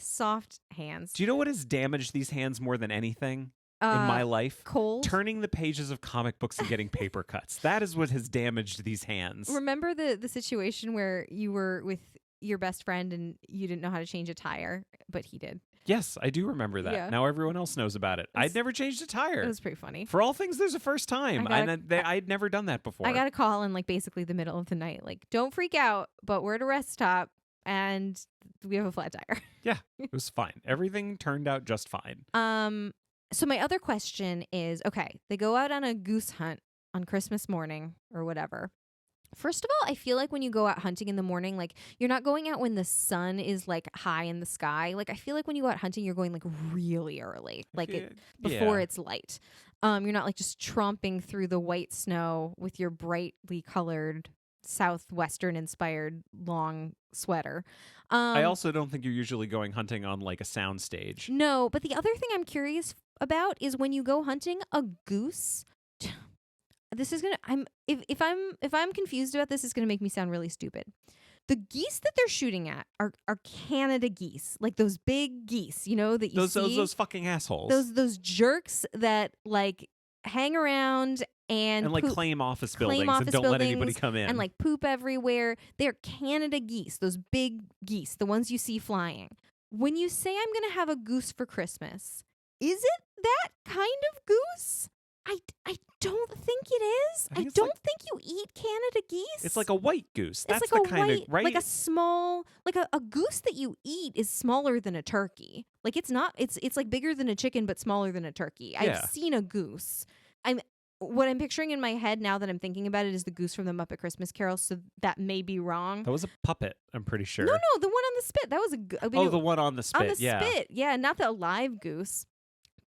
[SPEAKER 2] hands.
[SPEAKER 1] Do you know what has damaged these hands more than anything in my life?
[SPEAKER 2] Cold?
[SPEAKER 1] Turning the pages of comic books and getting paper cuts. That is what has damaged these hands.
[SPEAKER 2] Remember the situation where you were with your best friend and you didn't know how to change a tire, but he did?
[SPEAKER 1] Yes, I do remember that.
[SPEAKER 2] Yeah.
[SPEAKER 1] Now everyone else knows about it. I'd never changed a tire.
[SPEAKER 2] It was pretty funny.
[SPEAKER 1] For all things, there's a first time. I'd never done that before.
[SPEAKER 2] I got a call in like basically the middle of the night, like, don't freak out, but we're at a rest stop and we have a flat tire.
[SPEAKER 1] Yeah, it was fine. Everything turned out just fine.
[SPEAKER 2] So my other question is, okay, they go out on a goose hunt on Christmas morning or whatever. First of all, I feel like when you go out hunting in the morning, like you're not going out when the sun is like high in the sky. Like I feel like when you go out hunting, you're going like really early, like before
[SPEAKER 1] Yeah.
[SPEAKER 2] it's light. You're not like just tromping through the white snow with your brightly colored southwestern inspired long sweater.
[SPEAKER 1] I also don't think you're usually going hunting on like a sound stage.
[SPEAKER 2] No, but the other thing I'm curious about is when you go hunting a goose. This is gonna. If I'm confused about this, it's gonna make me sound really stupid. The geese that they're shooting at are Canada geese, like those big geese, you know, that you see.
[SPEAKER 1] Those fucking assholes.
[SPEAKER 2] Those jerks that like hang around and
[SPEAKER 1] like
[SPEAKER 2] poop,
[SPEAKER 1] claim office
[SPEAKER 2] claim
[SPEAKER 1] buildings and
[SPEAKER 2] office
[SPEAKER 1] don't let anybody
[SPEAKER 2] buildings
[SPEAKER 1] come in.
[SPEAKER 2] and like poop everywhere. They're Canada geese, those big geese, the ones you see flying. When you say I'm gonna have a goose for Christmas, is it that kind of goose? I don't think it is. I don't think you eat Canada geese.
[SPEAKER 1] It's like a white goose. That's
[SPEAKER 2] it's like
[SPEAKER 1] the kind
[SPEAKER 2] white,
[SPEAKER 1] of right.
[SPEAKER 2] Like a small, like a goose that you eat is smaller than a turkey. Like it's not. It's like bigger than a chicken, but smaller than a turkey.
[SPEAKER 1] Yeah.
[SPEAKER 2] I've seen a goose. What I'm picturing in my head now that I'm thinking about it is the goose from the Muppet Christmas Carol. So that may be wrong.
[SPEAKER 1] That was a puppet. I'm pretty sure.
[SPEAKER 2] No, the one on the spit. That was
[SPEAKER 1] the one on the spit.
[SPEAKER 2] On the spit. Yeah, not the live goose.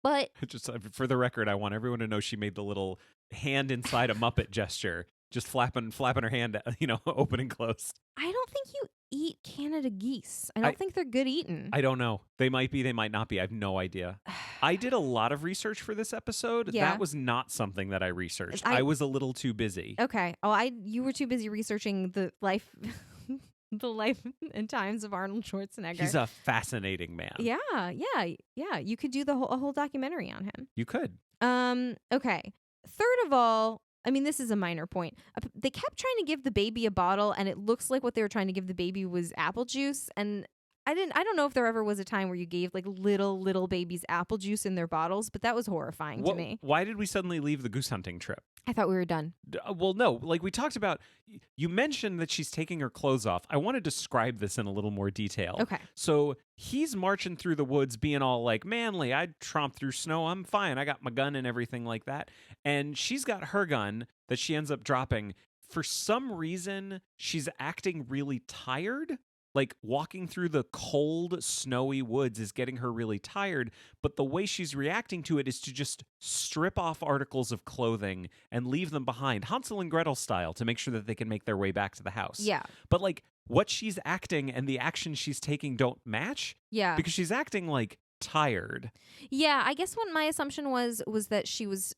[SPEAKER 2] But
[SPEAKER 1] just for the record, I want everyone to know she made the little hand inside a Muppet gesture, just flapping her hand, open and closed.
[SPEAKER 2] I don't think you eat Canada geese. I don't think they're good eaten.
[SPEAKER 1] I don't know. They might be. They might not be. I have no idea. I did a lot of research for this episode.
[SPEAKER 2] Yeah.
[SPEAKER 1] That was not something that I researched. I was a little too busy.
[SPEAKER 2] Okay. Oh, you were too busy researching the life. The life and times of Arnold Schwarzenegger.
[SPEAKER 1] He's a fascinating man.
[SPEAKER 2] Yeah. You could do a whole documentary on him.
[SPEAKER 1] You could.
[SPEAKER 2] Okay. Third of all, I mean, this is a minor point. They kept trying to give the baby a bottle, and it looks like what they were trying to give the baby was apple juice. And I don't know if there ever was a time where you gave like little babies apple juice in their bottles, but that was horrifying to me.
[SPEAKER 1] Why did we suddenly leave the goose hunting trip?
[SPEAKER 2] I thought we were done.
[SPEAKER 1] Well, no, like we talked about, you mentioned that she's taking her clothes off. I want to describe this in a little more detail.
[SPEAKER 2] Okay.
[SPEAKER 1] So he's marching through the woods being all like, manly, I'd tromp through snow. I'm fine. I got my gun and everything like that. And she's got her gun that she ends up dropping. For some reason, she's acting really tired. Like walking through the cold, snowy woods is getting her really tired, but the way she's reacting to it is to just strip off articles of clothing and leave them behind, Hansel and Gretel style, to make sure that they can make their way back to the house.
[SPEAKER 2] Yeah.
[SPEAKER 1] But like what she's acting and the action she's taking don't match.
[SPEAKER 2] Yeah.
[SPEAKER 1] Because she's acting like tired.
[SPEAKER 2] Yeah, I guess what my assumption was that she was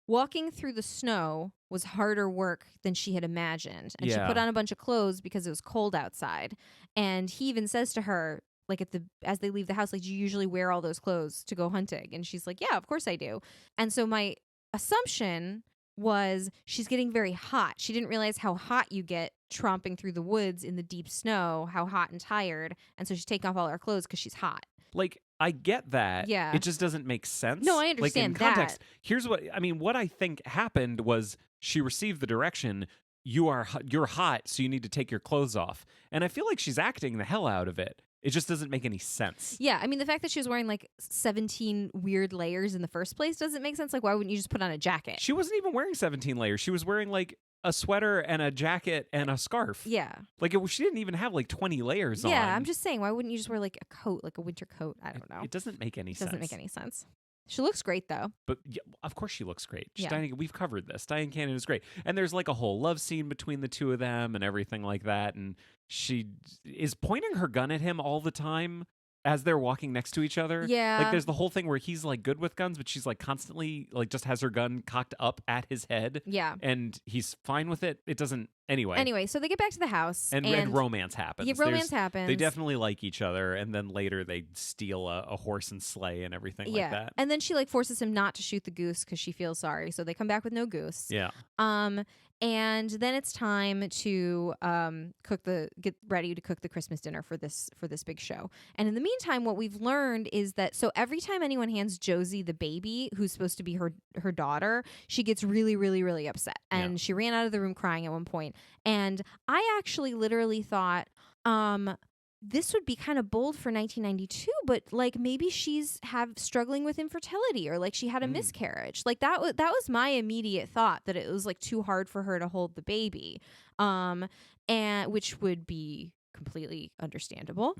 [SPEAKER 2] walking through the snow was harder work than she had imagined. And she put on a bunch of clothes because it was cold outside. And he even says to her, like as they leave the house, like, do you usually wear all those clothes to go hunting? And she's like, yeah, of course I do. And so my assumption was she's getting very hot. She didn't realize how hot you get tromping through the woods in the deep snow, how hot and tired. And so she's taking off all her clothes because she's hot.
[SPEAKER 1] Like, I get that.
[SPEAKER 2] Yeah.
[SPEAKER 1] It just doesn't make sense.
[SPEAKER 2] No, I understand
[SPEAKER 1] like in context, here's what I think happened was she received the direction, you're hot, so you need to take your clothes off. And I feel like she's acting the hell out of it. It just doesn't make any sense.
[SPEAKER 2] Yeah, I mean, the fact that she was wearing like 17 weird layers in the first place doesn't make sense. Like, why wouldn't you just put on a jacket?
[SPEAKER 1] She wasn't even wearing 17 layers. She was wearing like a sweater and a jacket and a scarf.
[SPEAKER 2] Yeah.
[SPEAKER 1] Like she didn't even have like 20 layers on.
[SPEAKER 2] Yeah, I'm just saying, why wouldn't you just wear like a coat, like a winter coat? I don't know.
[SPEAKER 1] It doesn't make any sense.
[SPEAKER 2] Doesn't make any sense. She looks great though.
[SPEAKER 1] But yeah, of course she looks great.
[SPEAKER 2] Yeah.
[SPEAKER 1] We've covered this. Diane Cannon is great. And there's like a whole love scene between the two of them and everything like that. And she is pointing her gun at him all the time as they're walking next to each other.
[SPEAKER 2] Yeah.
[SPEAKER 1] Like there's the whole thing where he's like good with guns, but she's like constantly like just has her gun cocked up at his head.
[SPEAKER 2] Yeah.
[SPEAKER 1] And he's fine with it. It doesn't
[SPEAKER 2] Anyway, so they get back to the house.
[SPEAKER 1] And romance happens.
[SPEAKER 2] Yeah, romance happens.
[SPEAKER 1] They definitely like each other. And then later they steal a horse and sleigh and everything like that.
[SPEAKER 2] And then she like forces him not to shoot the goose because she feels sorry. So they come back with no goose.
[SPEAKER 1] Yeah.
[SPEAKER 2] And then it's time to get ready to cook the Christmas dinner for this big show. And in the meantime, what we've learned is that so every time anyone hands Josie the baby, who's supposed to be her daughter, she gets really, really, really upset. And she ran out of the room crying at one point. And I actually literally thought, this would be kind of bold for 1992, but like maybe she's struggling with infertility, or like she had a miscarriage. Like that was my immediate thought, that it was like too hard for her to hold the baby, and which would be completely understandable.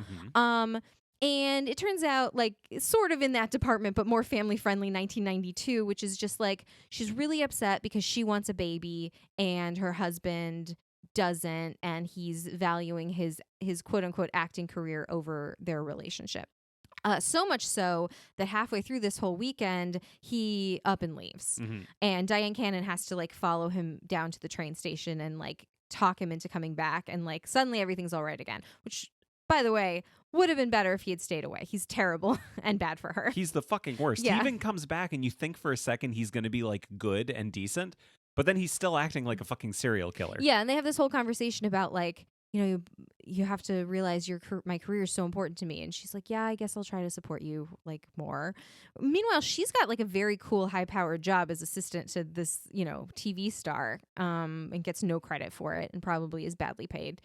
[SPEAKER 2] And it turns out, like, sort of in that department, but more family friendly, 1992, which is just like she's really upset because she wants a baby and her husband doesn't, and he's valuing his quote unquote acting career over their relationship. So much so that halfway through this whole weekend, he up and leaves. And Diane Cannon has to like follow him down to the train station and like talk him into coming back. And like suddenly everything's all right again, which, by the way, would have been better if he had stayed away. He's terrible and bad for her.
[SPEAKER 1] He's the fucking worst.
[SPEAKER 2] Yeah.
[SPEAKER 1] He even comes back and you think for a second he's going to be like good and decent, but then he's still acting like a fucking serial killer.
[SPEAKER 2] Yeah, and they have this whole conversation about like, you know, you have to realize my career is so important to me. And she's like, yeah, I guess I'll try to support you like more. Meanwhile, she's got like a very cool, high-powered job as assistant to this, you know, TV star, and gets no credit for it and probably is badly paid.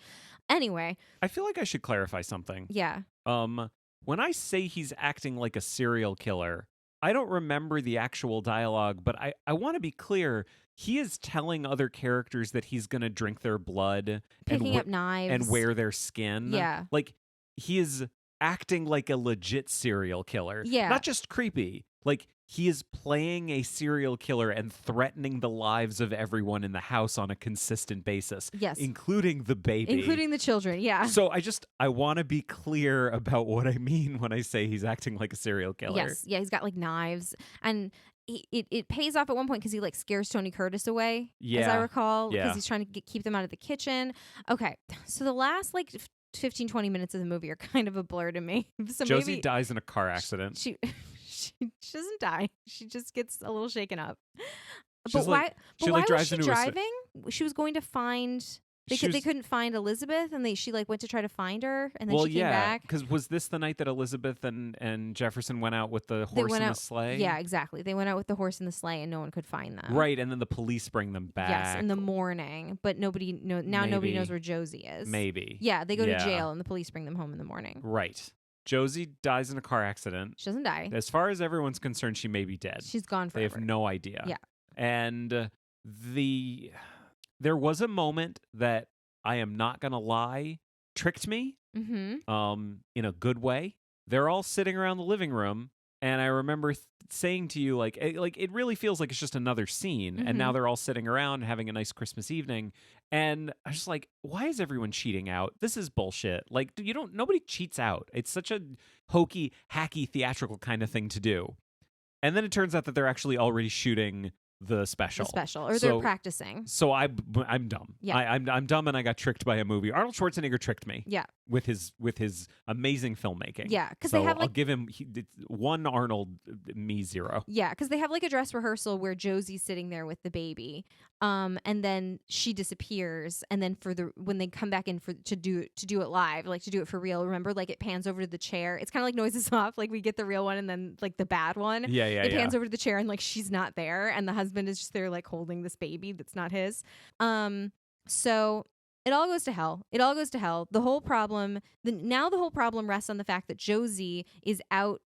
[SPEAKER 2] Anyway.
[SPEAKER 1] I feel like I should clarify something.
[SPEAKER 2] Yeah.
[SPEAKER 1] When I say he's acting like a serial killer, I don't remember the actual dialogue, but I want to be clear. He is telling other characters that he's going to drink their blood,
[SPEAKER 2] picking up knives,
[SPEAKER 1] and wear their skin.
[SPEAKER 2] Yeah.
[SPEAKER 1] Like, he is acting like a legit serial killer.
[SPEAKER 2] Yeah.
[SPEAKER 1] Not just creepy. Like, he is playing a serial killer and threatening the lives of everyone in the house on a consistent basis.
[SPEAKER 2] Yes.
[SPEAKER 1] Including the baby.
[SPEAKER 2] Including the children, yeah.
[SPEAKER 1] So I want to be clear about what I mean when I say he's acting like a serial killer.
[SPEAKER 2] Yes. Yeah, he's got like knives. And it pays off at one point because he like scares Tony Curtis away, as I recall, because he's trying to keep them out of the kitchen. Okay. So the last like 15, 20 minutes of the movie are kind of a blur to me. So
[SPEAKER 1] Josie dies in a car accident.
[SPEAKER 2] She doesn't die. She just gets a little shaken up.
[SPEAKER 1] But
[SPEAKER 2] why was she
[SPEAKER 1] into
[SPEAKER 2] driving? She was going to find... They couldn't find Elizabeth, and she like went to try to find her, and then she came back.
[SPEAKER 1] Because was this the night that Elizabeth and Jefferson went out with the horse and the sleigh?
[SPEAKER 2] Yeah, exactly. They went out with the horse and the sleigh, and no one could find them.
[SPEAKER 1] Right, and then the police bring them back.
[SPEAKER 2] Yes, in the morning, but nobody knows where Josie is.
[SPEAKER 1] Maybe.
[SPEAKER 2] Yeah, they go to jail, and the police bring them home in the morning.
[SPEAKER 1] Right. Josie dies in a car accident.
[SPEAKER 2] She doesn't die.
[SPEAKER 1] As far as everyone's concerned, she may be dead.
[SPEAKER 2] She's gone forever.
[SPEAKER 1] They have no idea.
[SPEAKER 2] Yeah.
[SPEAKER 1] And there was a moment that, I am not going to lie, tricked me in a good way. They're all sitting around the living room, and I remember saying to you, like it really feels like it's just another scene, and now they're all sitting around having a nice Christmas evening, and I was just like, why is everyone cheating out? This is bullshit. Like, nobody cheats out. It's such a hokey, hacky, theatrical kind of thing to do. And then it turns out that they're actually already shooting the special,
[SPEAKER 2] or they're practicing.
[SPEAKER 1] So I'm dumb.
[SPEAKER 2] Yeah.
[SPEAKER 1] I'm dumb, and I got tricked by a movie. Arnold Schwarzenegger tricked me.
[SPEAKER 2] Yeah.
[SPEAKER 1] With his amazing filmaking.
[SPEAKER 2] Yeah, because
[SPEAKER 1] so
[SPEAKER 2] they have like
[SPEAKER 1] I'll give him one Arnold, me zero.
[SPEAKER 2] Yeah, because they have like a dress rehearsal where Josie's sitting there with the baby, and then she disappears, and then when they come back in to do it live, like to do it for real. Remember, like it pans over to the chair. It's kind of like Noises Off. Like we get the real one, and then like the bad one.
[SPEAKER 1] Yeah.
[SPEAKER 2] It pans over to the chair, and like she's not there, and the husband is just there like holding this baby that's not his. So it all goes to hell. The whole problem rests on the fact that Josie is out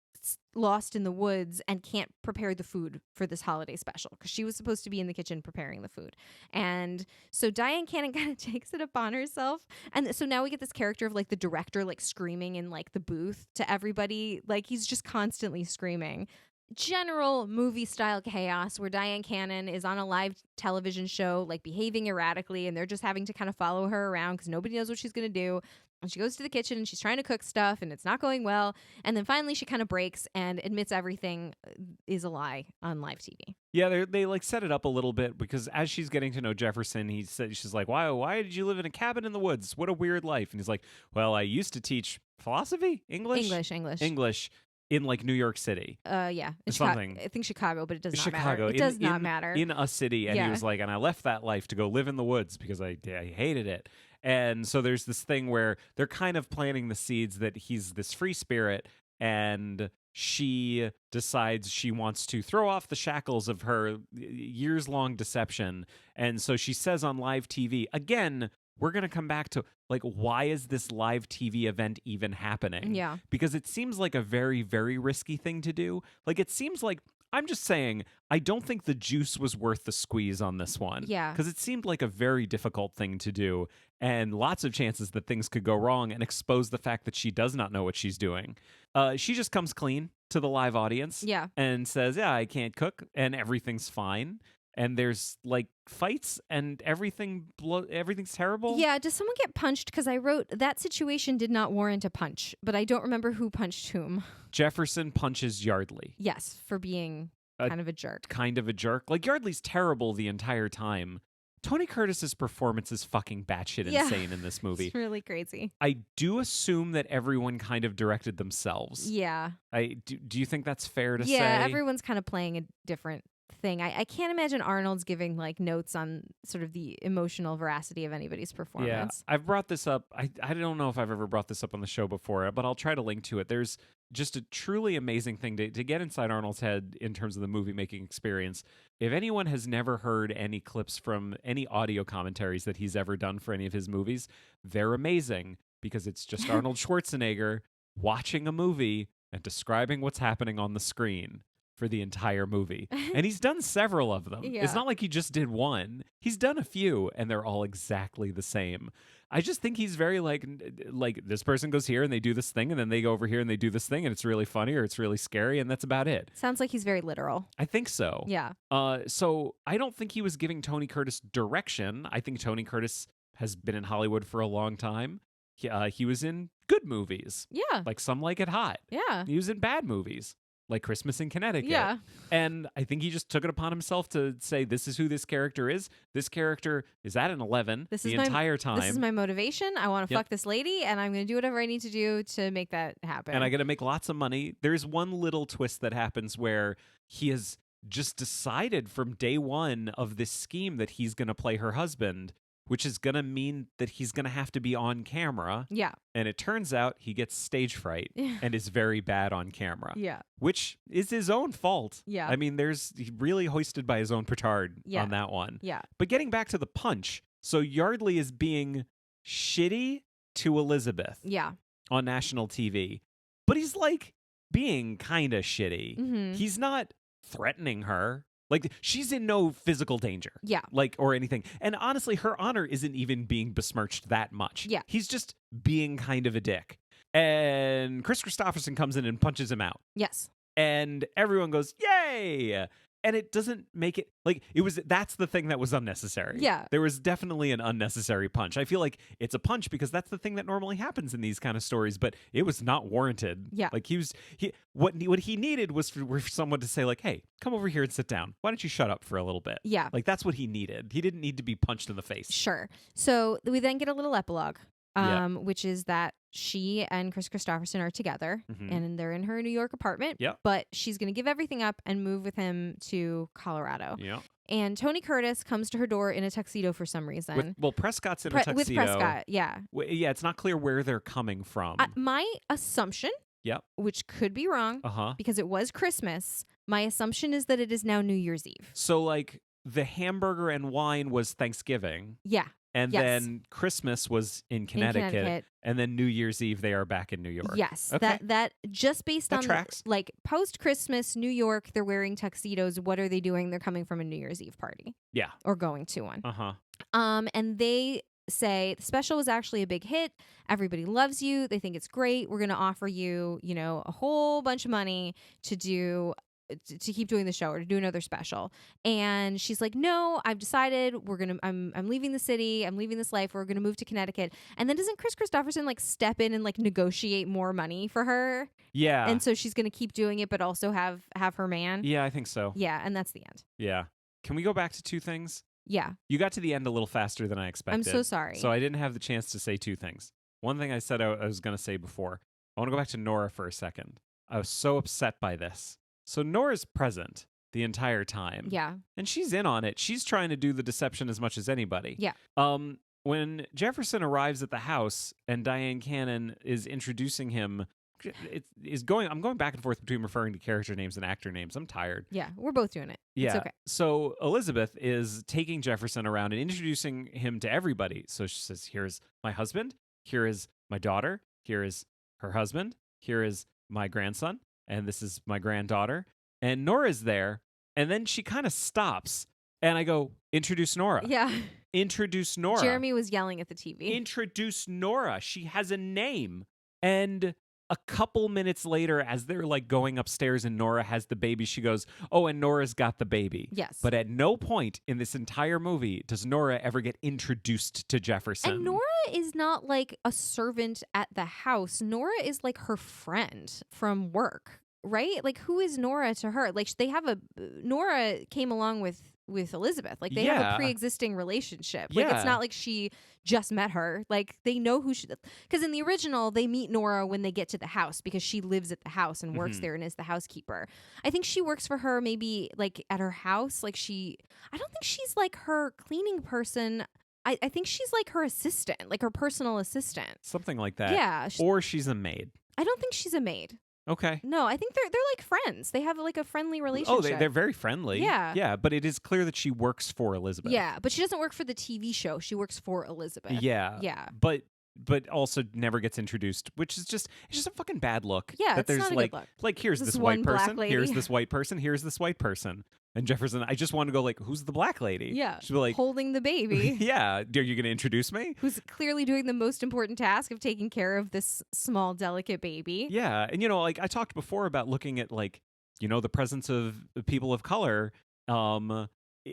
[SPEAKER 2] lost in the woods and can't prepare the food for this holiday special because she was supposed to be in the kitchen preparing the food. And so Diane Cannon kind of takes it upon herself. And so now we get this character of like the director like screaming in like the booth to everybody. Like he's just constantly screaming. General movie style chaos where Diane Cannon is on a live television show like behaving erratically, and they're just having to kind of follow her around because nobody knows what she's going to do. And she goes to the kitchen and she's trying to cook stuff and it's not going well, and then finally she kind of breaks and admits everything is a lie on live TV.
[SPEAKER 1] Yeah, they like set it up a little bit because as she's getting to know Jefferson, she's like, why did you live in a cabin in the woods? What a weird life. And he's like, well, I used to teach philosophy, English in like New York City.
[SPEAKER 2] Yeah.
[SPEAKER 1] Something.
[SPEAKER 2] I think Chicago, but it does not
[SPEAKER 1] Chicago.
[SPEAKER 2] matter. It does not matter.
[SPEAKER 1] In a city. And he was like, and I left that life to go live in the woods because I hated it. And so there's this thing where they're kind of planting the seeds that he's this free spirit, and she decides she wants to throw off the shackles of her years-long deception. And so she says on live TV, again, we're going to come back to, like, why is this live TV event even happening?
[SPEAKER 2] Yeah.
[SPEAKER 1] Because it seems like a very, very risky thing to do. Like, it seems like, I'm just saying, I don't think the juice was worth the squeeze on this one.
[SPEAKER 2] Yeah.
[SPEAKER 1] Because it seemed like a very difficult thing to do, and lots of chances that things could go wrong and expose the fact that she does not know what she's doing. She just comes clean to the live audience
[SPEAKER 2] Yeah.
[SPEAKER 1] and says, yeah, I can't cook, and everything's fine. And there's, like, fights and everything's terrible.
[SPEAKER 2] Yeah. Does someone get punched? Because I wrote that situation did not warrant a punch, but I don't remember who punched whom.
[SPEAKER 1] Jefferson punches Yardley.
[SPEAKER 2] Yes, for being kind of a jerk.
[SPEAKER 1] Kind of a jerk. Like, Yardley's terrible the entire time. Tony Curtis's performance is fucking batshit insane in this movie.
[SPEAKER 2] It's really crazy.
[SPEAKER 1] I do assume that everyone kind of directed themselves.
[SPEAKER 2] Yeah.
[SPEAKER 1] Do you think that's fair to say?
[SPEAKER 2] Yeah, everyone's kind of playing a different thing. I can't imagine Arnold's giving like notes on sort of the emotional veracity of anybody's performance.
[SPEAKER 1] Yeah, I've brought this up. I don't know if I've ever brought this up on the show before, but I'll try to link to it. There's just a truly amazing thing to get inside Arnold's head in terms of the movie making experience. If anyone has never heard any clips from any audio commentaries that he's ever done for any of his movies, they're amazing because it's just Arnold Schwarzenegger watching a movie and describing what's happening on the screen for the entire movie. And he's done several of them.
[SPEAKER 2] Yeah.
[SPEAKER 1] It's not like he just did one. He's done a few, and they're all exactly the same. I just think he's very like this person goes here and they do this thing, and then they go over here and they do this thing, and it's really funny or it's really scary, and that's about it.
[SPEAKER 2] Sounds like he's very literal.
[SPEAKER 1] I think so.
[SPEAKER 2] Yeah.
[SPEAKER 1] So I don't think he was giving Tony Curtis direction. I think Tony Curtis has been in Hollywood for a long time. He was in good movies.
[SPEAKER 2] Yeah.
[SPEAKER 1] Like Some Like It Hot.
[SPEAKER 2] Yeah.
[SPEAKER 1] He was in bad movies. Like Christmas in Connecticut.
[SPEAKER 2] Yeah.
[SPEAKER 1] And I think he just took it upon himself to say, this is who this character is. This character is at an 11 the entire time.
[SPEAKER 2] This is my motivation. I want to
[SPEAKER 1] Yep.
[SPEAKER 2] fuck this lady, and I'm going to do whatever I need to do to make that happen.
[SPEAKER 1] And I got to make lots of money. There's one little twist that happens where he has just decided from day one of this scheme that he's going to play her husband, which is going to mean that he's going to have to be on camera.
[SPEAKER 2] Yeah.
[SPEAKER 1] And it turns out he gets stage fright and is very bad on camera.
[SPEAKER 2] Yeah.
[SPEAKER 1] Which is his own fault.
[SPEAKER 2] Yeah.
[SPEAKER 1] I mean, he's really hoisted by his own petard on that one.
[SPEAKER 2] Yeah.
[SPEAKER 1] But getting back to the punch, so Yardley is being shitty to Elizabeth
[SPEAKER 2] Yeah.
[SPEAKER 1] on national TV, but he's like being kind of shitty.
[SPEAKER 2] Mm-hmm.
[SPEAKER 1] He's not threatening her. Like, she's in no physical danger.
[SPEAKER 2] Yeah.
[SPEAKER 1] Like, or anything. And honestly, her honor isn't even being besmirched that much.
[SPEAKER 2] Yeah.
[SPEAKER 1] He's just being kind of a dick. And Chris Christopherson comes in and punches him out.
[SPEAKER 2] Yes.
[SPEAKER 1] And everyone goes, yay! And it doesn't make it like that's the thing that was unnecessary.
[SPEAKER 2] Yeah.
[SPEAKER 1] There was definitely an unnecessary punch. I feel like it's a punch because that's the thing that normally happens in these kind of stories, but it was not warranted.
[SPEAKER 2] Yeah.
[SPEAKER 1] Like what he needed was for someone to say, like, hey, come over here and sit down. Why don't you shut up for a little bit?
[SPEAKER 2] Yeah.
[SPEAKER 1] Like, that's what he needed. He didn't need to be punched in the face.
[SPEAKER 2] Sure. So we then get a little epilogue,
[SPEAKER 1] Yeah.
[SPEAKER 2] which is that she and Chris Christopherson are together,
[SPEAKER 1] Mhm.
[SPEAKER 2] and they're in her New York apartment.
[SPEAKER 1] Yep.
[SPEAKER 2] But she's going to give everything up and move with him to Colorado.
[SPEAKER 1] Yeah.
[SPEAKER 2] And Tony Curtis comes to her door in a tuxedo for some reason.
[SPEAKER 1] Prescott's in a tuxedo.
[SPEAKER 2] With Prescott, yeah.
[SPEAKER 1] Yeah, it's not clear where they're coming from.
[SPEAKER 2] My assumption,
[SPEAKER 1] Yep.
[SPEAKER 2] which could be wrong,
[SPEAKER 1] Uh-huh.
[SPEAKER 2] because it was Christmas, my assumption is that it is now New Year's Eve.
[SPEAKER 1] So, like, the hamburger and wine was Thanksgiving.
[SPEAKER 2] Yeah.
[SPEAKER 1] And
[SPEAKER 2] Yes.
[SPEAKER 1] then Christmas was in Connecticut, and then New Year's Eve they are back in New York.
[SPEAKER 2] Yes,
[SPEAKER 1] Okay.
[SPEAKER 2] that just based
[SPEAKER 1] That
[SPEAKER 2] on
[SPEAKER 1] tracks.
[SPEAKER 2] like post Christmas New York, they're wearing tuxedos. What are they doing? They're coming from a New Year's Eve party.
[SPEAKER 1] Yeah.
[SPEAKER 2] Or going to one.
[SPEAKER 1] Uh-huh.
[SPEAKER 2] And they say the special was actually a big hit. Everybody loves you. They think it's great. We're going to offer you, a whole bunch of money to do to keep doing the show or to do another special. And she's like, no, I've decided I'm leaving the city. I'm leaving this life. We're going to move to Connecticut. And then doesn't Chris Christopherson like step in and like negotiate more money for her?
[SPEAKER 1] Yeah.
[SPEAKER 2] And so she's going to keep doing it, but also have her man.
[SPEAKER 1] Yeah, I think so.
[SPEAKER 2] Yeah. And that's the end.
[SPEAKER 1] Yeah. Can we go back to two things?
[SPEAKER 2] Yeah.
[SPEAKER 1] You got to the end a little faster than I expected.
[SPEAKER 2] I'm so sorry.
[SPEAKER 1] So I didn't have the chance to say two things. One thing I said I was going to say before. I want to go back to Nora for a second. I was so upset by this. So Nora's present the entire time.
[SPEAKER 2] Yeah.
[SPEAKER 1] And she's in on it. She's trying to do the deception as much as anybody.
[SPEAKER 2] Yeah.
[SPEAKER 1] When Jefferson arrives at the house and Diane Cannon is introducing him I'm going back and forth between referring to character names and actor names. I'm tired.
[SPEAKER 2] Yeah, we're both doing it.
[SPEAKER 1] Yeah.
[SPEAKER 2] It's okay.
[SPEAKER 1] So Elizabeth is taking Jefferson around and introducing him to everybody. So she says, here's my husband. Here is my daughter. Here is her husband. Here is my grandson. And this is my granddaughter. And Nora's there. And then she kind of stops. And I go, introduce Nora.
[SPEAKER 2] Yeah.
[SPEAKER 1] Introduce Nora.
[SPEAKER 2] Jeremy was yelling at the TV.
[SPEAKER 1] Introduce Nora. She has a name. And a couple minutes later, as they're like going upstairs and Nora has the baby, she goes, oh, and Nora's got the baby.
[SPEAKER 2] Yes.
[SPEAKER 1] But at no point in this entire movie does Nora ever get introduced to Jefferson.
[SPEAKER 2] And Nora is not like a servant at the house. Nora is like her friend from work, right? Like, who is Nora to her? Like, Nora came along with Elizabeth. Like, they have a pre-existing relationship. Like, it's not like she just met her. Like, they know who she... Because in the original, they meet Nora when they get to the house because she lives at the house and works there and is the housekeeper. I think she works for her maybe, like, at her house. Like, I don't think she's, like, her cleaning person. I think she's, like, her assistant, like, her personal assistant.
[SPEAKER 1] Something like that.
[SPEAKER 2] Yeah.
[SPEAKER 1] Or she's a maid.
[SPEAKER 2] I don't think she's a maid.
[SPEAKER 1] Okay.
[SPEAKER 2] No, I think they're like friends. They have like a friendly relationship.
[SPEAKER 1] Oh, they're very friendly.
[SPEAKER 2] Yeah.
[SPEAKER 1] Yeah, but it is clear that she works for Elizabeth.
[SPEAKER 2] Yeah, but she doesn't work for the TV show. She works for Elizabeth.
[SPEAKER 1] Yeah.
[SPEAKER 2] Yeah.
[SPEAKER 1] But also never gets introduced, which is just a fucking bad look.
[SPEAKER 2] Yeah,
[SPEAKER 1] that
[SPEAKER 2] it's
[SPEAKER 1] there's
[SPEAKER 2] not a
[SPEAKER 1] like
[SPEAKER 2] good look.
[SPEAKER 1] like here's
[SPEAKER 2] This
[SPEAKER 1] this
[SPEAKER 2] one
[SPEAKER 1] white
[SPEAKER 2] black
[SPEAKER 1] person,
[SPEAKER 2] lady.
[SPEAKER 1] here's this white person, here's this white person. And Jefferson, I just want to go like, who's the black lady?
[SPEAKER 2] Yeah.
[SPEAKER 1] She'd be like,
[SPEAKER 2] holding the baby.
[SPEAKER 1] yeah, are you going to introduce me?
[SPEAKER 2] Who's clearly doing the most important task of taking care of this small, delicate baby.
[SPEAKER 1] Yeah, and like I talked before about looking at like, the presence of people of color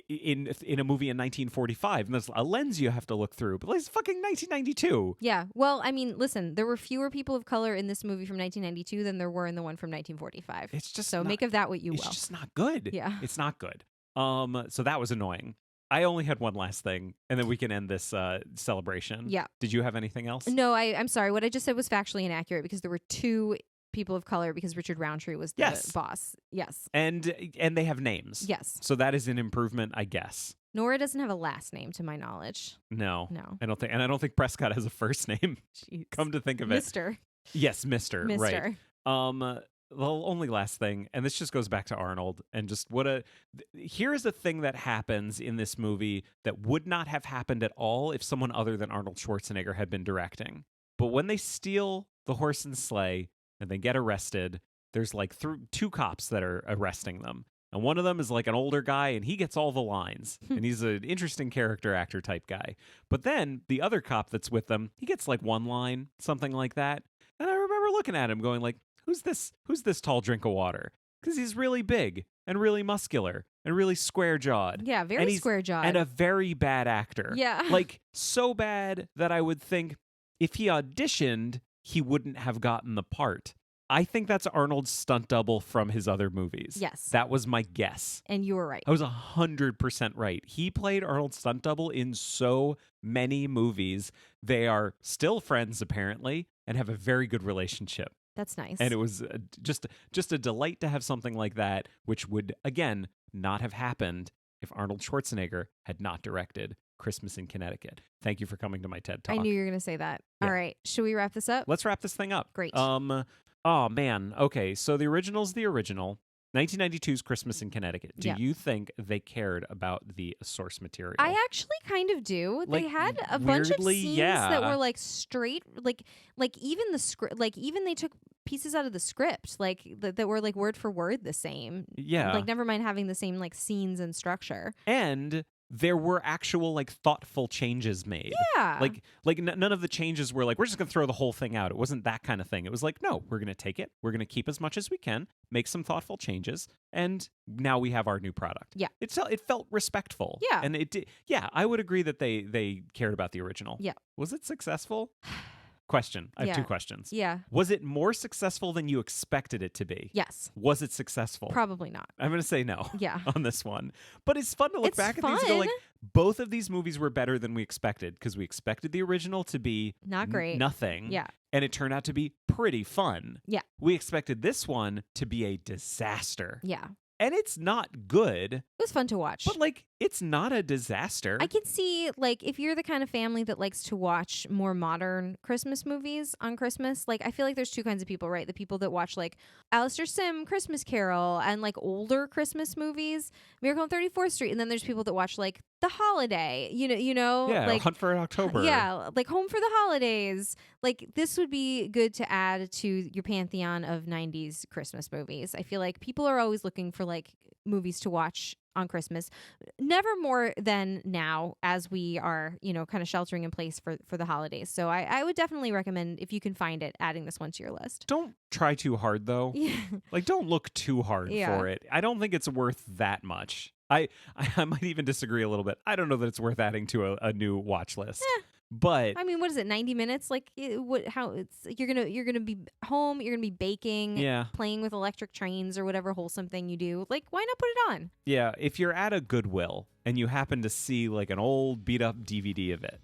[SPEAKER 1] in a movie in 1945, and there's a lens you have to look through. But it's fucking 1992.
[SPEAKER 2] Yeah. Well, I mean, listen, there were fewer people of color in this movie from 1992 than there were in the one from 1945.
[SPEAKER 1] It's just
[SPEAKER 2] so make of that what you will.
[SPEAKER 1] It's just not good.
[SPEAKER 2] Yeah.
[SPEAKER 1] It's not good. So that was annoying. I only had one last thing, and then we can end this celebration.
[SPEAKER 2] Yeah.
[SPEAKER 1] Did you have anything else?
[SPEAKER 2] No, I'm sorry. What I just said was factually inaccurate because there were two people of color because Richard Roundtree was the boss. Yes.
[SPEAKER 1] And they have names.
[SPEAKER 2] Yes.
[SPEAKER 1] So that is an improvement, I guess.
[SPEAKER 2] Nora doesn't have a last name to my knowledge.
[SPEAKER 1] No.
[SPEAKER 2] No.
[SPEAKER 1] I don't think Prescott has a first name.
[SPEAKER 2] Jeez.
[SPEAKER 1] Come to think of it.
[SPEAKER 2] Mr.
[SPEAKER 1] Yes, Mr.
[SPEAKER 2] Mr.
[SPEAKER 1] Right. The only last thing, and this just goes back to Arnold, and just here is a thing that happens in this movie that would not have happened at all if someone other than Arnold Schwarzenegger had been directing. But when they steal the horse and sleigh and they get arrested, there's like two cops that are arresting them. And one of them is like an older guy, and he gets all the lines. And he's an interesting character actor type guy. But then the other cop that's with them, he gets like one line, something like that. And I remember looking at him going like, who's this tall drink of water? Because he's really big and really muscular and really square-jawed.
[SPEAKER 2] Yeah, very square-jawed.
[SPEAKER 1] And a very bad actor.
[SPEAKER 2] Yeah.
[SPEAKER 1] Like, so bad that I would think if he auditioned, he wouldn't have gotten the part. I think that's Arnold's stunt double from his other movies.
[SPEAKER 2] Yes.
[SPEAKER 1] That was my guess.
[SPEAKER 2] And you were right.
[SPEAKER 1] I was 100% right. He played Arnold's stunt double in so many movies. They are still friends, apparently, and have a very good relationship.
[SPEAKER 2] That's nice.
[SPEAKER 1] And it was just a delight to have something like that, which would, again, not have happened if Arnold Schwarzenegger had not directed Christmas in Connecticut. Thank you for coming to my TED Talk.
[SPEAKER 2] I knew you were going to say that.
[SPEAKER 1] Yeah.
[SPEAKER 2] All right. Should we wrap this up?
[SPEAKER 1] Let's wrap this thing up.
[SPEAKER 2] Great.
[SPEAKER 1] Oh, man. Okay, so the original's the original. 1992's Christmas in Connecticut. Do you think they cared about the source material?
[SPEAKER 2] I actually kind of do.
[SPEAKER 1] Like,
[SPEAKER 2] they had a bunch of
[SPEAKER 1] weirdly,
[SPEAKER 2] scenes that were like straight, like even the script, like even they took pieces out of the script, like that were like word for word the same.
[SPEAKER 1] Yeah.
[SPEAKER 2] Like never mind having the same like scenes and structure.
[SPEAKER 1] And there were actual like thoughtful changes made.
[SPEAKER 2] Yeah.
[SPEAKER 1] Like none of the changes were like, we're just going to throw the whole thing out. It wasn't that kind of thing. It was like, no, we're going to take it. We're going to keep as much as we can, make some thoughtful changes. And now we have our new product.
[SPEAKER 2] Yeah.
[SPEAKER 1] It felt respectful.
[SPEAKER 2] Yeah.
[SPEAKER 1] And it did. Yeah. I would agree that they cared about the original.
[SPEAKER 2] Yeah.
[SPEAKER 1] Was it successful? Question. I have two questions.
[SPEAKER 2] Yeah.
[SPEAKER 1] Was it more successful than you expected it to be?
[SPEAKER 2] Yes.
[SPEAKER 1] Was it successful?
[SPEAKER 2] Probably not.
[SPEAKER 1] I'm going to say no.
[SPEAKER 2] Yeah.
[SPEAKER 1] On this one. But it's fun to look
[SPEAKER 2] It's
[SPEAKER 1] back at these and go
[SPEAKER 2] fun.
[SPEAKER 1] like, both of these movies were better than we expected because we expected the original to be
[SPEAKER 2] Not great.
[SPEAKER 1] nothing.
[SPEAKER 2] Yeah.
[SPEAKER 1] And it turned out to be pretty fun.
[SPEAKER 2] Yeah.
[SPEAKER 1] We expected this one to be a disaster.
[SPEAKER 2] Yeah.
[SPEAKER 1] And it's not good.
[SPEAKER 2] It was fun to watch.
[SPEAKER 1] But like, It's not a disaster.
[SPEAKER 2] I can see, like, if you're the kind of family that likes to watch more modern Christmas movies on Christmas, like, I feel like there's two kinds of people, right? The people that watch, like, Alistair Sim, Christmas Carol, and, like, older Christmas movies, Miracle on 34th Street, and then there's people that watch, like, The Holiday,
[SPEAKER 1] Yeah,
[SPEAKER 2] like,
[SPEAKER 1] Hunt for October.
[SPEAKER 2] yeah, like Home for the Holidays. Like, this would be good to add to your pantheon of 90s Christmas movies. I feel like people are always looking for, like, movies to watch on Christmas, never more than now as we are, kind of sheltering in place for the holidays. So I would definitely recommend, if you can find it, adding this one to your list.
[SPEAKER 1] Don't try too hard, though.
[SPEAKER 2] Yeah.
[SPEAKER 1] Like, don't look too hard
[SPEAKER 2] Yeah.
[SPEAKER 1] for it. I don't think it's worth that much. I might even disagree a little bit. I don't know that it's worth adding to a new watch list. But
[SPEAKER 2] I mean, what is it? 90 minutes? Like, you're gonna be home. You're gonna be baking, playing with electric trains or whatever wholesome thing you do. Like, why not put it on?
[SPEAKER 1] Yeah, if you're at a Goodwill and you happen to see like an old beat up DVD of it,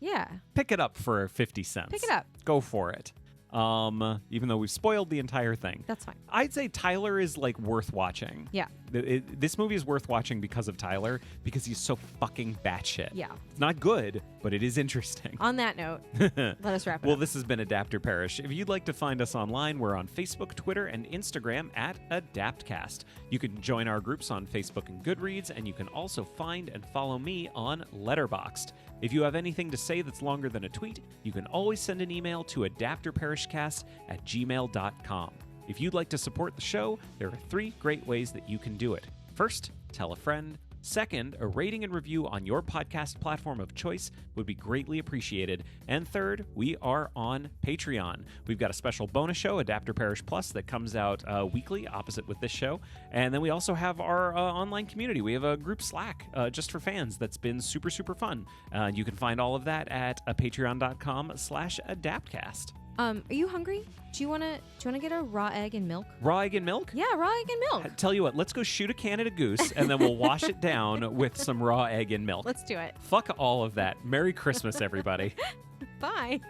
[SPEAKER 1] pick it up for 50 cents.
[SPEAKER 2] Pick it up.
[SPEAKER 1] Go for it. Even though we've spoiled the entire thing.
[SPEAKER 2] That's fine.
[SPEAKER 1] I'd say Tyler is like worth watching.
[SPEAKER 2] Yeah.
[SPEAKER 1] This movie is worth watching because of Tyler, because he's so fucking batshit.
[SPEAKER 2] Yeah.
[SPEAKER 1] It's not good, but it is interesting.
[SPEAKER 2] On that note, let us wrap it
[SPEAKER 1] Well,
[SPEAKER 2] up.
[SPEAKER 1] this has been Adapter Parish. If you'd like to find us online, we're on Facebook, Twitter, and Instagram at AdaptCast. You can join our groups on Facebook and Goodreads, and you can also find and follow me on Letterboxd. If you have anything to say that's longer than a tweet, you can always send an email to adapterparishcast@gmail.com. If you'd like to support the show, there are 3 great ways that you can do it. First, tell a friend. Second, a rating and review on your podcast platform of choice would be greatly appreciated. And third, we are on Patreon. We've got a special bonus show, Adapter Parish Plus, that comes out weekly, opposite with this show. And then we also have our online community. We have a group Slack just for fans that's been super, super fun. You can find all of that at patreon.com/adaptcast.
[SPEAKER 2] Are you hungry? Do you wanna get a raw egg and milk?
[SPEAKER 1] Raw egg and milk?
[SPEAKER 2] Yeah, raw egg and milk.
[SPEAKER 1] Tell you what, let's go shoot a Canada Goose, and then we'll wash it down with some raw egg and milk.
[SPEAKER 2] Let's do it.
[SPEAKER 1] Fuck all of that. Merry Christmas, everybody.
[SPEAKER 2] Bye.